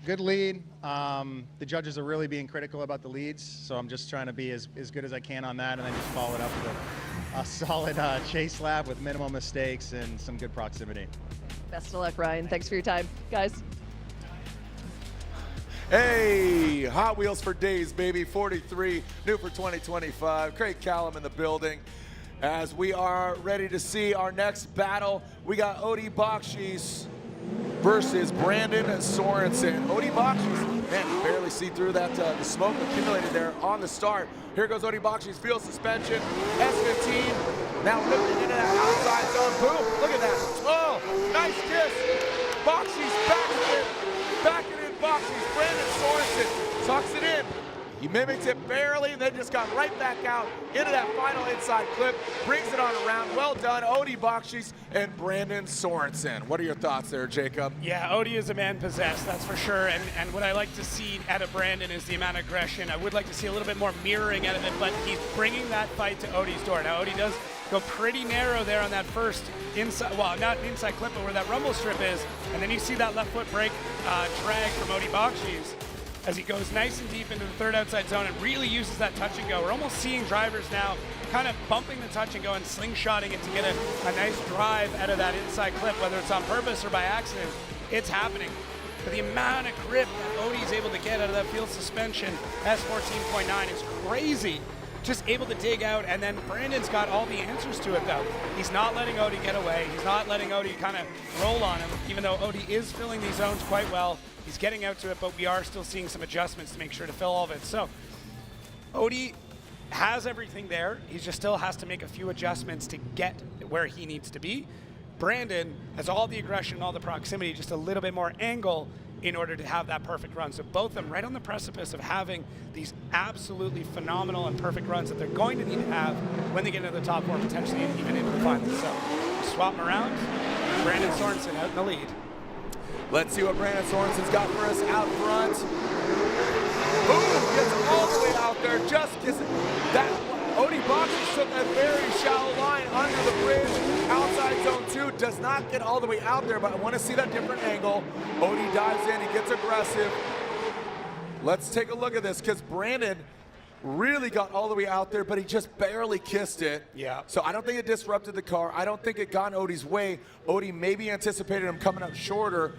lead. The judges are really being critical about the leads, so I'm just trying to be as good as I can on that, and then just follow it up with a solid chase lap with minimal mistakes and some good proximity. Best of luck, Ryan. Thanks for your time, guys. Hey, Hot Wheels for Days, baby. 43, new for 2025. Craig Callum in the building. As we are ready to see our next battle, we got Odi Bachis versus Brandon Sorenson. Odie Bachis, man, you barely see through that the smoke accumulated there on the start. Here goes Odie Bachis, field suspension, S15, now lifting into that outside zone. Boom, look at that. Oh, nice kiss. Bachis back it in Bachis. Brandon Sorenson tucks it in. He mimics it barely, and then just got right back out into that final inside clip, brings it on around. Well done, Odie Bachis and Brandon Sorenson. What are your thoughts there, Jacob? Yeah, Odie is a man possessed, that's for sure. And what I like to see out of Brandon is the amount of aggression. I would like to see a little bit more mirroring out of it, but he's bringing that fight to Odie's door. Now, Odie does go pretty narrow there on that first inside, well, not inside clip, but where that rumble strip is. And then you see that left foot brake drag from Odie Bachis as he goes nice and deep into the third outside zone and really uses that touch and go. We're almost seeing drivers now kind of bumping the touch and go and slingshotting it to get a nice drive out of that inside clip, whether it's on purpose or by accident. It's happening. But the amount of grip that Odie's able to get out of that field suspension, S14.9, is crazy. Just able to dig out, and then Brandon's got all the answers to it, though. He's not letting Odie get away. He's not letting Odie kind of roll on him, even though Odie is filling these zones quite well. He's getting out to it, but we are still seeing some adjustments to make sure to fill all of it. So Odie has everything there. He just still has to make a few adjustments to get where he needs to be. Brandon has all the aggression, all the proximity, just a little bit more angle in order to have that perfect run. So both of them right on the precipice of having these absolutely phenomenal and perfect runs that they're going to need to have when they get into the top four, potentially even into the finals. So swap them around. Brandon Sorenson out in the lead. Let's see what Brandon Sorenson's got for us out front. Boom, gets all the way out there, just kissing. That Odie Bachis took a very shallow line under the bridge, outside zone 2, does not get all the way out there, but I want to see that different angle. Odie dives in, he gets aggressive. Let's take a look at this, because Brandon really got all the way out there, but he just barely kissed it. Yeah. So I don't think it disrupted the car. I don't think it got in Odie's way. Odie maybe anticipated him coming up shorter.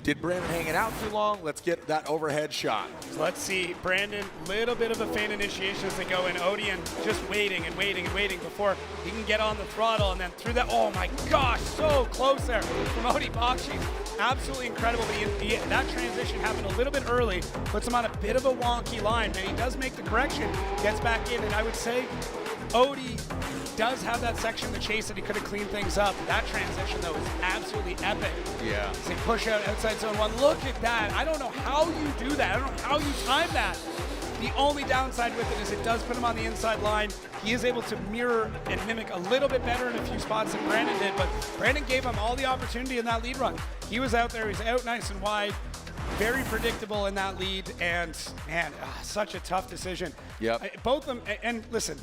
Did Brandon hang it out too long? Let's get that overhead shot. So let's see, Brandon, little bit of a feint initiation as they go in. Odie and just waiting and waiting and waiting before he can get on the throttle, and then through that, oh my gosh, so close there from Odie Bachis. Absolutely incredible, but that transition happened a little bit early, puts him on a bit of a wonky line, and he does make the correction, gets back in, and I would say Odie does have that section to chase that he could have cleaned things up. That transition, though, is absolutely epic. Yeah. As they push out outside zone 1. Look at that. I don't know how you do that. I don't know how you time that. The only downside with it is it does put him on the inside line. He is able to mirror and mimic a little bit better in a few spots than Brandon did, but Brandon gave him all the opportunity in that lead run. He was out there. He was out nice and wide. Very predictable in that lead, and man, such a tough decision. Yep. Both of them, and listen,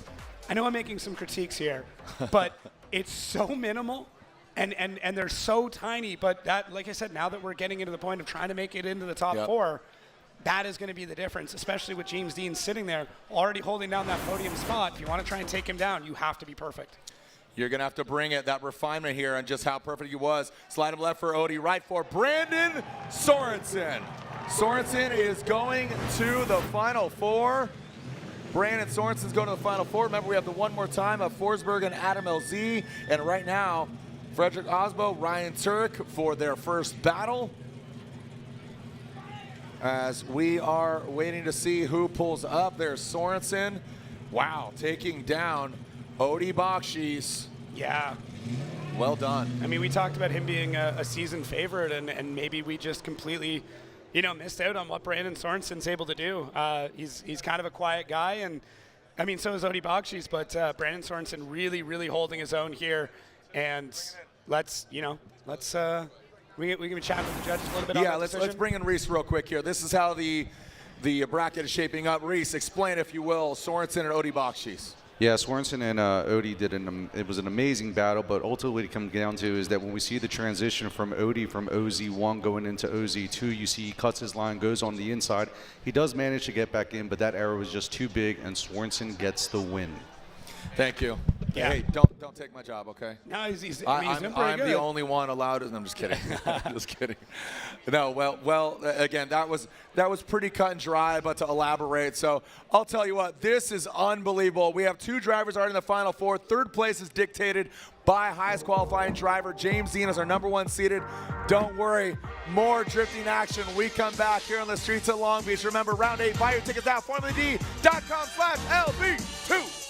I know I'm making some critiques here, but it's so minimal and they're so tiny. But that, like I said, now that we're getting into the point of trying to make it into the top four, that is going to be the difference, especially with James Dean sitting there already holding down that podium spot. If you want to try and take him down, you have to be perfect. You're going to have to bring it, that refinement here on just how perfect he was. Slide him left for Odie, right for Brandon Sorenson. Sorenson is going to the Final Four. Brandon Sorenson's going to the Final Four. Remember, we have the one more time of Forsberg and Adam LZ. And right now, Frederick Aasbo, Ryan Tuerck for their first battle. As we are waiting to see who pulls up. There's Sorenson. Wow, taking down Odie Bachis. Yeah. Well done. I mean, we talked about him being a season favorite, and maybe we just completely, missed out on what Brandon Sorenson's able to do. He's kind of a quiet guy, and I mean, so is Odie Bachis, but Brandon Sorenson really, really holding his own here. And we can chat with the judges a little bit. Yeah, let's bring in Reese real quick here. This is how the bracket is shaping up. Reese, explain, if you will, Sorenson and Odie Bachis. Yeah, Sorenson and Odie it was an amazing battle, but ultimately what it comes down to is that when we see the transition from Odie from OZ1 going into OZ2, you see he cuts his line, goes on the inside. He does manage to get back in, but that error was just too big, and Sorenson gets the win. Thank you. Yeah. Hey, don't take my job, okay? No, he's I'm been pretty good. the only one allowed. No, I'm just kidding. Just kidding. No, well, again, that was pretty cut and dry, but to elaborate, so I'll tell you what, this is unbelievable. We have 2 drivers already in the Final Four. 3rd place is dictated by highest qualifying driver. James Dean is our #1 seeded. Don't worry, more drifting action. We come back here on the streets of Long Beach. Remember, round 8, buy your tickets now, FormulaD.com/LB2.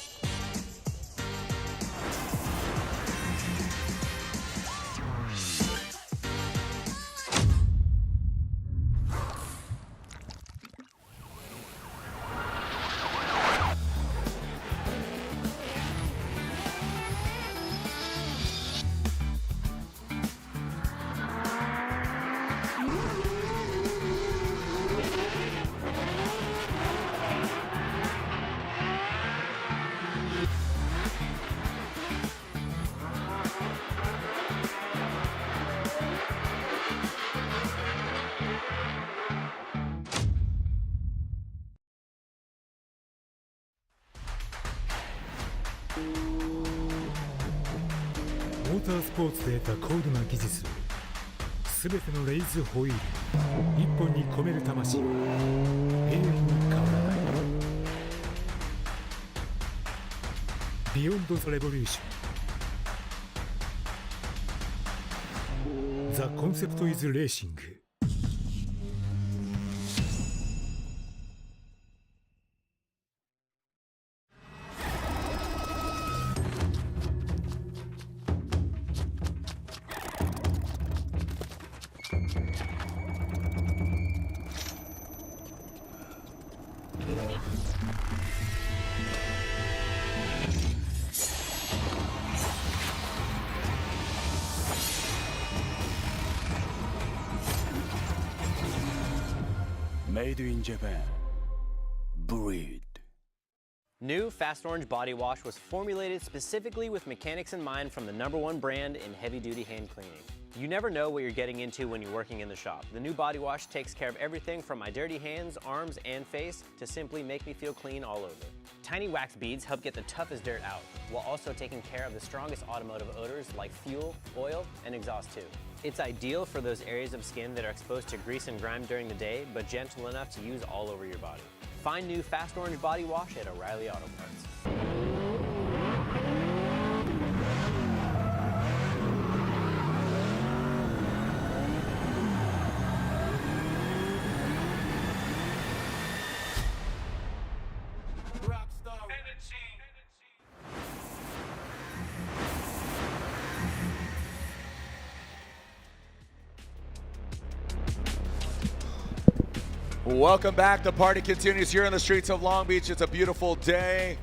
モータースポーツで得た高度な技術をすべてのレイズホイール一本に込める魂は永遠に変わらない。ビヨンド・ザ・レボリューション。ザ・コンセプト・イズ・レーシング。Made in Japan. Breed. New Fast Orange Body Wash was formulated specifically with mechanics in mind from the #1 brand in heavy-duty hand cleaning. You never know what you're getting into when you're working in the shop. The new body wash takes care of everything from my dirty hands, arms, and face to simply make me feel clean all over. Tiny wax beads help get the toughest dirt out, while also taking care of the strongest automotive odors like fuel, oil, and exhaust too. It's ideal for those areas of skin that are exposed to grease and grime during the day, but gentle enough to use all over your body. Find new Fast Orange Body Wash at O'Reilly Auto Parts. Welcome back. The party continues here on the streets of Long Beach. It's a beautiful day.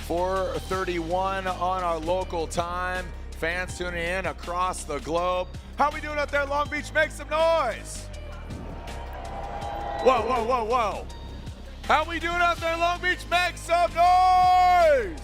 4:31 on our local time. Fans tuning in across the globe. How we doing out there, Long Beach? Make some noise. Whoa, whoa, whoa, whoa. How we doing out there, Long Beach? Make some noise.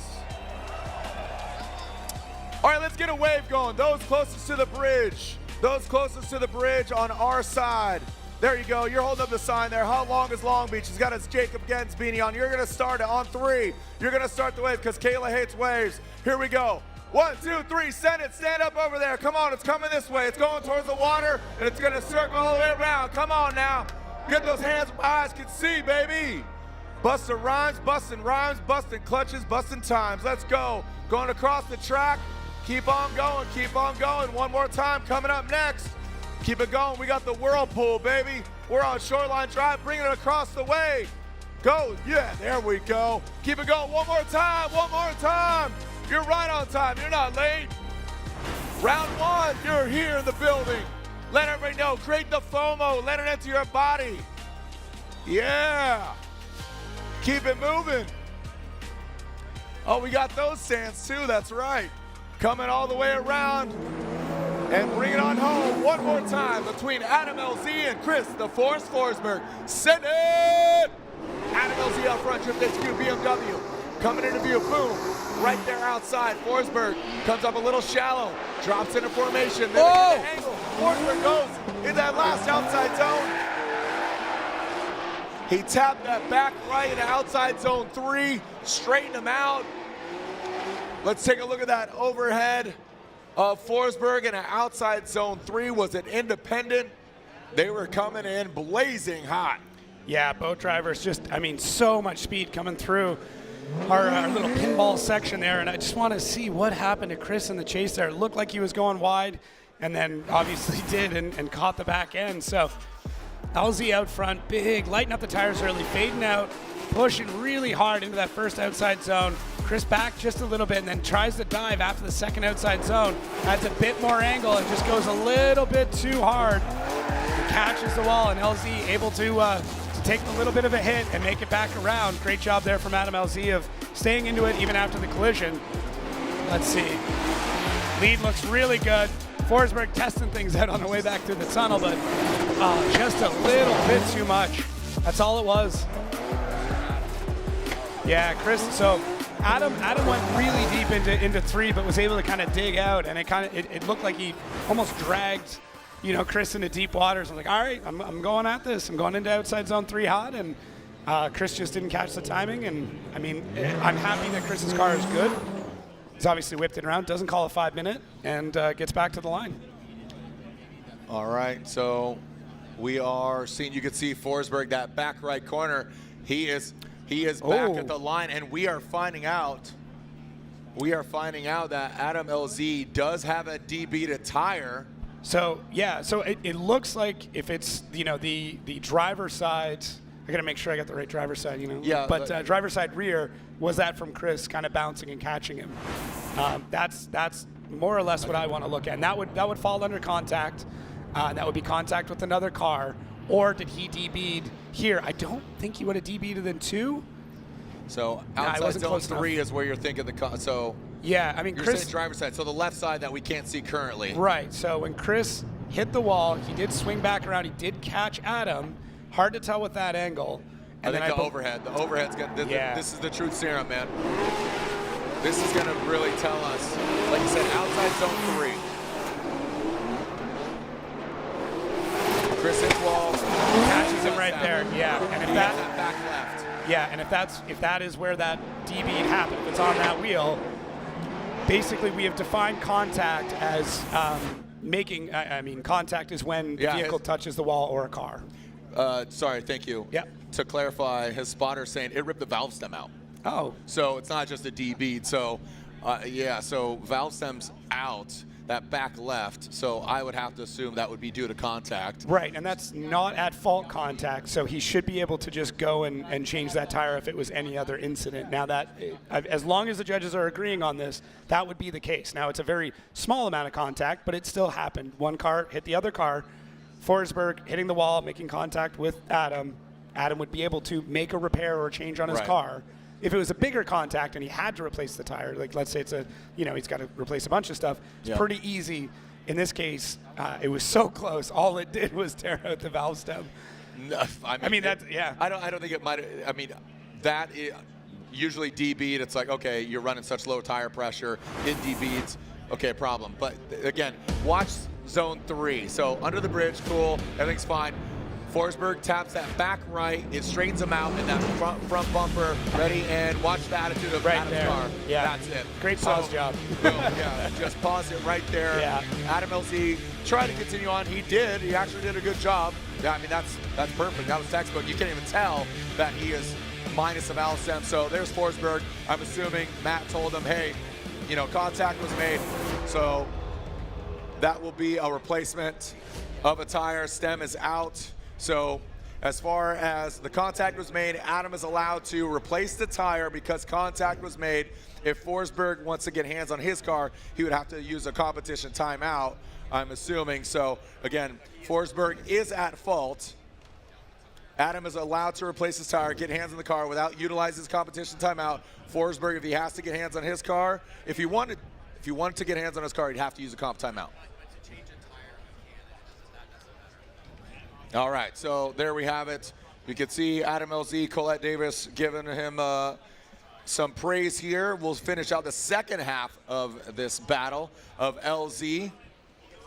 All right, let's get a wave going. Those closest to the bridge. Those closest to the bridge on our side. There you go. You're holding up the sign there. How long is Long Beach? He's got his Jacob Gens beanie on. You're going to start it on 3. You're going to start the wave because Kayla hates waves. Here we go. 1, 2, 3. Send it. Stand up over there. Come on. It's coming this way. It's going towards the water, and it's going to circle all the way around. Come on now. Get those hands where my eyes can see, baby. Busting rhymes, busting clutches, busting times. Let's go. Going across the track. Keep on going. Keep on going. One more time coming up next. Keep it going. We got the whirlpool, baby. We're on Shoreline Drive, bringing it across the way. Go. Yeah, there we go. Keep it going. One more time. One more time. You're right on time. You're not late. Round 1, you're here in the building. Let everybody know. Create the FOMO. Let it enter your body. Yeah. Keep it moving. Oh, we got those sands too. That's right. Coming all the way around. And bring it on home one more time between Adam LZ and Chris, the Force Forsberg. Send it! Adam LZ up front, Trip HQ, BMW. Coming into view, boom. Right there outside, Forsberg comes up a little shallow, drops into formation, then the angle. Forsberg goes in that last outside zone. He tapped that back right into outside zone 3, straightened him out. Let's take a look at that overhead of Forsberg in an outside zone 3. Was it independent? They were coming in blazing hot. Yeah, boat drivers just, I mean, so much speed coming through our little pinball section there, and I just want to see what happened to Chris in the chase there. It looked like he was going wide, and then obviously did and caught the back end. So LZ out front, big, lighting up the tires early, fading out, pushing really hard into that first outside zone. Chris back just a little bit and then tries to dive after the second outside zone. Adds a bit more angle and just goes a little bit too hard. And catches the wall, and LZ able to take a little bit of a hit and make it back around. Great job there from Adam LZ of staying into it even after the collision. Let's see. Lead looks really good. Forsberg testing things out on the way back through the tunnel, but just a little bit too much. That's all it was. Yeah, Chris, so Adam went really deep into 3, but was able to kind of dig out, and it looked like he almost dragged, you know, Chris into deep waters. I'm like, all right, I'm going at this. I'm going into outside zone 3 hot, and Chris just didn't catch the timing. And I mean, I'm happy that Chris's car is good. He's obviously whipped it around, doesn't call a 5-minute, and gets back to the line. All right, so we are seeing, you can see Forsberg, that back right corner. He is back at the line, and we are finding out that Adam LZ does have a DB tire. So yeah, so it looks like if it's, you know, the driver side, I gotta make sure I got the right driver side, you know. Yeah. But driver side rear was that from Chris, kind of bouncing and catching him. That's more or less what I want to look at. And that would fall under contact. That would be contact with another car. Or did he DB'd here? I don't think he would have DB'd in 2. So outside zone 3 is where you're thinking so yeah, I mean, you're Chris, saying driver's side, so the left side that we can't see currently. Right. So when Chris hit the wall, he did swing back around. He did catch Adam. Hard to tell with that angle. And then the overhead. The overhead's got. This is the truth serum, man. This is gonna really tell us. Like you said, outside zone 3. Chris hits wall. Catches him right there. Yeah. And if that back left. Yeah, and if that is where that DB happened, if it's on that wheel, basically we have defined contact as making. I mean, contact is when the vehicle touches the wall or a car. Sorry, thank you. Yeah. To clarify, his spotter's saying it ripped the valve stem out. Oh. So it's not just a DB. So yeah, so valve stem's out. That back left, so I would have to assume that would be due to contact. Right, and that's not at fault contact, so he should be able to just go and change that tire if it was any other incident. Now that, as long as the judges are agreeing on this, that would be the case. Now it's a very small amount of contact, but it still happened. One car hit the other car, Forsberg hitting the wall, making contact with Adam. Adam would be able to make a repair or a change on his car. If it was a bigger contact and he had to replace the tire, like let's say it's a, you know, he's got to replace a bunch of stuff, it's pretty easy. In this case, it was so close. All it did was tear out the valve stem. No, I mean that's, yeah. I don't think it might, I mean, that is, usually DB'd, it's like, okay, you're running such low tire pressure, in DB'd, okay, problem. But again, watch zone 3. So under the bridge, cool, everything's fine. Forsberg taps that back right, it straightens him out, and that front bumper ready, and watch the attitude of Adam's car. Yeah, that's it. Great pause job. Boom, yeah, just pause it right there. Yeah. Adam LZ tried to continue on. He did. He actually did a good job. Yeah, I mean that's perfect. That was textbook. You can't even tell that he is minus a valve stem. So there's Forsberg. I'm assuming Matt told him, hey, you know, contact was made. So that will be a replacement of a tire. Stem is out. So as far as the contact was made, Adam is allowed to replace the tire because contact was made. If Forsberg wants to get hands on his car, he would have to use a competition timeout, I'm assuming. So again, Forsberg is at fault. Adam is allowed to replace his tire, get hands on the car without utilizing his competition timeout. Forsberg, if he has to get hands on his car, if he wanted to get hands on his car, he'd have to use a comp timeout. All right, so there we have it. You can see Adam LZ, Colette Davis giving him some praise here. We'll finish out the second half of this battle of LZ.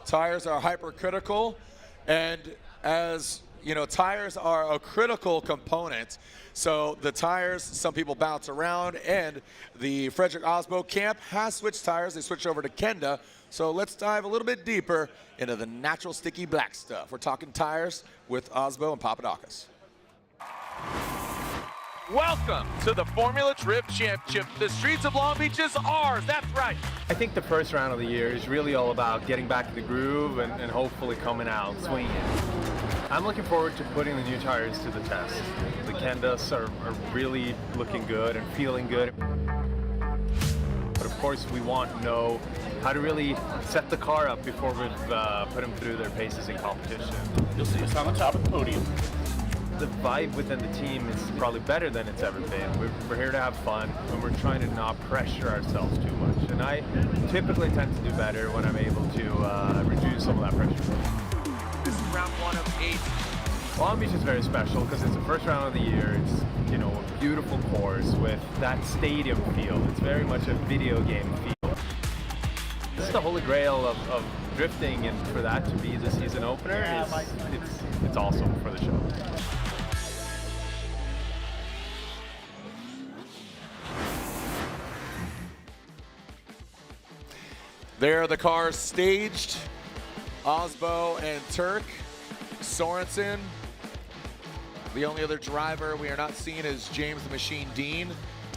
Tires are hypercritical, and as you know, tires are a critical component. So the tires, some people bounce around, and the Frederick Aasbo camp has switched tires. They switched over to Kenda. So let's dive a little bit deeper into the natural sticky black stuff. We're talking tires with Aasbo and Papadakis. Welcome to the Formula Drift Championship. The streets of Long Beach is ours. That's right. I think the first round of the year is really all about getting back to the groove and hopefully coming out swinging. I'm looking forward to putting the new tires to the test. The Kendas are really looking good and feeling good. But of course, we want to know how to really set the car up before we've put them through their paces in competition. You'll see us on the top of the podium. The vibe within the team is probably better than it's ever been. We're here to have fun, and we're trying to not pressure ourselves too much. And I typically tend to do better when I'm able to reduce some of that pressure. This is round 1 of 8. Long Beach is very special because it's the first round of the year. It's, you know, a beautiful course with that stadium feel. It's very much a video game feel. This is the holy grail of drifting, and for that to be the season opener, it's awesome for the show. There are the cars staged. Aasbo and Tuerck. Sorenson. The only other driver we are not seeing is James the Machine Dean.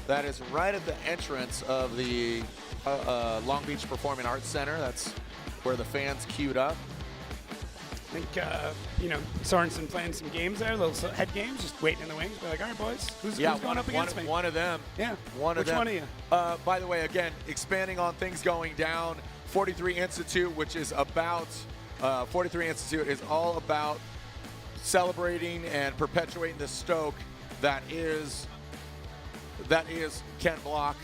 That is right at the entrance of the Long Beach Performing Arts Center. That's where the fans queued up. I think, you know, Sorenson playing some games there, little head games, just waiting in the wings. Be like, all right, boys, who's going up against me? One of them. Yeah. Which one of you? By the way, again, expanding on things going down, 43 Institute, which is about, 43 Institute is all about celebrating and perpetuating the Stuke that is Ken Block.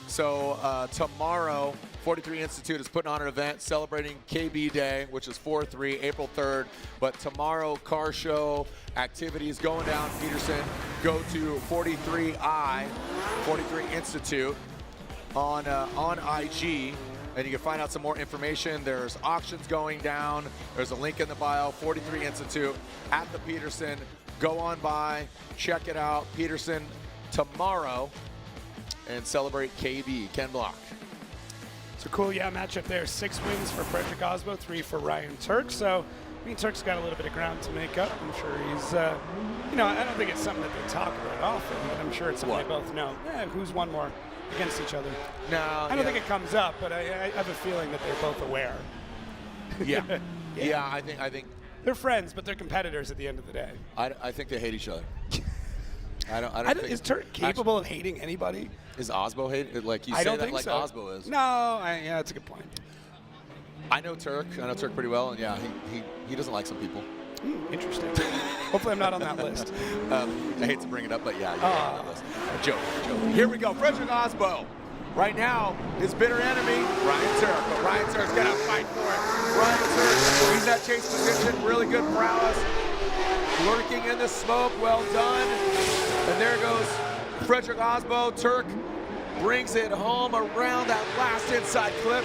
So tomorrow, 43 Institute is putting on an event celebrating KB Day, which is 4/3, April 3rd. But tomorrow, car show activities going down Peterson. Go to 43i, 43 Institute on IG, and you can find out some more information. There's auctions going down. There's a link in the bio, 43 Institute at the Peterson. Go on by, check it out. Peterson tomorrow, and celebrate KB, Ken Block. So cool, yeah, matchup there. 6 wins for Frederick Aasbo, 3 for Ryan Tuerck. So, I mean, Tuerck's got a little bit of ground to make up. I'm sure he's, you know, I don't think it's something that they talk about often, but I'm sure it's something they both know. Who's won more against each other? No, I don't think it comes up, but I have a feeling that they're both aware. Yeah. Yeah, I think they're friends, but they're competitors at the end of the day. I think they hate each other. I don't think. Is Tuerck capable of hating anybody? Is Aasbo hate? Like you say that like so. Aasbo is. No, yeah, that's a good point. I know Tuerck. I know Tuerck pretty well, and yeah, he doesn't like some people. Interesting. Hopefully I'm not on that list. I hate to bring it up, but yeah, you're on that list. Joke. Here we go. Frederick Aasbo. Right now, his bitter enemy, Ryan Tuerck. But Ryan Tuerck's gonna fight for it. Ryan Tuerck, he's at chase position. Really good prowess. Lurking in the smoke. Well done. And there goes Frederick Aasbo. Tuerck brings it home around that last inside clip.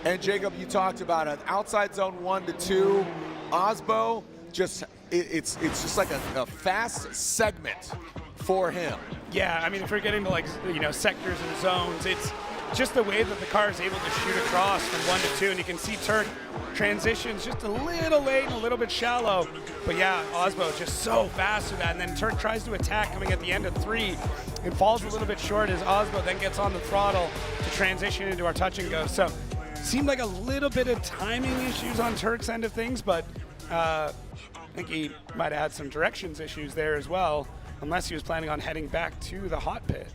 And Jacob, you talked about it. Outside zone 1 to 2. Aasbo, just it's just like a fast segment for him. Yeah, I mean, if we're getting to, like, you know, sectors and zones, it's just the way that the car is able to shoot across from 1 to 2, and you can see Tuerck transitions just a little late and a little bit shallow. But yeah, Aasbo just so fast with that, and then Tuerck tries to attack coming at the end of 3 and falls a little bit short as Aasbo then gets on the throttle to transition into our touch and go. So seemed like a little bit of timing issues on Tuerck's end of things, but I think he might have had some directions issues there as well, unless he was planning on heading back to the hot pit.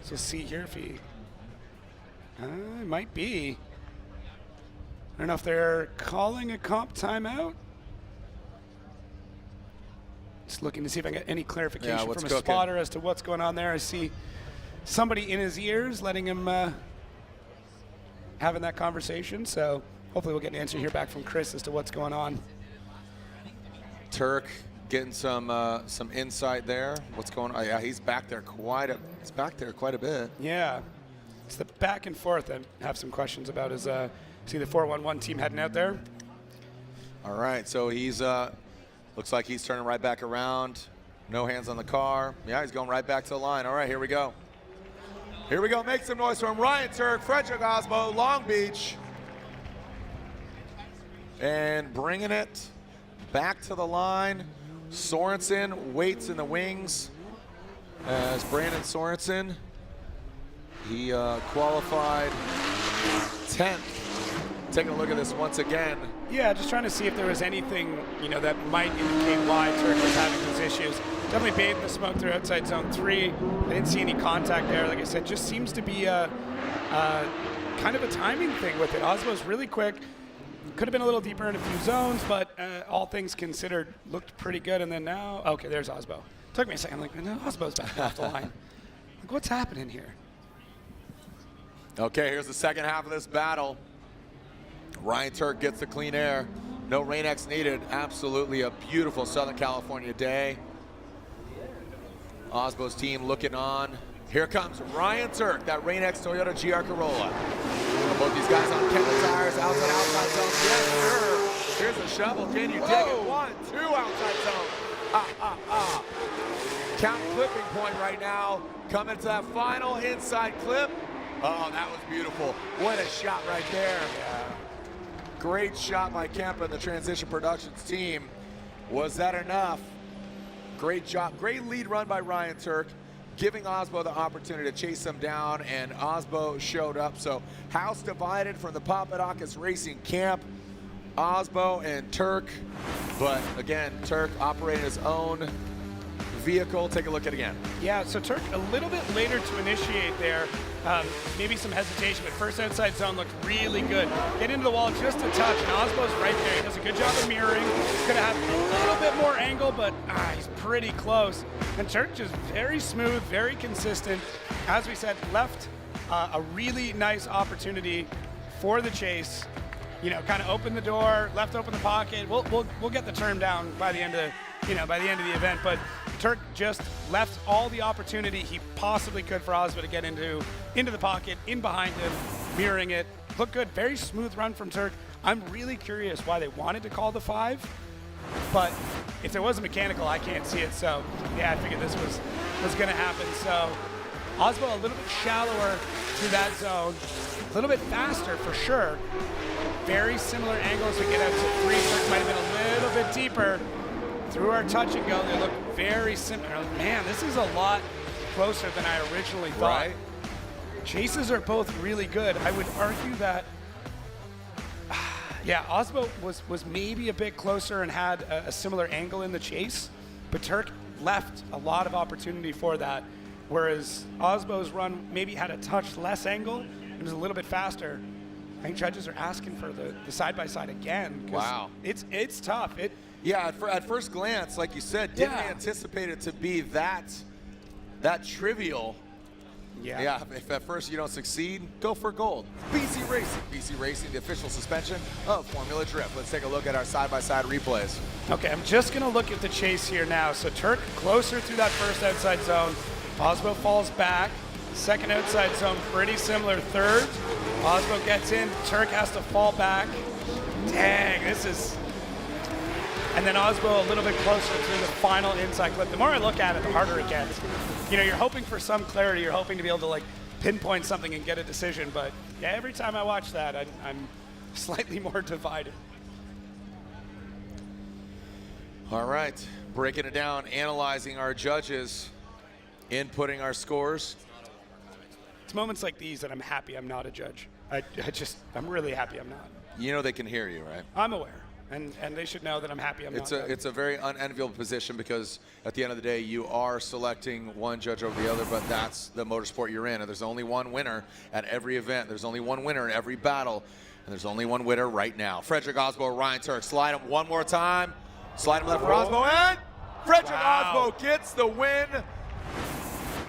So see here if he might be. I don't know if they're calling a comp timeout. Just looking to see if I can get any clarification from a spotter as to what's going on there. I see somebody in his ears letting him having that conversation. So hopefully we'll get an answer here back from Chris as to what's going on. Tuerck getting some insight there. What's going on? Yeah, he's back there quite a bit. Yeah, it's the back and forth I have some questions about. Is see the 411 team heading out there? All right, so he's Looks like he's turning right back around. No hands on the car. Yeah, he's going right back to the line. All right, here we go. Here we go. Make some noise from Ryan Tuerck, Frederick Aasbo, Long Beach. And bringing it back to the line. Sorenson waits in the wings as Brandon Sorenson. He qualified 10th. Taking a look at this once again. Yeah, just trying to see if there was anything, that might indicate why Tuerck was having these issues. Definitely bathed in the smoke through outside zone 3. I didn't see any contact there. Like I said, just seems to be a kind of a timing thing with it. Aasbo's really quick. Could have been a little deeper in a few zones, but all things considered, looked pretty good. And then now, okay, there's Aasbo. Took me a second. I'm like, no, Aasbo's back off the line. Like, what's happening here? Okay, here's the second half of this battle. Ryan Tuerck gets the clean air. No rain X needed. Absolutely a beautiful Southern California day. Aasbo's team looking on. Here comes Ryan Tuerck, that rain X Toyota GR Corolla. Both these guys on Kenda tires, outside zone. Yes, sir. Here's a shovel. Can you dig it? 1, 2, outside zone. Count clipping point right now. Coming to that final inside clip. Oh, that was beautiful. What a shot right there. Yeah. Great shot by Kemp and the Transition Productions team. Was that enough? Great job. Great lead run by Ryan Tuerck, giving Aasbo the opportunity to chase him down, and Aasbo showed up. So house divided from the Papadakis Racing camp. Aasbo and Tuerck, but again, Tuerck operating his own vehicle. Take a look at it again. Yeah, so Tuerck a little bit later to initiate there. Maybe some hesitation, but first outside zone looked really good. Get into the wall just a touch, and Aasbo's right there. He does a good job of mirroring. Could have had a little bit more angle, but he's pretty close. And Tuerck just very smooth, very consistent. As we said, left a really nice opportunity for the chase. Kind of open the door, left open the pocket. We'll get the turn down by the end of the event, but Tuerck just left all the opportunity he possibly could for Aasbo to get into the pocket, in behind him, mirroring it. Looked good, very smooth run from Tuerck. I'm really curious why they wanted to call the 5, but if there was a mechanical, I can't see it. So yeah, I figured this was going to happen. So Aasbo a little bit shallower through that zone, a little bit faster for sure. Very similar angles to get out to 3. Tuerck might have been a little bit deeper. Through our touch and go, they look very similar. Man, this is a lot closer than I originally thought. Right. Chases are both really good. I would argue that, yeah, Aasbo was maybe a bit closer and had a similar angle in the chase, but Tuerck left a lot of opportunity for that, whereas Aasbo's run maybe had a touch less angle and was a little bit faster. I think judges are asking for the side-by-side again. Wow. It's tough. Yeah, at first glance, like you said, didn't anticipate it to be that trivial. Yeah, if at first you don't succeed, go for gold. BC Racing. BC Racing, the official suspension of Formula Drift. Let's take a look at our side-by-side replays. Okay, I'm just going to look at the chase here now. So Tuerck closer through that first outside zone. Aasbo falls back. Second outside zone, pretty similar. Third, Aasbo gets in. Tuerck has to fall back. Dang, this is... And then Aasbo a little bit closer through the final inside clip. The more I look at it, the harder it gets. You're hoping for some clarity. You're hoping to be able to pinpoint something and get a decision. But yeah, every time I watch that, I'm slightly more divided. All right, breaking it down, analyzing our judges, inputting our scores. It's moments like these that I'm happy I'm not a judge. I'm really happy I'm not. They can hear you, right? I'm aware. And they should know that I'm happy I'm not. It's a very unenviable position, because at the end of the day, you are selecting one judge over the other, but that's the motorsport you're in. And there's only one winner at every event. There's only one winner in every battle. And there's only one winner right now. Frederick Aasbo, Ryan Tuerck. Slide him one more time. Slide him left for Aasbo. And Frederick Aasbo gets the win.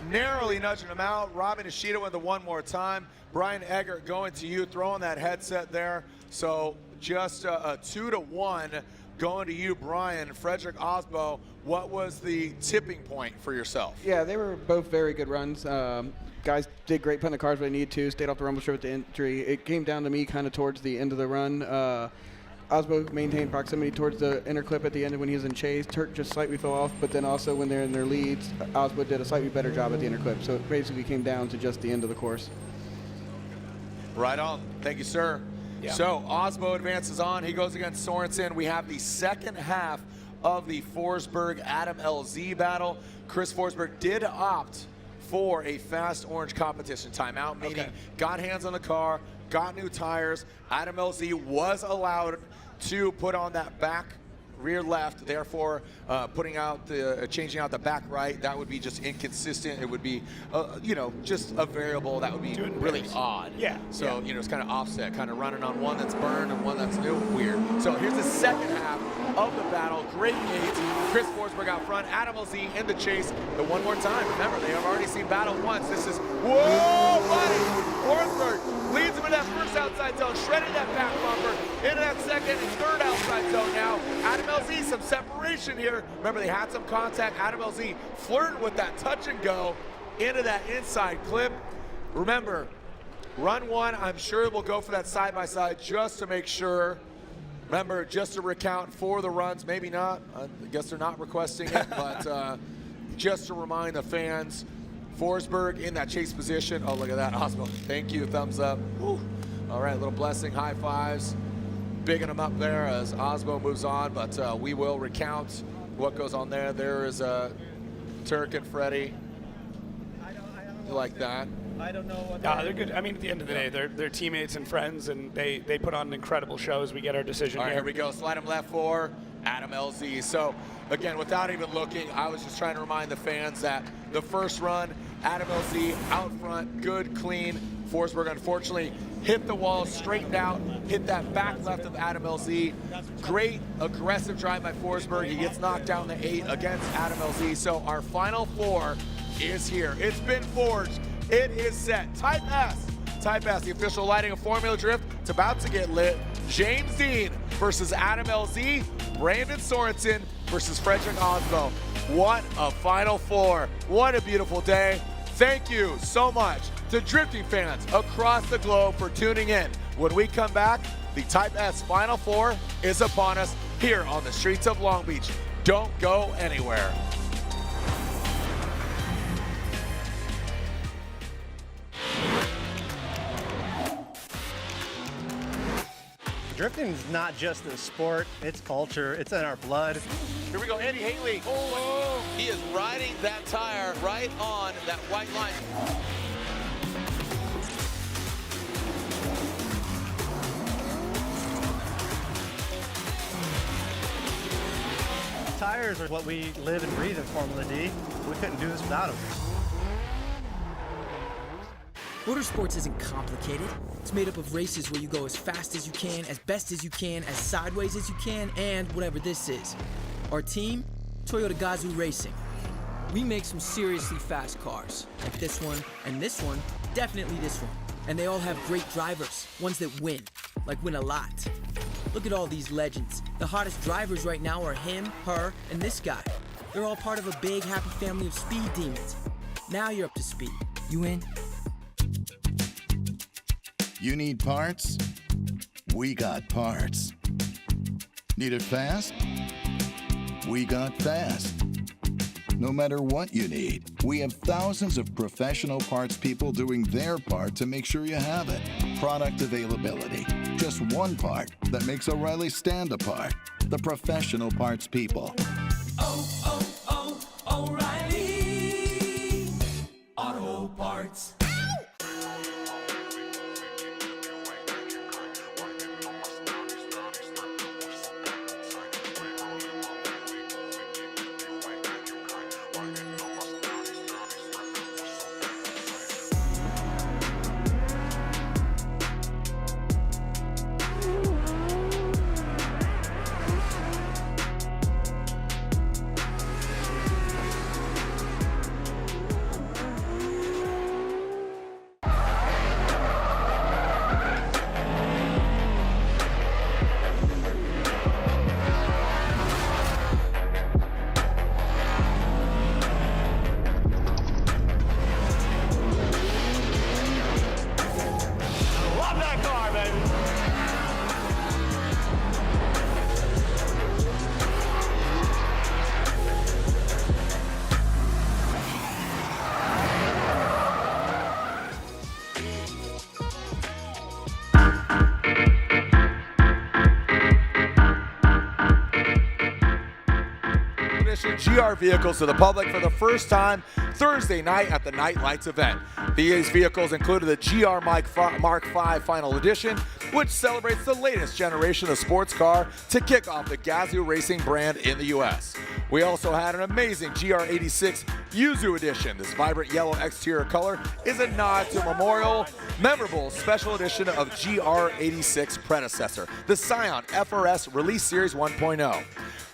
Narrowly nudging him out. Robin Ishida with the one more time. Brian Eggert going to you, throwing that headset there. So just a 2-1 going to you, Brian. Frederick Aasbo, what was the tipping point for yourself? Yeah, they were both very good runs. Guys did great putting the cars where they needed to, stayed off the rumble strip at the entry. It came down to me kind of towards the end of the run. Aasbo maintained proximity towards the inner clip at the end when he was in chase. Tuerck just slightly fell off, but then also when they're in their leads, Aasbo did a slightly better job at the inner clip. So it basically came down to just the end of the course. Right on. Thank you, sir. Yeah. So Aasbo advances on. He goes against Sorenson. We have the second half of the Forsberg Adam LZ battle. Chris Forsberg did opt for a fast orange competition timeout, meaning got hands on the car, got new tires. Adam LZ was allowed to put on that back rear left, therefore putting out the changing out the back right. That would be just inconsistent. It would be you know, just a variable that would be really odd. Yeah. So you know, it's kind of offset, kind of running on one that's burned and one that's new. Weird. So here's the second half of the battle. Great gate. Chris Forsberg out front, Adam LZ in the chase. But one more time, remember, they have already seen battle once. This is, whoa, buddy! Forsberg leads him in that first outside zone, shredding that back bumper, into that second and third outside zone now. Adam LZ, some separation here. Remember, they had some contact. Adam LZ flirting with that touch and go into that inside clip. Remember, run one, I'm sure we'll go for that side-by-side just to make sure. Remember, just to recount for the runs, maybe not. I guess they're not requesting it, but just to remind the fans, Forsberg in that chase position. Oh, look at that, Aasbo. Thank you, thumbs up. Woo. All right, little blessing, high fives. Bigging them up there as Aasbo moves on, but we will recount what goes on there. There is Tuerck and Freddie. You like that? I don't know what they're good. I mean, at the end of the day, they're teammates and friends, and they put on an incredible show as we get our decision. All right, here we go. Slide him left for Adam LZ. So, again, without even looking, I was just trying to remind the fans that the first run, Adam LZ out front, good, clean. Forsberg, unfortunately, hit the wall, straightened out, hit that back left of Adam LZ. Great aggressive drive by Forsberg. He gets knocked down the 8 against Adam LZ. So our final 4 is here. It's been forged. It is set. Type S, the official lighting of Formula Drift. It's about to get lit. James Dean versus Adam LZ. Brandon Sorenson versus Frederick Aasbo. What a final 4. What a beautiful day. Thank you so much to drifting fans across the globe for tuning in. When we come back, the Type S Final 4 is upon us here on the streets of Long Beach. Don't go anywhere. Drifting is not just a sport, it's culture, it's in our blood. Here we go, Andy Haley. Oh, he is riding that tire right on that white line. Tires are what we live and breathe in Formula D. We couldn't do this without them. Motorsports isn't complicated. It's made up of races where you go as fast as you can, as best as you can, as sideways as you can, and whatever this is. Our team, Toyota Gazoo Racing. We make some seriously fast cars, like this one and this one, definitely this one. And they all have great drivers, ones that win, like win a lot. Look at all these legends. The hottest drivers right now are him, her, and this guy. They're all part of a big, happy family of speed demons. Now you're up to speed. You in? You need parts? We got parts. Need it fast? We got fast. No matter what you need, we have thousands of professional parts people doing their part to make sure you have it. Product availability. Just one part that makes O'Reilly stand apart. The professional parts people. O'Reilly Auto Parts. edition GR vehicles to the public for the first time Thursday night at the Night Lights event. These vehicles included the GR Mark V Final Edition, which celebrates the latest generation of sports car to kick off the Gazoo racing brand in the U.S. We also had an amazing GR86 Yuzu edition. This vibrant yellow exterior color is a nod to a memorable special edition of GR86 predecessor, the Scion FRS Release Series 1.0.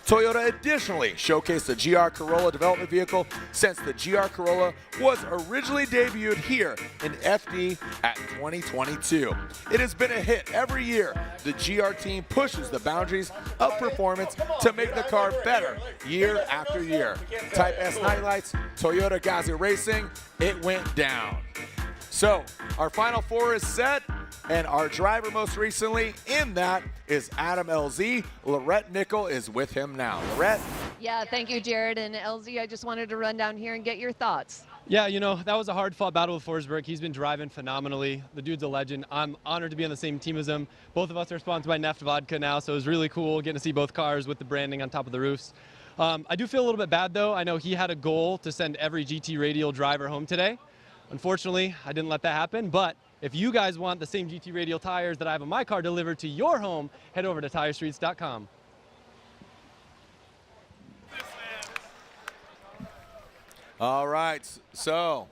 Toyota additionally showcased the GR Corolla development vehicle since the GR Corolla was originally debuted here in FD at 2022. It has been a hit every year. The GR team pushes the boundaries of performance to make the car better year after year. Type S Nightlights, Toyota Gazoo Racing, it went down. So our Final Four is set, and our driver most recently in that is Adam LZ. Lorette Nickel is with him now. Lorette? Yeah, thank you, Jared. And LZ, I just wanted to run down here and get your thoughts. Yeah, you know, that was a hard-fought battle with Forsberg. He's been driving phenomenally. The dude's a legend. I'm honored to be on the same team as him. Both of us are sponsored by Neft Vodka now, so it was really cool getting to see both cars with the branding on top of the roofs. I do feel a little bit bad, though. I know he had a goal to send every GT Radial driver home today. Unfortunately, I didn't let that happen, but if you guys want the same GT Radial tires that I have on my car delivered to your home, head over to TireStreets.com. All right, so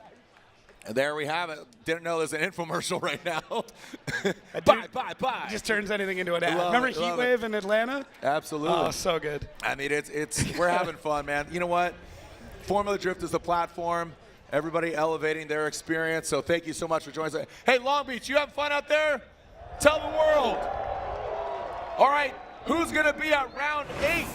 there we have it. Didn't know there's an infomercial right now. Bye. Just turns anything into an ad. Love Remember it, Heat Wave in Atlanta? Absolutely. Oh, so good. I mean, we're having fun, man. You know what? Formula Drift is the platform. Everybody elevating their experience, so thank you so much for joining us. Hey, Long Beach, you having fun out there? Tell the world. All right, who's going to be at round 8?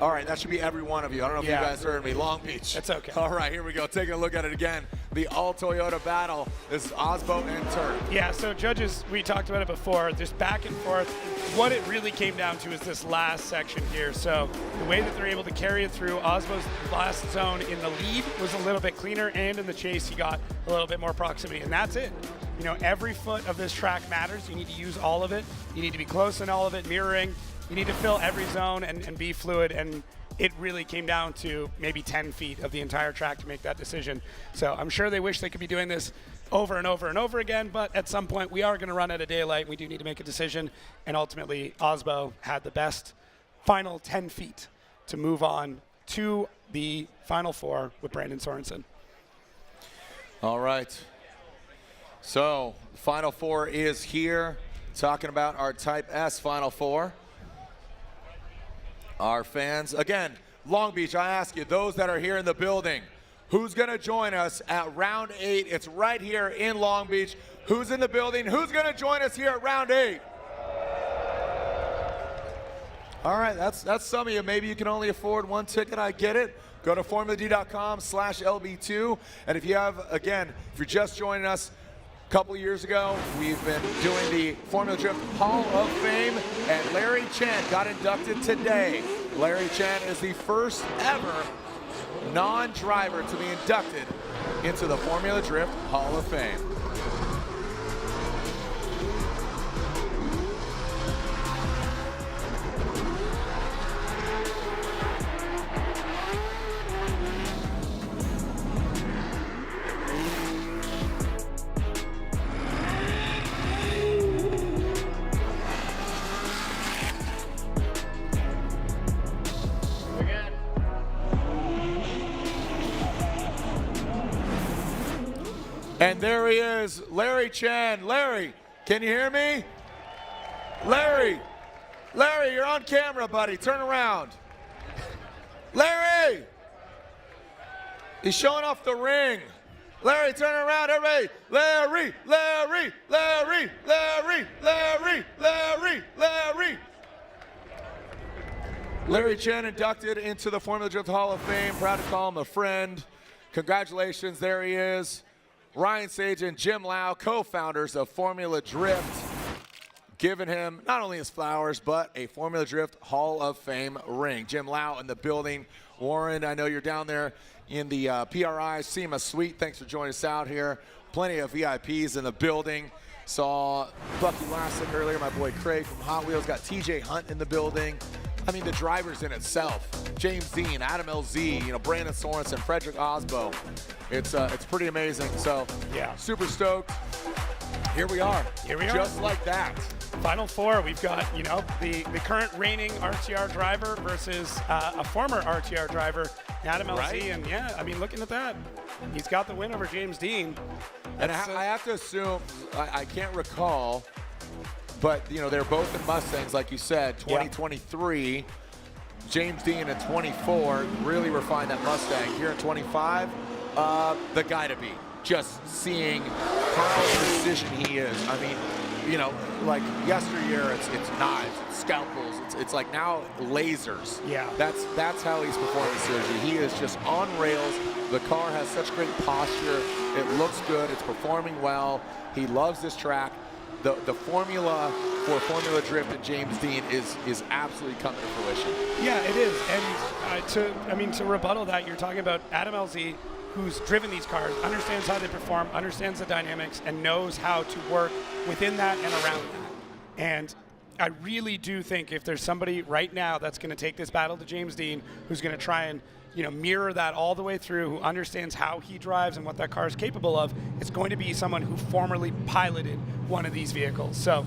All right, that should be every one of you. I don't know if you guys heard me. Long Beach. That's okay. All right, here we go. Taking a look at it again. The all-Toyota battle. This is Aasbo and Tuerck. Yeah, so judges, we talked about it before, just back and forth. What it really came down to is this last section here. So the way that they're able to carry it through, Aasbo's last zone in the lead was a little bit cleaner, and in the chase he got a little bit more proximity, and that's it. You know, every foot of this track matters. You need to use all of it. You need to be close in all of it, mirroring. You need to fill every zone and be fluid, and it really came down to maybe 10 feet of the entire track to make that decision. So I'm sure they wish they could be doing this over and over and over again, but at some point we are going to run out of daylight. We do need to make a decision, and ultimately Aasbo had the best final 10 feet to move on to the Final Four with Brandon Sorenson. All right. So Final Four is here. Talking about our Type S Final Four. Our fans, again, Long Beach, I ask you, those that are here in the building, who's going to join us at round 8? It's right here in Long Beach. Who's in the building? Who's going to join us here at round 8? All right, that's some of you. Maybe you can only afford one ticket. I get it. Go to formulad.com/LB2. And if you have, again, if you're just joining us, a couple of years ago, we've been doing the Formula Drift Hall of Fame, and Larry Chen got inducted today. Larry Chen is the first ever non-driver to be inducted into the Formula Drift Hall of Fame. And there he is, Larry Chen. Larry, can you hear me? Larry, you're on camera, buddy. Turn around. Larry! He's showing off the ring. Larry, turn around, everybody. Larry! Larry Chen inducted into the Formula Drift Hall of Fame. Proud to call him a friend. Congratulations, there he is. Ryan Sage and Jim Lau, co-founders of Formula Drift, giving him not only his flowers, but a Formula Drift Hall of Fame ring. Jim Lau in the building. Warren, I know you're down there in the PRI SEMA suite. Thanks for joining us out here. Plenty of VIPs in the building. Saw Bucky Lassen earlier, my boy Craig from Hot Wheels. Got TJ Hunt in the building. I mean, the drivers in itself, James Dean, Adam LZ, you know, Brandon Sorenson, Frederick Aasbo. It's pretty amazing. So, yeah, super stoked. Here we are. Here we are. Just like that. Final four, we've got, you know, the current reigning RTR driver versus a former RTR driver, Adam LZ. Right. And yeah, I mean, looking at that, he's got the win over James Dean. And I have to assume, I can't recall, but, you know, they're both in Mustangs, like you said, 2023. Yep. James Dean in 24 really refined that Mustang. Here in 25, the guy to beat. Just seeing how precision he is. I mean, you know, like yesteryear, it's knives, it's scalpels, it's like now lasers. Yeah. That's how he's performing Sergi. He is just on rails. The car has such great posture. It looks good. It's performing well. He loves this track. The formula for Formula Drift and James Dean is absolutely coming to fruition. Yeah, it is. And to rebuttal that, you're talking about Adam LZ, who's driven these cars, understands how they perform, understands the dynamics, and knows how to work within that and around that. And I really do think if there's somebody right now that's going to take this battle to James Dean, who's going to try and, you know, mirror that all the way through, who understands how he drives and what that car is capable of, it's going to be someone who formerly piloted one of these vehicles. So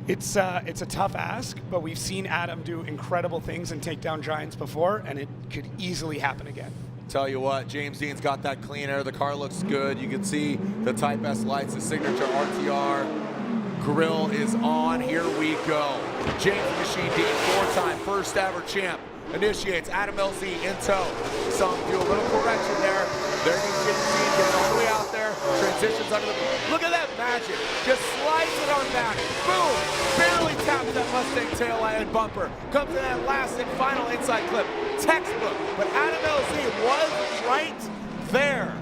it's a tough ask, but we've seen Adam do incredible things and take down giants before, and it could easily happen again. Tell you what, James Dean's got that clean air. The car looks good. You can see the Type S lights, the signature RTR grill is on. Here we go. James Machine Dean, four-time first ever champ, initiates Adam LZ in tow. Some do a little correction there. There you James Dean getting all the way out there. Transitions under the. Look at that magic. Just slides it on back. Boom. Barely taps that Mustang taillight and bumper. Comes to that last and final inside clip. Textbook. But Adam LZ was right there.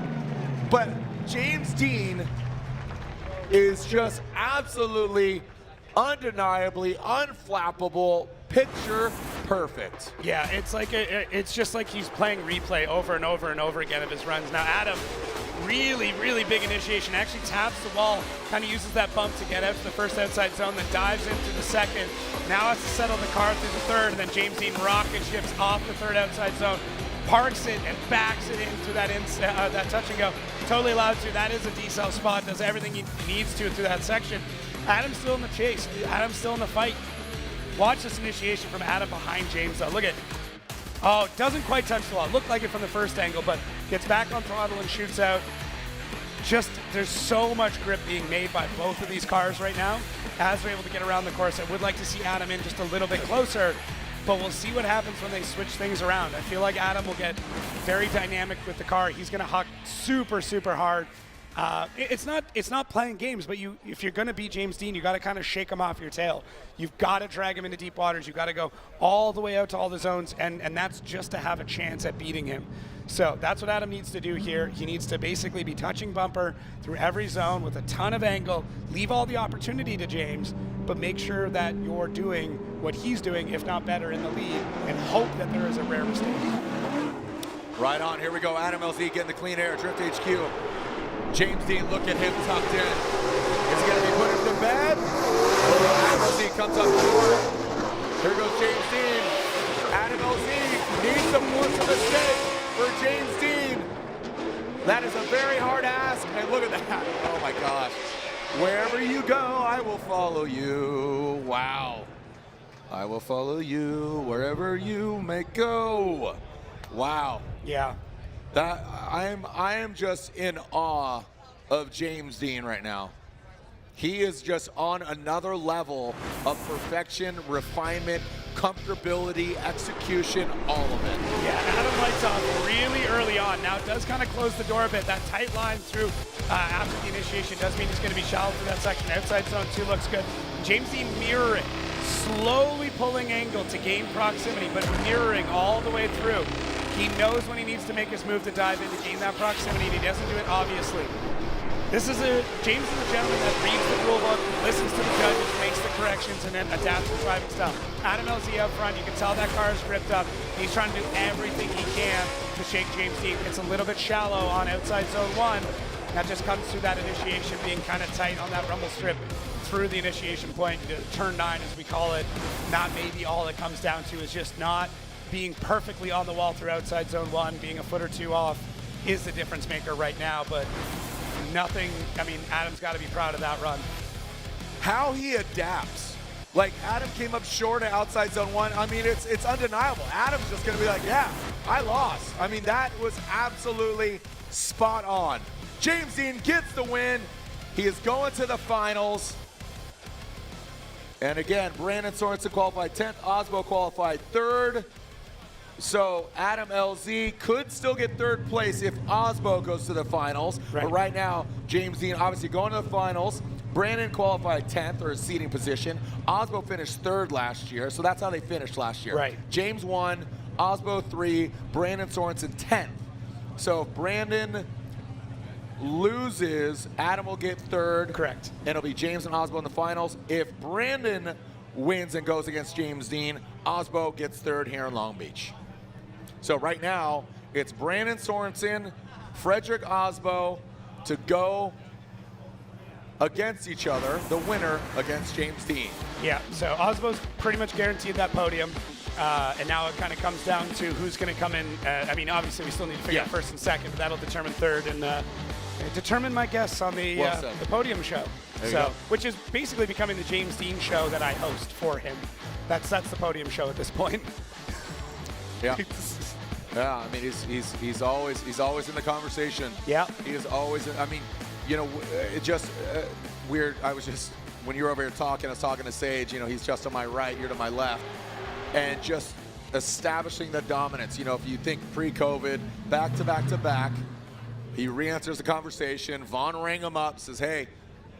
But James Dean is just absolutely, undeniably, unflappable, picture perfect. Yeah, it's like it's just like he's playing replay over and over and over again of his runs. Now Adam, really, really big initiation, actually taps the wall, kind of uses that bump to get out to the first outside zone, then dives into the second. Now has to settle the car through the third, and then James Dean rocket ships off the third outside zone, parks it and backs it into that that touch and go. Totally allowed to. That is a decel spot, does everything he needs to through that section. Adam's still in the chase. Adam's still in the fight. Watch this initiation from Adam behind James, though. Look at, oh, doesn't quite touch the wall. Looked like it from the first angle, but gets back on throttle and shoots out. Just, there's so much grip being made by both of these cars right now. As they're able to get around the course, I would like to see Adam in just a little bit closer, but we'll see what happens when they switch things around. I feel like Adam will get very dynamic with the car. He's going to huck super, super hard. It's not playing games, but if you're going to beat James Dean, you got to kind of shake him off your tail. You've got to drag him into deep waters. You've got to go all the way out to all the zones, and that's just to have a chance at beating him. So that's what Adam needs to do here. He needs to basically be touching bumper through every zone with a ton of angle, leave all the opportunity to James, but make sure that you're doing what he's doing, if not better, in the lead, and hope that there is a rare mistake. Right on, here we go. Adam LZ getting the clean air, Drift HQ. James Dean, look at him tucked in. Is he going to be put into bed? Adam LZ comes up short. Here goes James Dean. Adam LZ needs to force a mistake for James Dean. That is a very hard ask, and look at that. Oh my gosh. Wherever you go, I will follow you. Wow. I will follow you wherever you may go. Wow. Yeah. That I am just in awe of James Dean right now. He is just on another level of perfection, refinement, comfortability, execution, all of it. Yeah, Adam lights off really early on. Now it does kind of close the door a bit. That tight line through after the initiation does mean he's going to be shallow through that section. Outside zone 2 looks good. James Dean mirroring, slowly pulling angle to gain proximity, but mirroring all the way through. He knows when he needs to make his move to dive in to gain that proximity, and he doesn't do it obviously. James is a gentleman that reads the rule book, listens to the judges, makes the corrections, and then adapts his driving style. Adam LZ up front, you can tell that car is gripped up. He's trying to do everything he can to shake James Dean. It's a little bit shallow on outside zone 1. That just comes through that initiation being kind of tight on that rumble strip. through the initiation point, turn 9 as we call it. That may be all it comes down to, is just not being perfectly on the wall through outside zone 1, being a foot or 2 off is the difference maker right now, but nothing, I mean, Adam's got to be proud of that run. How he adapts. Like, Adam came up short at outside zone 1. I mean, it's undeniable. Adam's just going to be like, yeah, I lost. I mean, that was absolutely spot on. James Dean gets the win. He is going to the finals. And again, Brandon Sorenson qualified 10th, Aasbo qualified 3rd. So Adam LZ could still get 3rd place if Aasbo goes to the finals. Right. But right now, James Dean obviously going to the finals. Brandon qualified 10th, or his seating position. Aasbo finished 3rd last year, so that's how they finished last year. Right. James 1, Aasbo 3, Brandon Sorenson 10th. So if Brandon loses, Adam will get 3rd. Correct. And it'll be James and Aasbo in the finals. If Brandon wins and goes against James Dean, Aasbo gets 3rd here in Long Beach. So right now, it's Brandon Sorenson, Frederick Aasbo to go against each other, the winner against James Dean. Yeah, so Aasbo's pretty much guaranteed that podium. And now it kind of comes down to who's going to come in. I mean, obviously, we still need to figure out 1st and 2nd, but that'll determine 3rd and determine my guests on the podium show. So, which is basically becoming the James Dean show that I host for him. That's the podium show at this point. Yeah. Yeah, I mean, he's always in the conversation. Yeah. He is always. I mean, you know, it just weird. I was just, when you were over here talking, I was talking to Sage. You know, he's just on my right, you're to my left, and just establishing the dominance. You know, if you think pre-COVID, back to back to back, he re-enters the conversation. Vaughn rang him up, says, "Hey,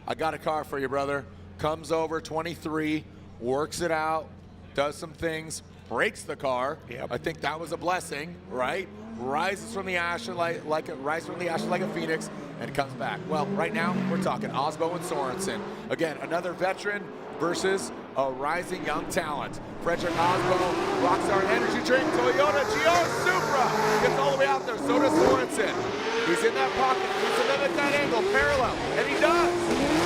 I got a car for you, brother." Comes over, 23, works it out, does some things, breaks the car. Yep. I think that was a blessing, right? Rises from the ashes like a phoenix, and comes back. Well, right now we're talking Aasbo and Sorenson. Again, another veteran versus a rising young talent. Frederick Aasbo, Rockstar Energy Drink, Toyota GR Supra, gets all the way out there. So does Sorenson. He's in that pocket. He's at that angle, parallel, and he does.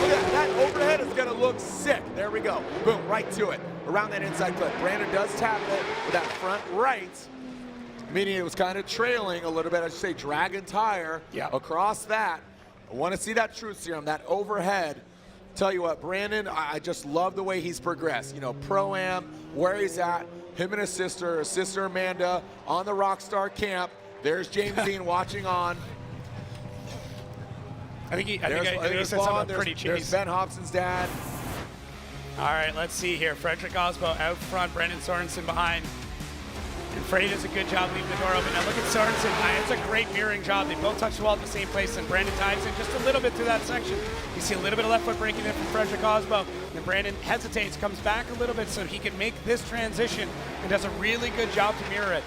Look at that. Overhead is going to look sick. There we go. Boom, right to it. Around that inside clip. Brandon does tap it with that front right, meaning it was kind of trailing a little bit. I should say dragon tire across that. I want to see that truth serum, that overhead. Tell you what, Brandon, I just love the way he's progressed. You know, Pro-Am, where he's at, him and his sister Amanda on the Rockstar camp. There's James Dean watching on. I think he said something pretty cheesy. There's Ben Hobson's dad. All right, let's see here. Frederick Aasbo out front, Brandon Sorenson behind. And Freddie does a good job leaving the door open. Now look at Sorenson. It's a great mirroring job. They both touch the wall at the same place, and Brandon dives in just a little bit through that section. You see a little bit of left foot breaking in from Frederick Aasbo. And Brandon hesitates, comes back a little bit so he can make this transition, and does a really good job to mirror it.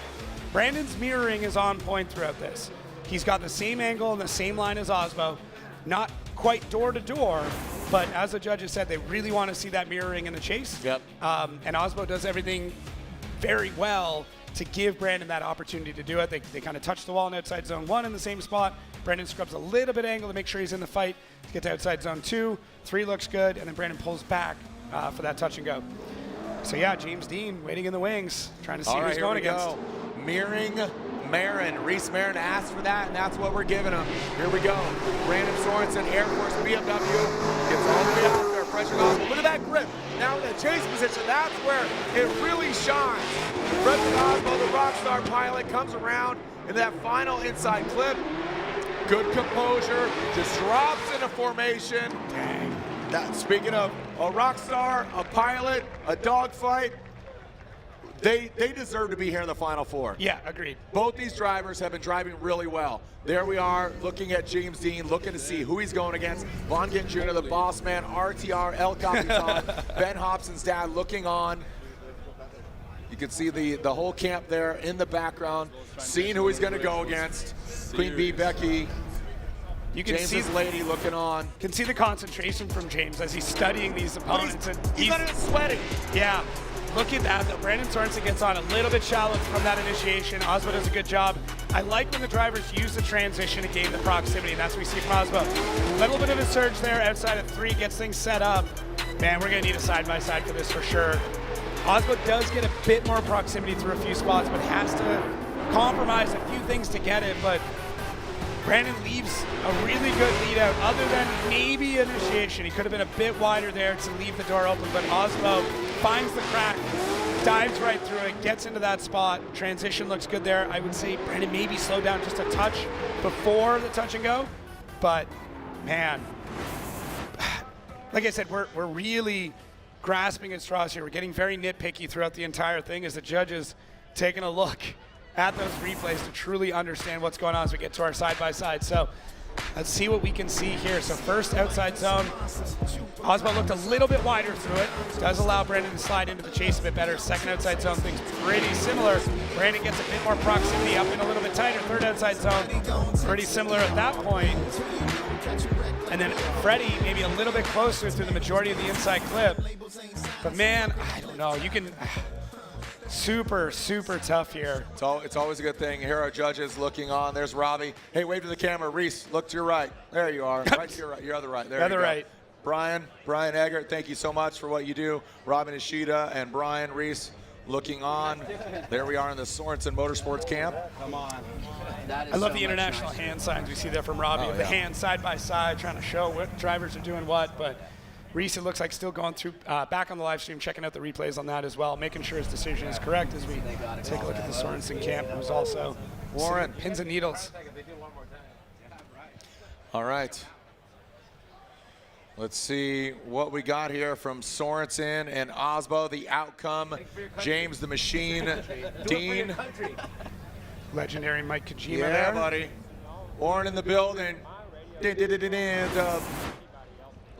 Brandon's mirroring is on point throughout this. He's got the same angle and the same line as Aasbo. Not quite door to door, but as the judges said, they really want to see that mirroring in the chase. Yep. And Aasbo does everything very well to give Brandon that opportunity to do it. They kind of touch the wall in outside zone 1 in the same spot. Brandon scrubs a little bit angle to make sure he's in the fight to get to outside zone 2. 3 looks good, and then Brandon pulls back for that touch and go. So yeah, James Dean waiting in the wings, trying to see who he's going against. Mirroring Marin. Reese Marin asked for that, and that's what we're giving him. Here we go. Brandon Sorenson, Air Force BMW, gets all the way out there. Frederick Aasbo. Look at that grip. Now in the chase position, that's where it really shines. Frederick Aasbo, the Rockstar pilot, comes around in that final inside clip. Good composure, just drops into formation. Dang. Speaking of a Rockstar, a pilot, a dogfight, they deserve to be here in the Final Four. Yeah, agreed. Both these drivers have been driving really well. There we are, looking at James Dean, looking to see who he's going against. Von Gint Jr., the boss man, RTR, El Capitan, Ben Hobson's dad looking on. You can see the whole camp there in the background, seeing who he's going to go against. Queen Bee, Becky, you can James's see lady looking on. You can see the concentration from James as he's studying these opponents. He's not even sweating. Yeah. Look at that, though. Brandon Sorenson gets on a little bit shallow from that initiation. Aasbo does a good job. I like when the drivers use the transition to gain the proximity, and that's what we see from Aasbo. A little bit of a surge there outside of 3, gets things set up. Man, we're going to need a side-by-side for this for sure. Aasbo does get a bit more proximity through a few spots, but has to compromise a few things to get it. But Brandon leaves a really good lead out, other than maybe initiation. He could have been a bit wider there to leave the door open, but Aasbo finds the crack, dives right through it, gets into that spot. Transition looks good there. I would say Brandon maybe slowed down just a touch before the touch and go, but man, like I said, we're really grasping at straws here. We're getting very nitpicky throughout the entire thing as the judges taking a look at those replays to truly understand what's going on as we get to our side-by-side. So let's see what we can see here. So first outside zone, Aasbo looked a little bit wider through it. Does allow Brandon to slide into the chase a bit better. Second outside zone, things pretty similar. Brandon gets a bit more proximity, up in a little bit tighter. Third outside zone, pretty similar at that point. And then Freddie maybe a little bit closer through the majority of the inside clip. But man, I don't know. You can... Super, super tough here. It's always a good thing. Here are judges looking on. There's Robbie. Hey, wave to the camera. Reese, look to your right. There you are. Right to your right. Your other right. There you go. Right. Brian Eggert, thank you so much for what you do. Robin Ishida and Brian Reese looking on. There we are in the Sorenson Motorsports camp. Come on. I love the international hand signs we see there from Robbie. Oh, yeah. The hands side by side, trying to show what drivers are doing what. But Reese, it looks like still going through, back on the live stream, checking out the replays on that as well, making sure his decision is correct as we take a look at the Sorenson camp, who's also Warren, pins and needles. All right. Let's see what we got here from Sorenson and Aasbo. The outcome, James the Machine Dean. Legendary Mike Kojima yeah, there. Buddy. Warren in the building.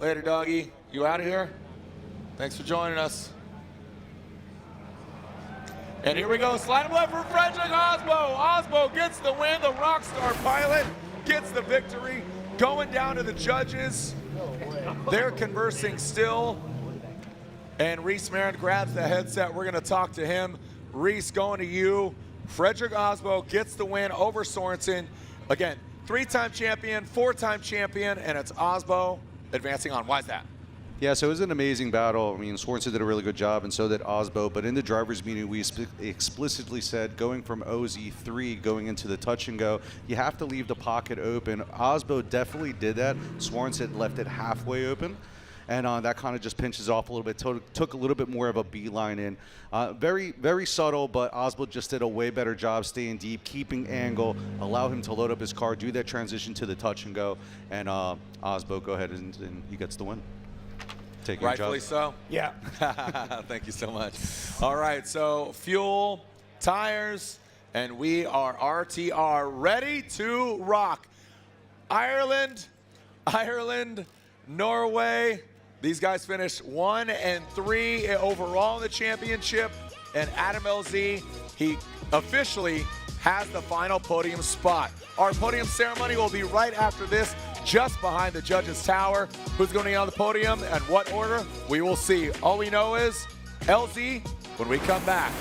Later, doggy. You out of here? Thanks for joining us. And here we go. Slide him left for Frederick Aasbo. Aasbo gets the win. The Rockstar pilot gets the victory. Going down to the judges. They're conversing still. And Reese Marin grabs the headset. We're going to talk to him. Reese, going to you. Frederick Aasbo gets the win over Sorenson. Again, 3-time champion, 4-time champion, and it's Aasbo advancing on. Why is that? Yeah, so it was an amazing battle. I mean, Sorenson did a really good job, and so did Aasbo. But in the driver's meeting, we explicitly said going from OZ3 going into the touch and go, you have to leave the pocket open. Aasbo definitely did that. Sorenson left it halfway open. And that kind of just pinches off a little bit, took a little bit more of a beeline in. Very, very subtle, but Aasbo just did a way better job staying deep, keeping angle, allow him to load up his car, do that transition to the touch and go, and Aasbo go ahead and he gets the win. Take your Rightfully so? Yeah. Thank you so much. All right, so fuel, tires, and we are RTR ready to rock. Ireland, Norway. These guys finished 1 and 3 overall in the championship. And Adam LZ, he officially has the final podium spot. Our podium ceremony will be right after this, just behind the judges' tower. Who's going to be on the podium and what order? We will see. All we know is LZ when we come back.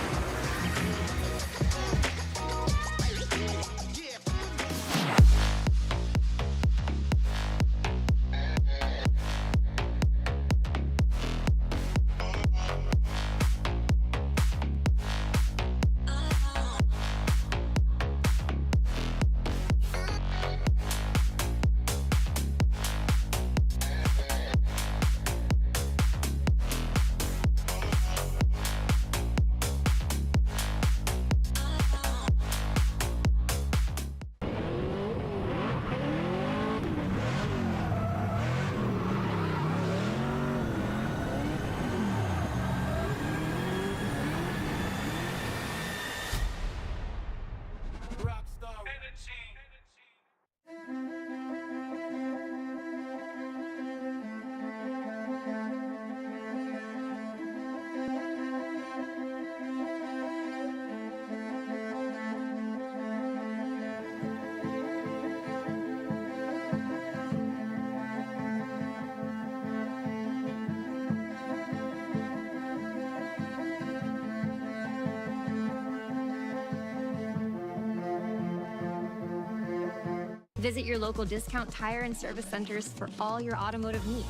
Visit your local discount tire and service centers for all your automotive needs.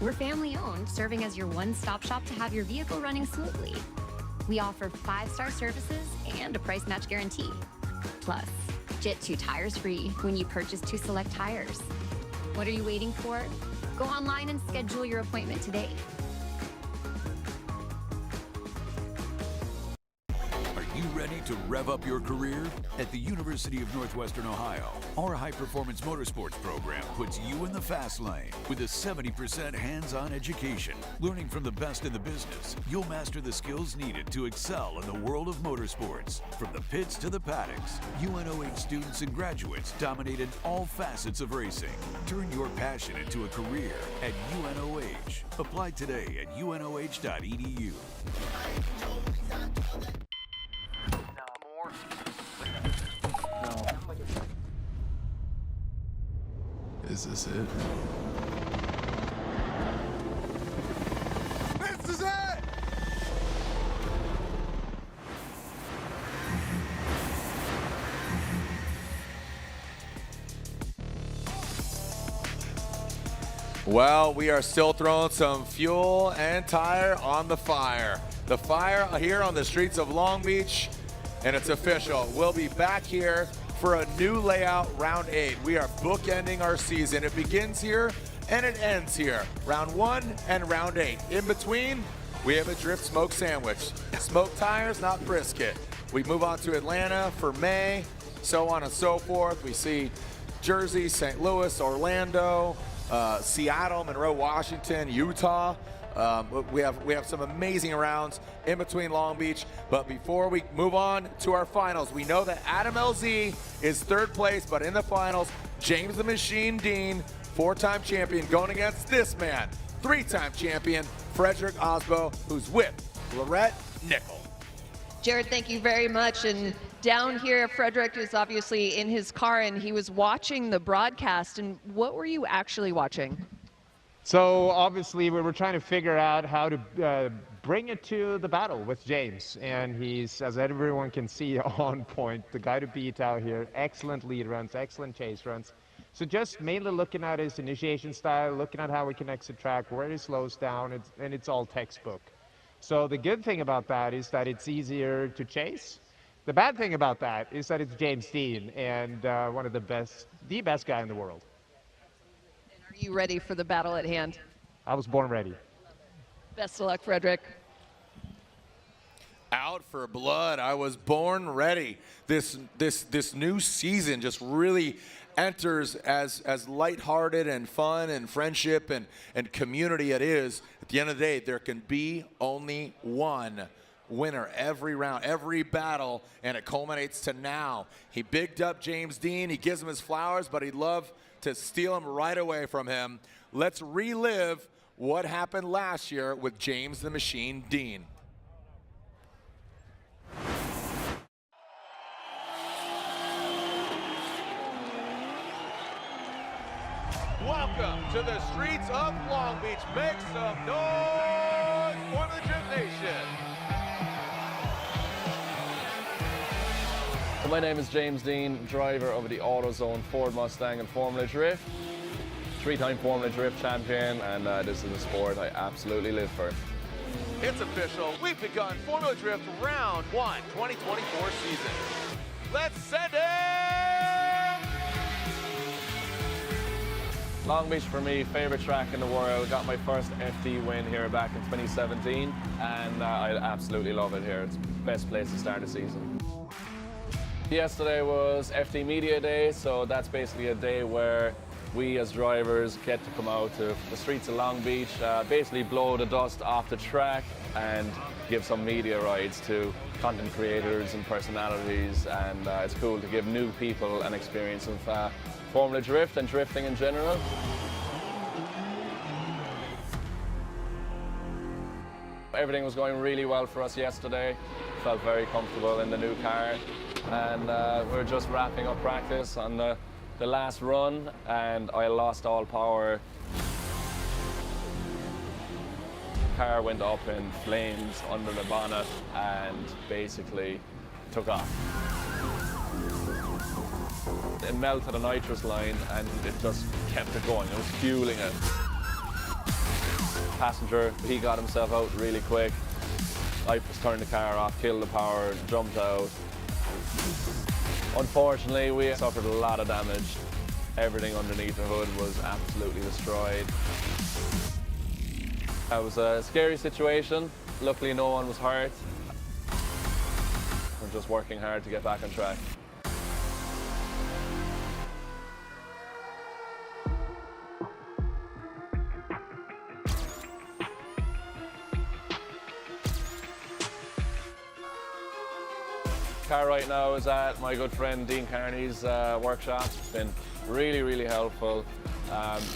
We're family-owned, serving as your one-stop shop to have your vehicle running smoothly. We offer 5-star services and a price match guarantee. Plus, get 2 tires free when you purchase 2 select tires. What are you waiting for? Go online and schedule your appointment today. Are you ready to rev up your career? At the University of Northwestern Ohio, our high-performance motorsports program puts you in the fast lane with a 70% hands-on education. Learning from the best in the business, you'll master the skills needed to excel in the world of motorsports. From the pits to the paddocks, UNOH students and graduates dominated all facets of racing. Turn your passion into a career at UNOH. Apply today at unoh.edu. Is this it? This is it! Well, we are still throwing some fuel and tire on the fire. The fire here on the streets of Long Beach, and it's official. We'll be back here for a new layout, round 8. We are bookending our season. It begins here and it ends here. Round 1 and round 8. In between, we have a drift smoke sandwich. Smoked tires, not brisket. We move on to Atlanta for May, so on and so forth. We see Jersey, St. Louis, Orlando, Seattle, Monroe, Washington, Utah. We have some amazing rounds in between Long Beach, but before we move on to our finals, we know that Adam LZ is 3rd place, but in the finals, James the Machine Dean, 4-time champion, going against this man, 3-time champion, Frederick Aasbo, who's with Lorette Nickel. Jared, thank you very much. And down here, Frederick is obviously in his car and he was watching the broadcast. And what were you actually watching? So obviously we were trying to figure out how to bring it to the battle with James, and he's, as everyone can see, on point, the guy to beat out here. Excellent lead runs, excellent chase runs. So just mainly looking at his initiation style, looking at how he connects the track, where he slows down, and it's all textbook. So the good thing about that is that it's easier to chase. The bad thing about that is that it's James Dean, and one of the best guy in the world. Are you ready for the battle at hand? I was born ready. Best of luck, Frederick. Out for blood. I was born ready. This new season just really enters as lighthearted and fun and friendship and community it is. At the end of the day, there can be only one winner every round, every battle, and it culminates to now. He bigged up James Dean. He gives him his flowers, but he'd love to steal him right away from him. Let's relive what happened last year with James the Machine Dean. Welcome to the streets of Long Beach. Make some noise for the Drift Nation. My name is James Dean, driver of the AutoZone Ford Mustang and Formula Drift. 3-time Formula Drift champion, and this is a sport I absolutely live for. It's official. We've begun Formula Drift Round 1 2024 season. Let's send it! Long Beach for me, favorite track in the world. Got my first FD win here back in 2017, and I absolutely love it here. It's the best place to start the season. Yesterday was FD Media Day, so that's basically a day where we as drivers get to come out to the streets of Long Beach, basically blow the dust off the track and give some media rides to content creators and personalities, and it's cool to give new people an experience of Formula Drift and drifting in general. Everything was going really well for us yesterday. Felt very comfortable in the new car, and we were just wrapping up practice on the last run, and I lost all power. The car went up in flames under the bonnet and basically took off. It melted a nitrous line and it just kept it going. It was fueling it. passenger. He got himself out really quick. I just turned the car off, killed the power, jumped out. Unfortunately, we suffered a lot of damage. Everything underneath the hood was absolutely destroyed. It was a scary situation. Luckily, no one was hurt. I'm just working hard to get back on track. Car right now is at my good friend Dean Carney's workshop. It's been really, really helpful.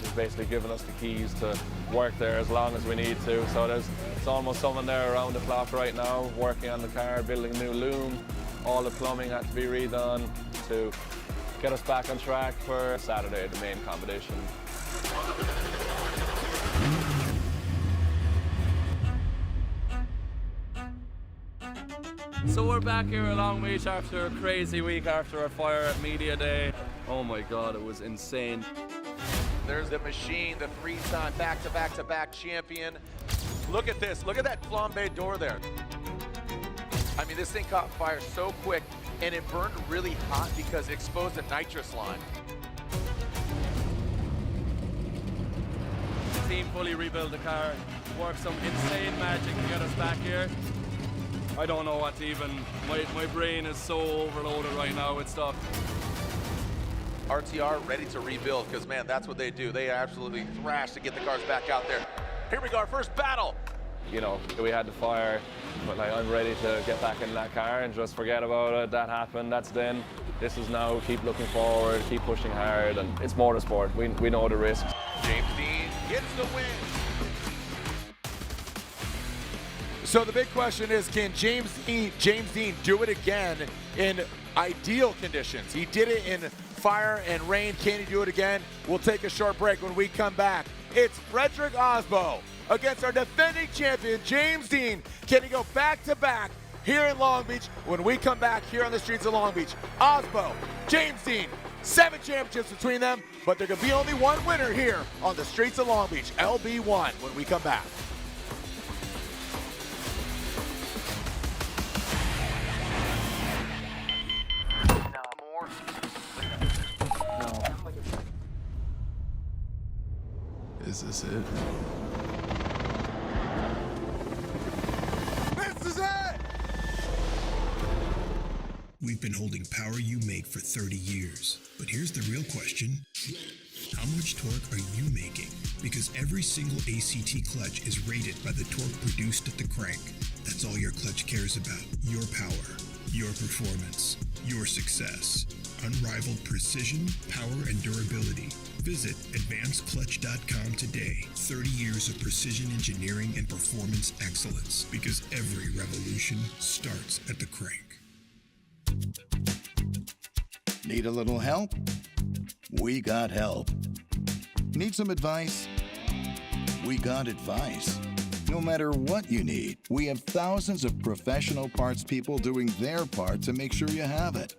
He's basically given us the keys to work there as long as we need to. So it's almost someone there around the clock right now, working on the car, building a new loom. All the plumbing had to be redone to get us back on track for Saturday, the main competition. So we're back here at Long Beach after a crazy week after our fire at Media Day. Oh my God, it was insane. There's the machine, the three-time back-to-back-to-back champion. Look at this, look at that flambe door there. I mean, this thing caught fire so quick, and it burned really hot because it exposed the nitrous line. The team fully rebuilt the car, worked some insane magic to get us back here. I don't know what to even, my brain is so overloaded right now with stuff. RTR ready to rebuild, because man, that's what they do. They absolutely thrash to get the cars back out there. Here we go, our first battle. You know, we had the fire, but like I'm ready to get back in that car and just forget about it. That happened, that's then. This is now, keep looking forward, keep pushing hard, and it's motorsport. We know the risks. James Dean gets the win. So the big question is, can James Dean do it again in ideal conditions? He did it in fire and rain. Can he do it again? We'll take a short break. When we come back, it's Frederick Aasbo against our defending champion, James Dean. Can he go back-to-back here in Long Beach? When we come back here on the streets of Long Beach, Aasbo, James Dean, 7 championships between them, but there can be only one winner here on the streets of Long Beach, LB1, when we come back. Is this it? This is it! We've been holding power you make for 30 years. But here's the real question. How much torque are you making? Because every single ACT clutch is rated by the torque produced at the crank. That's all your clutch cares about. Your power, your performance, your success. Unrivaled precision, power, and durability. Visit advancedclutch.com today. 30 years of precision engineering and performance excellence. Because every revolution starts at the crank. Need a little help? We got help. Need some advice? We got advice. No matter what you need, we have thousands of professional parts people doing their part to make sure you have it.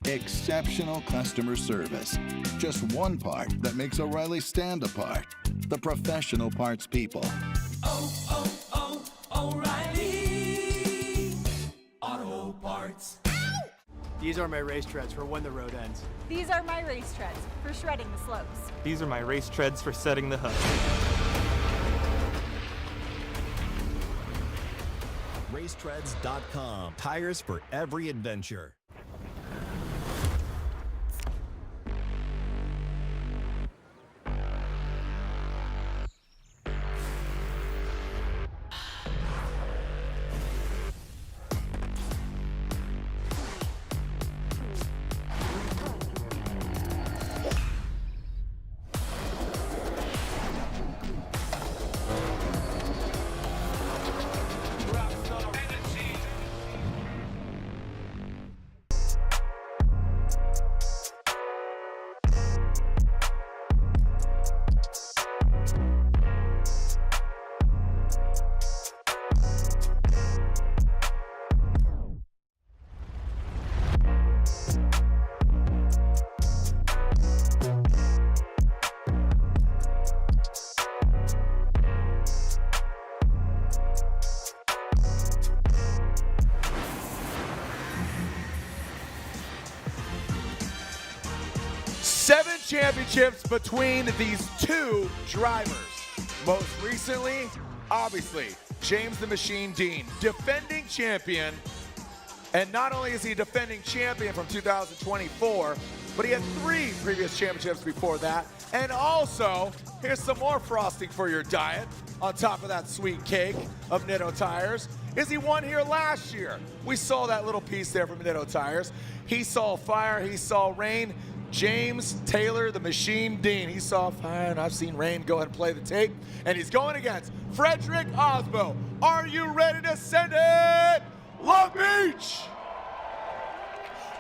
Exceptional customer service. Just one part that makes O'Reilly stand apart. The professional parts people. O'Reilly Auto Parts. These are my race treads for when the road ends. These are my race treads for shredding the slopes. These are my race treads for setting the hook. Racetreads.com. Tires for every adventure. 7 championships between these two drivers. Most recently, obviously, James the Machine Dean, defending champion. And not only is he defending champion from 2024, but he had 3 previous championships before that. And also, here's some more frosting for your diet on top of that sweet cake of Nitto Tires, is he won here last year. We saw that little piece there from Nitto Tires. He saw fire, he saw rain. James Taylor, the Machine Dean, he saw fire and I've seen rain. Go ahead and play the tape. And he's going against Frederick Aasbo. Are you ready to send it? Long Beach!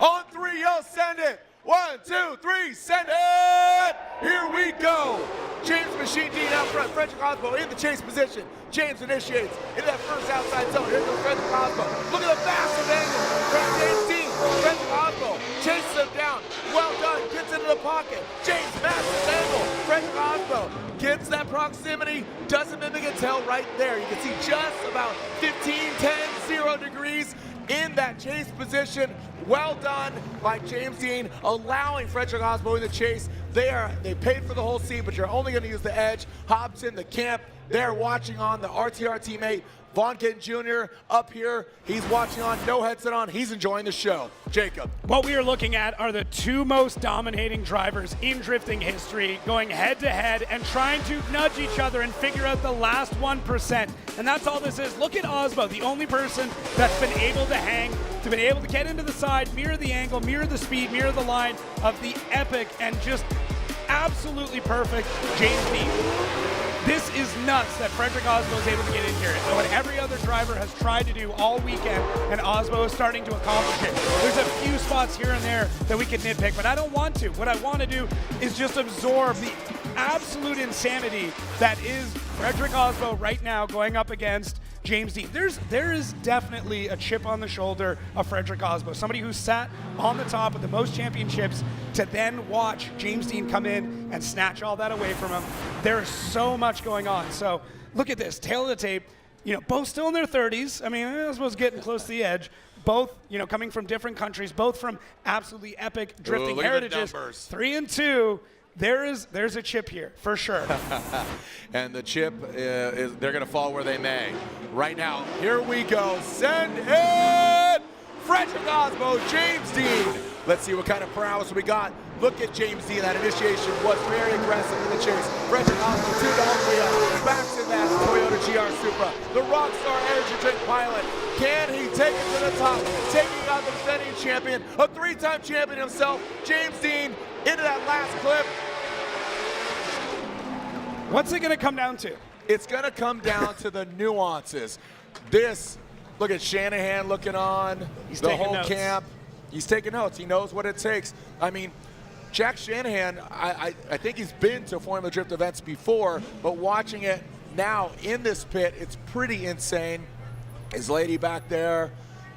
On 3, yo, send it. 1, 2, 3, send it! Here we go. James Machine Dean out front, Frederick Aasbo in the chase position. James initiates into that first outside zone. Here goes Frederick Aasbo. Look at the massive angle from James Dean. Frederick Aasbo chases him down. Well done, gets into the pocket. James, massive angle. Frederick Aasbo gets that proximity, doesn't mimic a tail right there. You can see just about 15, 10, 0 degrees in that chase position. Well done by James Dean, allowing Frederick Aasbo in the chase. They paid for the whole seat, but you're only going to use the edge. Hobson, the camp, they're watching on. The RTR teammate, Von Kitten Jr. up here. He's watching on, no headset on. He's enjoying the show. Jacob. What we are looking at are the 2 most dominating drivers in drifting history going head-to-head and trying to nudge each other and figure out the last 1%. And that's all this is. Look at Aasbo, the only person that's been able to hang, to be able to get into the side, mirror the angle, mirror the speed, mirror the line of the epic and just absolutely perfect James Dean. This is nuts that Frederick Aasbo is able to get in here. And what every other driver has tried to do all weekend, and Aasbo is starting to accomplish it. There's a few spots here and there that we can nitpick, but I don't want to. What I want to do is just absorb the absolute insanity that is Frederick Aasbo right now going up against James Dean. There is definitely a chip on the shoulder of Frederick Aasbo, somebody who sat on the top of the most championships to then watch James Dean come in and snatch all that away from him. There is so much going on. So look at this, tail of the tape, both still in their 30s. I mean, Aasbo's getting close to the edge. Both, coming from different countries, both from absolutely epic drifting heritages. 3 and 2. There's a chip here, for sure. And the chip, they're going to fall where they may. Right now, here we go. Send it! Frederick Aasbo, James Dean. Let's see what kind of prowess we got. Look at James Dean. That initiation was very aggressive in the chase. Frederick Aasbo, 2 all the way up. Backs in that Toyota GR Supra. The Rockstar Energy Drink pilot. Can he take it to the top? Taking out the defending champion, a 3-time champion himself, James Dean, into that last clip. What's it going to come down to? It's going to come down to the nuances. Look at Shanahan looking on, He's the whole notes. camp. He's taking notes. He knows what it takes. I mean, Jack Shanahan, I think he's been to Formula Drift events before, but watching it now in this pit, it's pretty insane. His lady back there,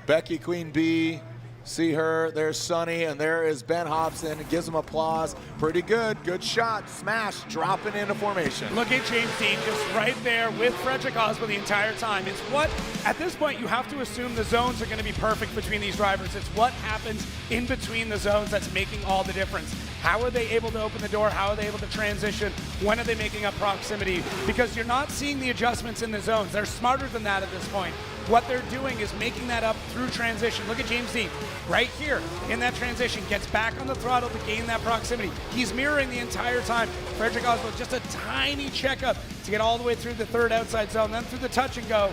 Becky Queen Bee. See her, there's Sonny, and there is Ben Hobson. Gives him applause. Pretty good, good shot, smash, dropping into formation. Look at James Dean just right there with Frederick Aasbo the entire time. It's what, at this point, you have to assume the zones are going to be perfect between these drivers. It's what happens in between the zones that's making all the difference. How are they able to open the door? How are they able to transition? When are they making up proximity? Because you're not seeing the adjustments in the zones. They're smarter than that at this point. What they're doing is making that up through transition. Look at James Dean right here in that transition, gets back on the throttle to gain that proximity. He's mirroring the entire time. Frederick Aasbo, just a tiny checkup to get all the way through the 3rd outside zone, then through the touch and go,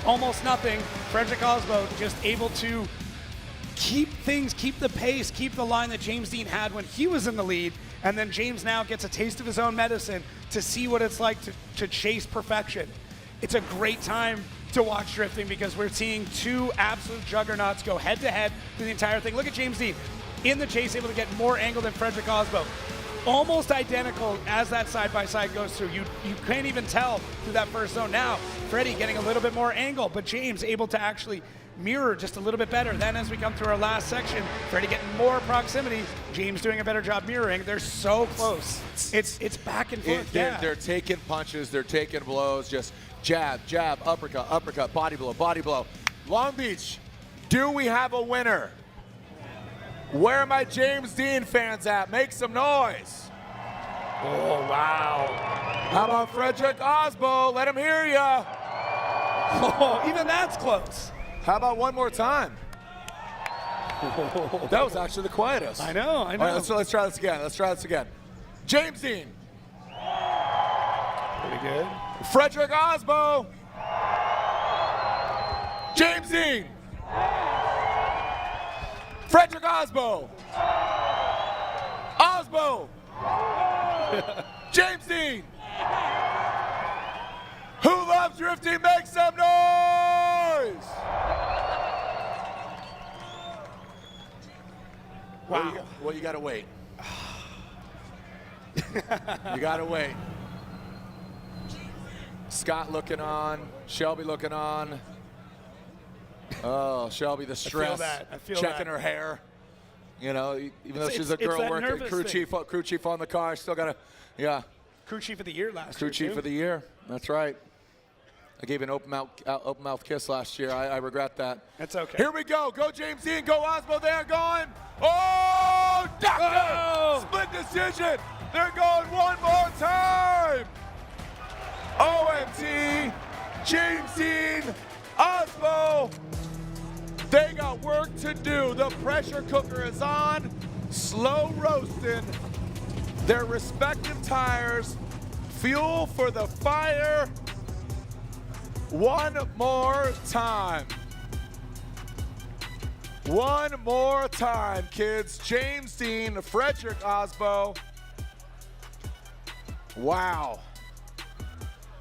almost nothing. Frederick Aasbo just able to keep the pace, keep the line that James Dean had when he was in the lead, and then James now gets a taste of his own medicine to see what it's like to chase perfection. It's a great time to watch drifting because we're seeing 2 absolute juggernauts go head-to-head through the entire thing. Look at James Dean in the chase, able to get more angle than Frederick Aasbo. Almost identical as that side-by-side goes through. You can't even tell through that first zone. Now, Freddie getting a little bit more angle, but James able to actually mirror just a little bit better. Then as we come through our last section, Freddie getting more proximity, James doing a better job mirroring. They're so close. It's back and forth. They're taking punches, they're taking blows, just jab, jab, uppercut, uppercut, body blow, body blow. Long Beach, do we have a winner? Where are my James Dean fans at? Make some noise. Oh, wow. How about Frederick Aasbo? Let him hear ya. Oh, even that's close. How about one more time? That was actually the quietest. I know. All right, let's try this again. James Dean. Pretty good. Frederick Aasbo. James Dean. Frederick Aasbo. Aasbo. James Dean. Who loves drifting? Make some noise. Wow. Well, you gotta wait. You gotta wait. Scott looking on. Shelby looking on. Oh, Shelby, the stress. I feel checking that. her hair. You know, even though she's a it's girl that working, nervous crew thing. chief on the car, still gotta, yeah. Crew chief of the year last year. Crew chief too. of the year. That's right. I gave an open mouth kiss last year. I regret that. That's okay. Here we go. Go James Dean. Go Aasbo. They're going. Oh, doctor! Oh! Split decision. They're going one more time. OMT. James Dean. Aasbo. They got work to do. The pressure cooker is on. Slow roasting their respective tires. Fuel for the fire. One more time. One more time, kids. James Dean, Frederick Aasbo. Wow.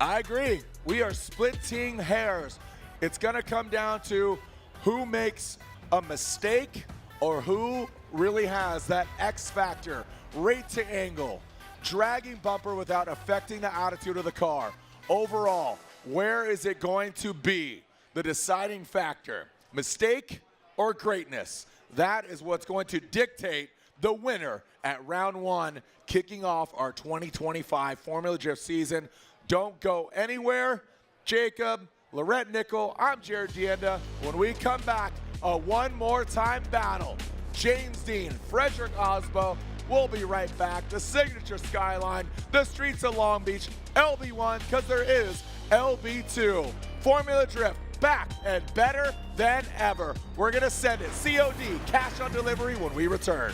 I agree. We are splitting hairs. It's going to come down to who makes a mistake or who really has that X factor, rate to angle, dragging bumper without affecting the attitude of the car. Overall, where is it going to be the deciding factor? Mistake or greatness? That is what's going to dictate the winner at round one, kicking off our 2025 Formula Drift season. Don't go anywhere. Jacob, Lorette Nickel, I'm Jared Gienda. When we come back, a one more time battle. James Dean, Frederick Aasbo. We'll be right back. The signature skyline, the streets of Long Beach, LB1, because there is LB2. Formula Drift, back and better than ever. We're going to send it COD, cash on delivery, when we return.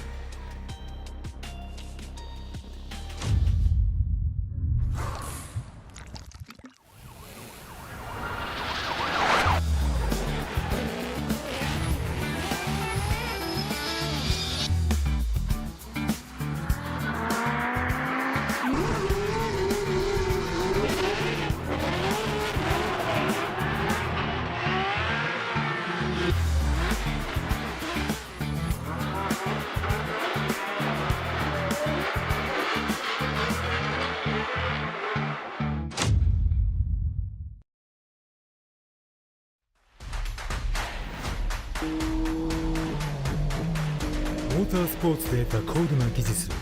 モータースポーツで得た高度な技術を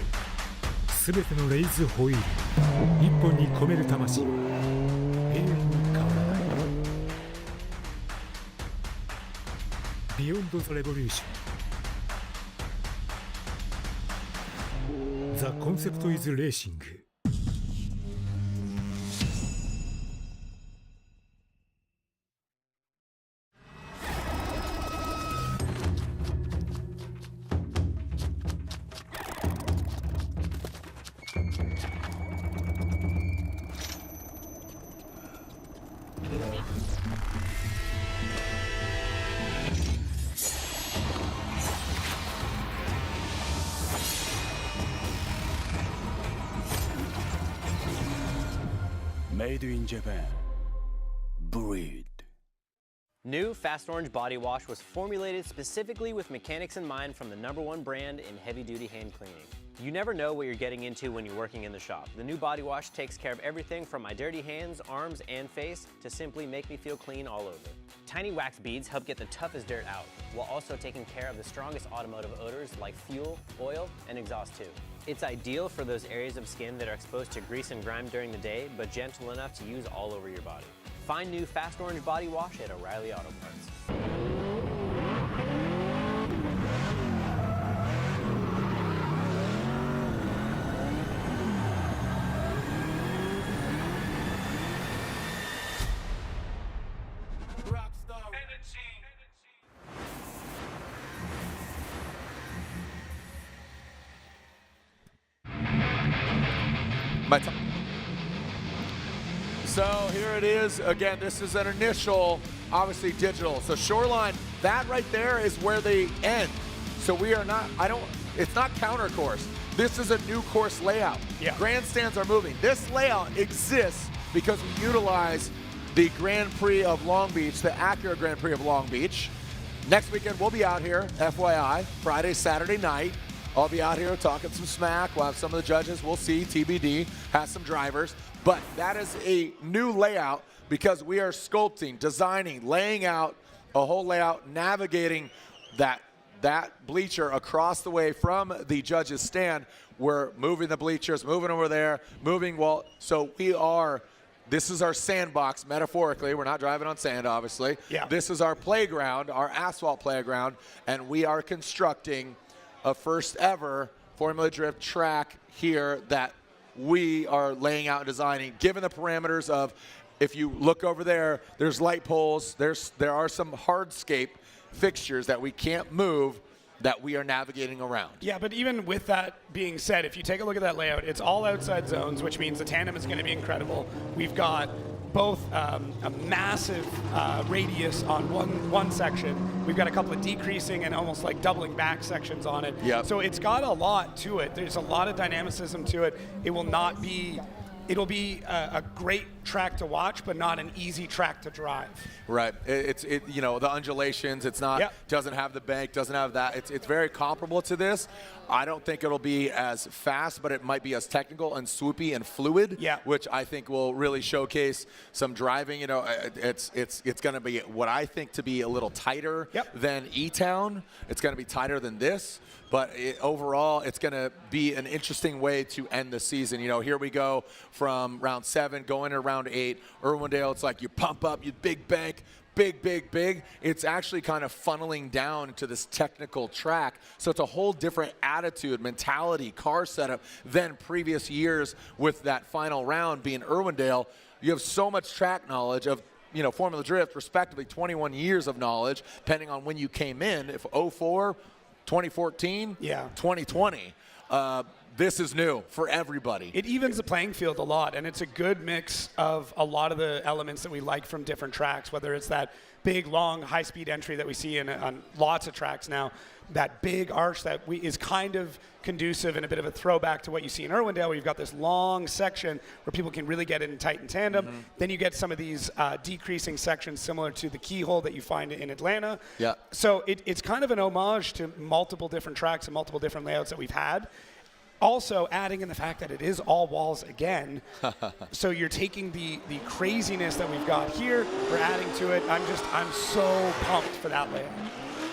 すべてのレイズホイール一本に込める魂は永遠に変わらないビヨンド・ザ・レボリューション The concept is racing。Made in Japan. Breed. New Fast Orange Body Wash was formulated specifically with mechanics in mind from the #1 brand in heavy-duty hand cleaning. You never know what you're getting into when you're working in the shop. The new body wash takes care of everything from my dirty hands, arms, and face to simply make me feel clean all over. Tiny wax beads help get the toughest dirt out, while also taking care of the strongest automotive odors like fuel, oil, and exhaust too. It's ideal for those areas of skin that are exposed to grease and grime during the day, but gentle enough to use all over your body. Find new Fast Orange Body Wash at O'Reilly Auto Parts. So here it is. Again, this is an initial, obviously digital. So Shoreline, that right there is where they end. So we are not, it's not counter course. This is a new course layout. Yeah. Grandstands are moving. This layout exists because we utilize the Grand Prix of Long Beach, the Acura Grand Prix of Long Beach. Next weekend, we'll be out here, FYI, Friday, Saturday night. I'll be out here talking some smack. We'll have some of the judges. We'll see, TBD, has some drivers. But that is a new layout because we are sculpting, designing, laying out a whole layout, navigating that bleacher across the way from the judges' stand. We're moving the bleachers, moving over there, moving well. So this is our sandbox, metaphorically. We're not driving on sand, obviously. Yeah. This is our playground, our asphalt playground, and we are constructing a first ever Formula Drift track here that we are laying out and designing, given the parameters of, if you look over there, there's light poles, there are some hardscape fixtures that we can't move that we are navigating around. Yeah, but even with that being said, if you take a look at that layout, it's all outside zones, which means the tandem is going to be incredible. We've got both a massive radius on one section. We've got a couple of decreasing and almost like doubling back sections on it. Yep. So it's got a lot to it. There's a lot of dynamicism to it. It'll be a great track to watch, but not an easy track to drive. Right. You know, the undulations, it's not, doesn't have the bank, doesn't have that. It's very comparable to this. I don't think it'll be as fast, but it might be as technical and swoopy and fluid, which I think will really showcase some driving. You know, it's going to be what I think to be a little tighter than E-Town. It's going to be tighter than this. But overall, it's going to be an interesting way to end the season. You know, here we go from round 7 going to round 8. Irwindale, it's like you pump up, you big bank, big. It's actually kind of funneling down to this technical track. So it's a whole different attitude, mentality, car setup than previous years with that final round being Irwindale. You have so much track knowledge of, you know, Formula Drift, respectively 21 years of knowledge, depending on when you came in. If 04, 2014, 2020. This is new for everybody. It evens the playing field a lot, and it's a good mix of a lot of the elements that we like from different tracks, whether it's that big, long, high-speed entry that we see on lots of tracks now, that big arch that is kind of conducive and a bit of a throwback to what you see in Irwindale, where you've got this long section where people can really get in tight and tandem. Then you get some of these decreasing sections similar to the keyhole that you find in Atlanta. Yeah. So it's kind of an homage to multiple different tracks and multiple different layouts that we've had. Also adding in the fact that it is all walls again. So you're taking the craziness that we've got here, we're adding to it. I'm so pumped for that layout.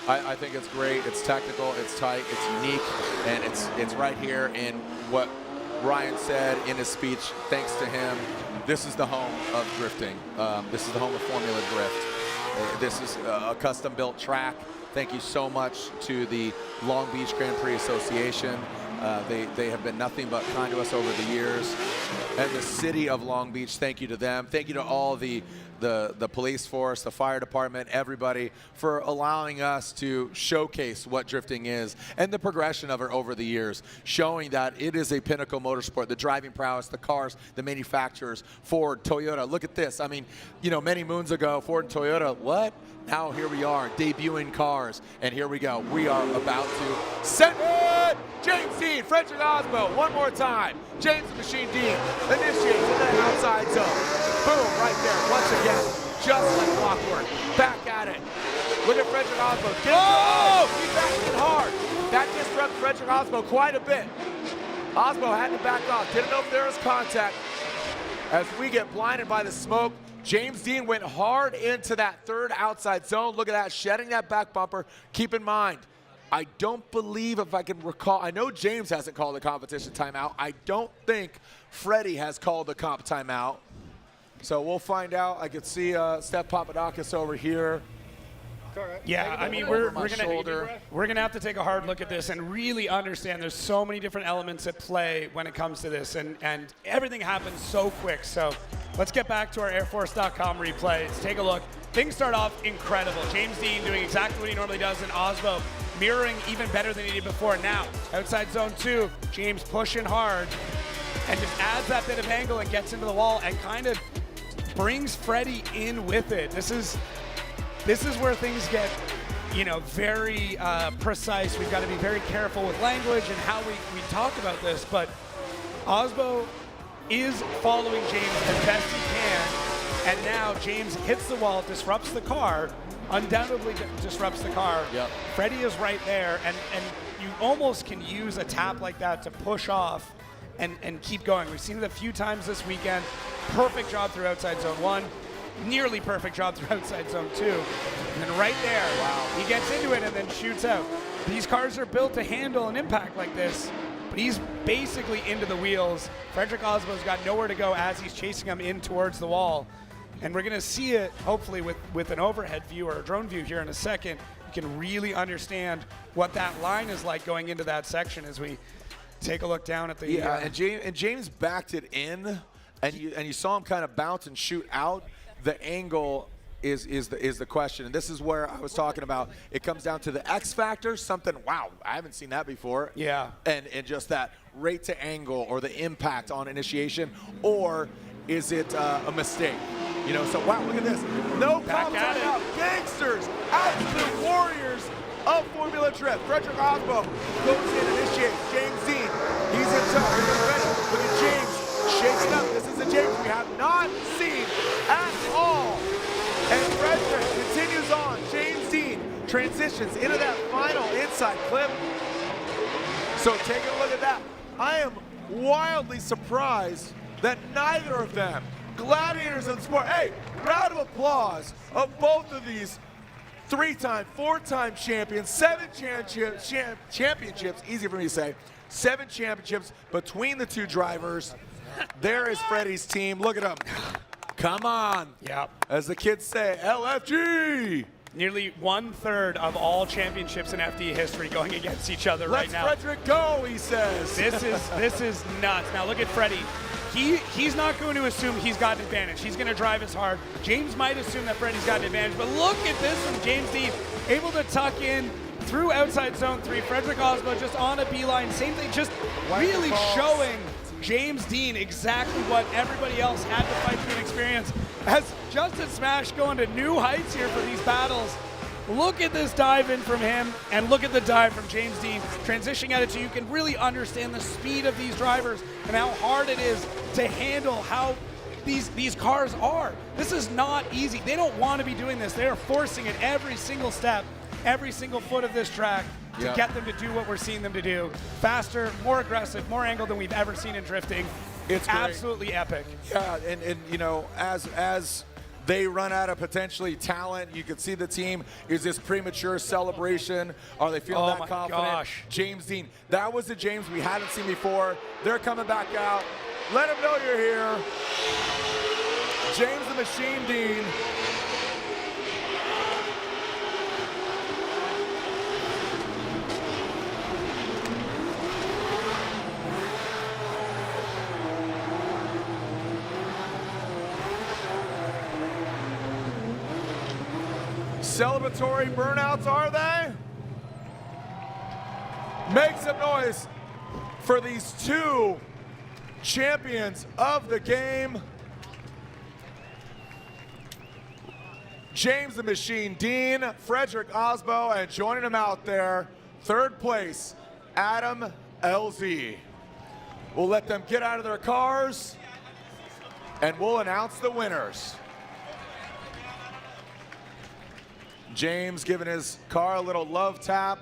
I think it's great. It's technical, it's tight, it's unique, and it's right here in what Ryan said in his speech. Thanks to him, this is the home of drifting. This is the home of Formula Drift. This is a custom-built track. Thank you so much to the Long Beach Grand Prix Association. They have been nothing but kind to us over the years. And the city of Long Beach, thank you to them. Thank you to all the police force, the fire department, everybody for allowing us to showcase what drifting is and the progression of it over the years, showing that it is a pinnacle motorsport, the driving prowess, the cars, the manufacturers, Ford, Toyota. Look at this. I mean, you know, many moons ago, Ford and Toyota, what? Now here we are, debuting cars, and here we go. We are about to send it! James Dean, Frederick Aasbo, one more time. James the Machine Dean initiates into the outside zone. Boom, right there, once again, just like clockwork. Back at it. Look at Frederick Aasbo. He's backing hard. That disrupts Frederick Aasbo quite a bit. Aasbo had to back off. Didn't know if there was contact. As we get blinded by the smoke, James Dean went hard into that third outside zone. Look at that, shedding that back bumper. Keep in mind, I don't believe, if I can recall, I know James hasn't called the competition timeout. I don't think Freddie has called the comp timeout. So we'll find out. I could see Steph Papadakis over here. Yeah, I mean, we're gonna have to take a hard look at this and really understand there's so many different elements at play when it comes to this, and everything happens so quick. So let's get back to our airforce.com replays. Take a look. Things start off incredible. James Dean doing exactly what he normally does, and Aasbo mirroring even better than he did before. Now, outside zone 2, James pushing hard. and just adds that bit of angle and gets into the wall and kind of brings Freddie in with it. This is where things get, you know, very precise. We've got to be very careful with language and how we talk about this, but Aasbo is following James as best he can, and now James hits the wall, disrupts the car, undoubtedly disrupts the car. Yep. Freddie is right there, and you almost can use a tap like that to push off and keep going. We've seen it a few times this weekend. Perfect job through outside zone 1. Nearly perfect job through outside zone 2. And then right there, wow, he gets into it and then shoots out. These cars are built to handle an impact like this, but he's basically into the wheels. Frederick Aasbo's got nowhere to go as he's chasing him in towards the wall. And we're gonna see it, hopefully, with an overhead view or a drone view here in a second. You can really understand what that line is like going into that section as we take a look down at the... Yeah, and James backed it in, and you saw him kind of bounce and shoot out. The angle is the question, and this is where I was talking about. It comes down to the X factor, something, wow, I haven't seen that before. Yeah. And just that rate to angle or the impact on initiation, or is it a mistake? You know, so wow, look at this. No problem out. Gangsters, absolute warriors of Formula Drift. Frederick Aasbo goes in, initiates. James Dean, he's in touch. Look at James shaking up. This is a James we have not seen at all. And Frederick continues on. James Dean transitions into that final inside clip. So taking a look at that, I am wildly surprised that neither of them, gladiators of the sport, hey, round of applause of both of these 3-time, 4-time champions, 7 championships, easy for me to say, 7 championships between the two drivers. There is Freddie's team. Look at them. Come on. Yep. As the kids say, LFG. Nearly 1/3 of all championships in FD history going against each other right now. Let's Frederick go, he says. This is nuts. Now look at Freddie. He's not going to assume he's got an advantage. He's going to drive as hard. James might assume that Freddie's got an advantage, but look at this from James Dean, able to tuck in through outside zone 3. Frederick Aasbo just on a beeline. Same thing, just really showing James Dean exactly what everybody else had to fight through and experience. As Justin Smash going to new heights here for these battles. Look at this dive in from him, and look at the dive from James Dean. Transitioning at it, so you can really understand the speed of these drivers and how hard it is to handle how these cars are. This is not easy. They don't want to be doing this. They are forcing it every single step, every single foot of this track to get them to do what we're seeing them to do. Faster, more aggressive, more angle than we've ever seen in drifting. It's absolutely epic. Yeah, and you know, as they run out of potentially talent, you can see the team. Is this premature celebration? Are they feeling that confident? Gosh. James Dean, that was the James we hadn't seen before. They're coming back out. Let them know you're here. James the Machine Dean. Celebratory burnouts, are they? Make some noise for these two champions of the game. James the Machine Dean, Frederick Aasbo, and joining him out there, 3rd place, Adam LZ. We'll let them get out of their cars, and we'll announce the winners. James giving his car a little love tap.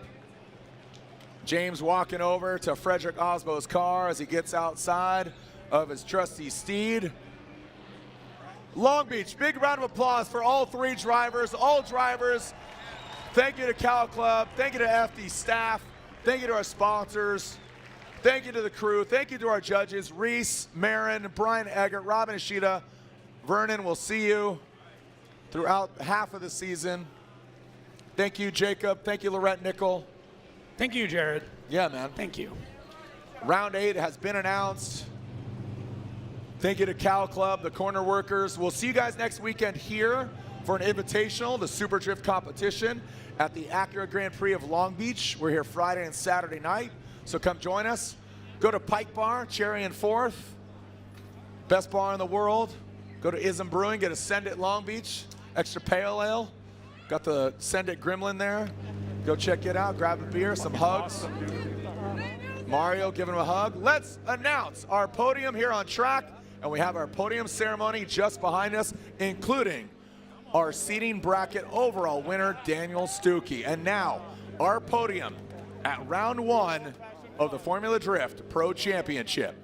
James walking over to Frederick Aasbo's car as he gets outside of his trusty steed. Long Beach, big round of applause for all 3 drivers, all drivers. Thank you to Cal Club, thank you to FD staff, thank you to our sponsors, thank you to the crew, thank you to our judges, Reese, Marin, Brian Eggert, Robin Ishida. Vernon, we'll see you throughout half of the season. Thank you, Jacob. Thank you, Lorette Nickel. Thank you, Jared. Yeah, man. Thank you. Round 8 has been announced. Thank you to Cal Club, the corner workers. We'll see you guys next weekend here for an invitational, the Super Drift competition at the Acura Grand Prix of Long Beach. We're here Friday and Saturday night, so come join us. Go to Pike Bar, Cherry and 4th. Best bar in the world. Go to Ism Brewing, get a Send It Long Beach, extra pale ale. Got the Send It Gremlin there. Go check it out, grab a beer, some hugs. Mario giving him a hug. Let's announce our podium here on track, and we have our podium ceremony just behind us, including our seating bracket overall winner, Daniel Stuke. And now, our podium at round 1 of the Formula Drift Pro Championship.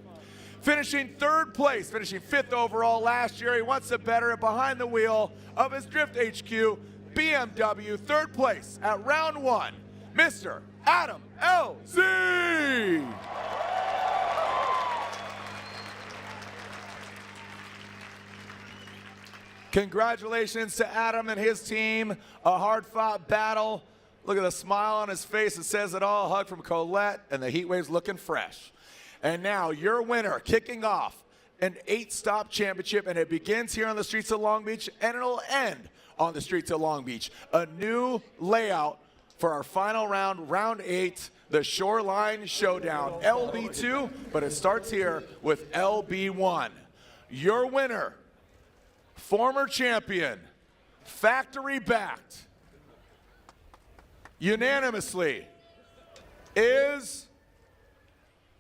Finishing 3rd place, finishing 5th overall last year. He wants to better it behind the wheel of his Drift HQ BMW. 3rd place at round 1, Mr. Adam LZ. Congratulations to Adam and his team. A hard-fought battle. Look at the smile on his face. It says it all. A hug from Colette, and the heat wave's looking fresh. And now your winner, kicking off an 8-stop championship, and it begins here on the streets of Long Beach, and it'll end on the streets of Long Beach. A new layout for our final round, round 8, the Shoreline Showdown. LB2, but it starts here with LB1. Your winner, former champion, factory-backed, unanimously, is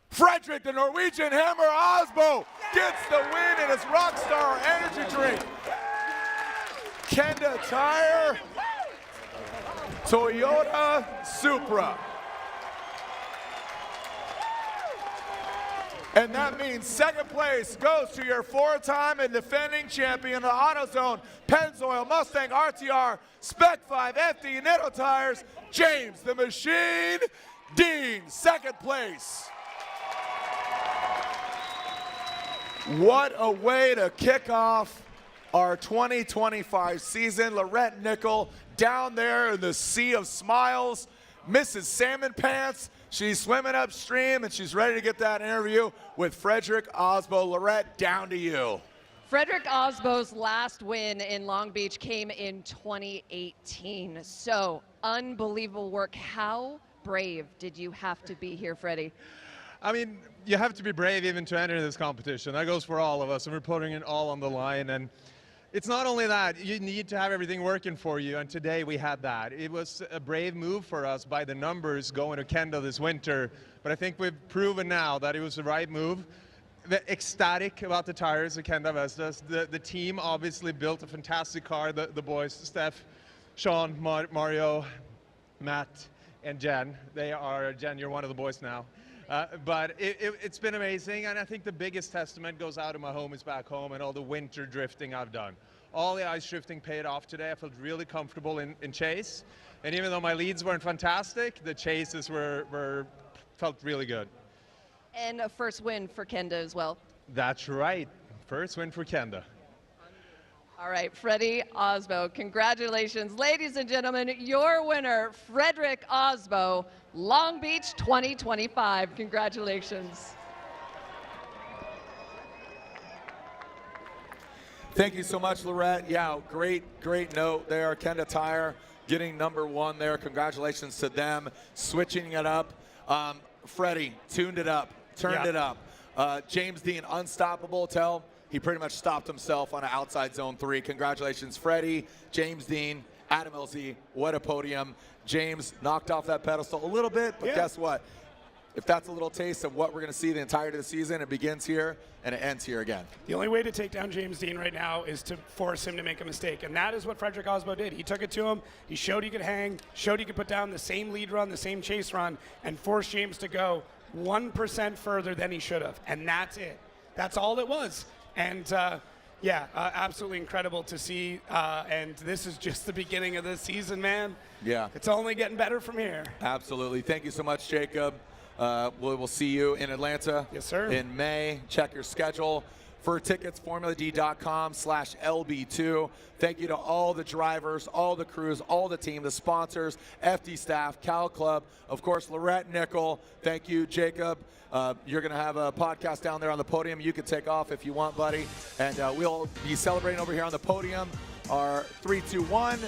Frederick, the Norwegian Hammer Aasbo, gets the win in his Rockstar Energy Drink. Kenda Tire, Toyota Supra. And that means 2nd place goes to your 4-time and defending champion of the AutoZone, Pennzoil Mustang RTR Spec 5 FD Netto Tires, James the Machine Dean, 2nd place. What a way to kick off our 2025 season. Lorette Nickel down there in the sea of smiles. Mrs. Salmon Pants, she's swimming upstream and she's ready to get that interview with Frederick Aasbo. Lorette, down to you. Frederick Aasbo's last win in Long Beach came in 2018. So unbelievable work. How brave did you have to be here, Freddie? I mean, you have to be brave even to enter this competition. That goes for all of us, and we're putting it all on the line. And it's not only that, you need to have everything working for you, and today we had that. It was a brave move for us by the numbers going to Kenda this winter, but I think we've proven now that it was the right move. Ecstatic about the tires at Kenda Vestas. The team obviously built a fantastic car, the boys, Steph, Sean, Mario, Matt, and Jen. Jen, you're one of the boys now. But it's been amazing, and I think the biggest testament goes out to my homies back home and all the winter drifting I've done. All the ice drifting paid off today. I felt really comfortable in chase, and even though my leads weren't fantastic, the chases felt really good. And a first win for Kenda as well. That's right, first win for Kenda. All right, Freddie Aasbo, congratulations. Ladies and gentlemen, your winner, Frederick Aasbo, Long Beach 2025. Congratulations. Thank you so much, Lorette. Yeah, great note there. Kenda Tire getting #1 there. Congratulations to them. Switching it up. Freddie tuned it up, turned it up. James Dean, unstoppable. He pretty much stopped himself on an outside zone 3. Congratulations, Freddie, James Dean, Adam LZ. What a podium. James knocked off that pedestal a little bit, but guess what? If that's a little taste of what we're going to see the entirety of the season, it begins here and it ends here again. The only way to take down James Dean right now is to force him to make a mistake, and that is what Frederick Aasbo did. He took it to him, he showed he could hang, showed he could put down the same lead run, the same chase run, and force James to go 1% further than he should have, and that's it. That's all it was. And absolutely incredible to see, and this is just the beginning of the season, man. Yeah. It's only getting better from here. Absolutely. Thank you so much, Jacob. We'll see you in Atlanta. Yes, sir. In May. Check your schedule. For tickets, formulad.com/LB2. Thank you to all the drivers, all the crews, all the team, the sponsors, FD staff, Cal Club, of course, Lorette Nickel. Thank you, Jacob. You're going to have a podcast down there on the podium. You can take off if you want, buddy. And we'll be celebrating over here on the podium. Our 3, 2, 1.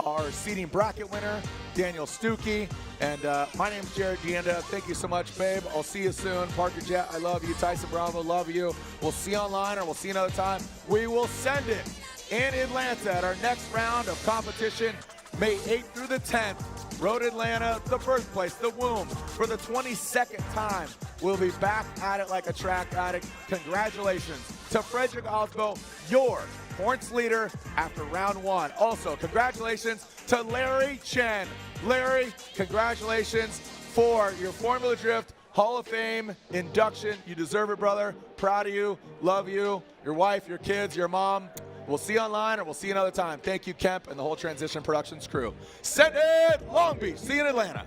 our seating bracket winner, Daniel Stuke. And my name's Jared Gianda. Thank you so much, babe. I'll see you soon. Parker Jet, I love you. Tyson Bravo, love you. We'll see you online, or we'll see you another time. We will send it in Atlanta at our next round of competition, May 8th through the 10th. Road Atlanta, the birthplace, the womb. For the 22nd time, we'll be back at it like a track addict. Congratulations to Frederick Aasbo, your points leader after round one. Also, congratulations to Larry Chen. Larry, congratulations for your Formula Drift Hall of Fame induction. You deserve it, brother. Proud of you, love you, your wife, your kids, your mom. We'll see you online, or we'll see you another time. Thank you, Kemp, and the whole Transition Productions crew. Send it, Long Beach. See you in Atlanta.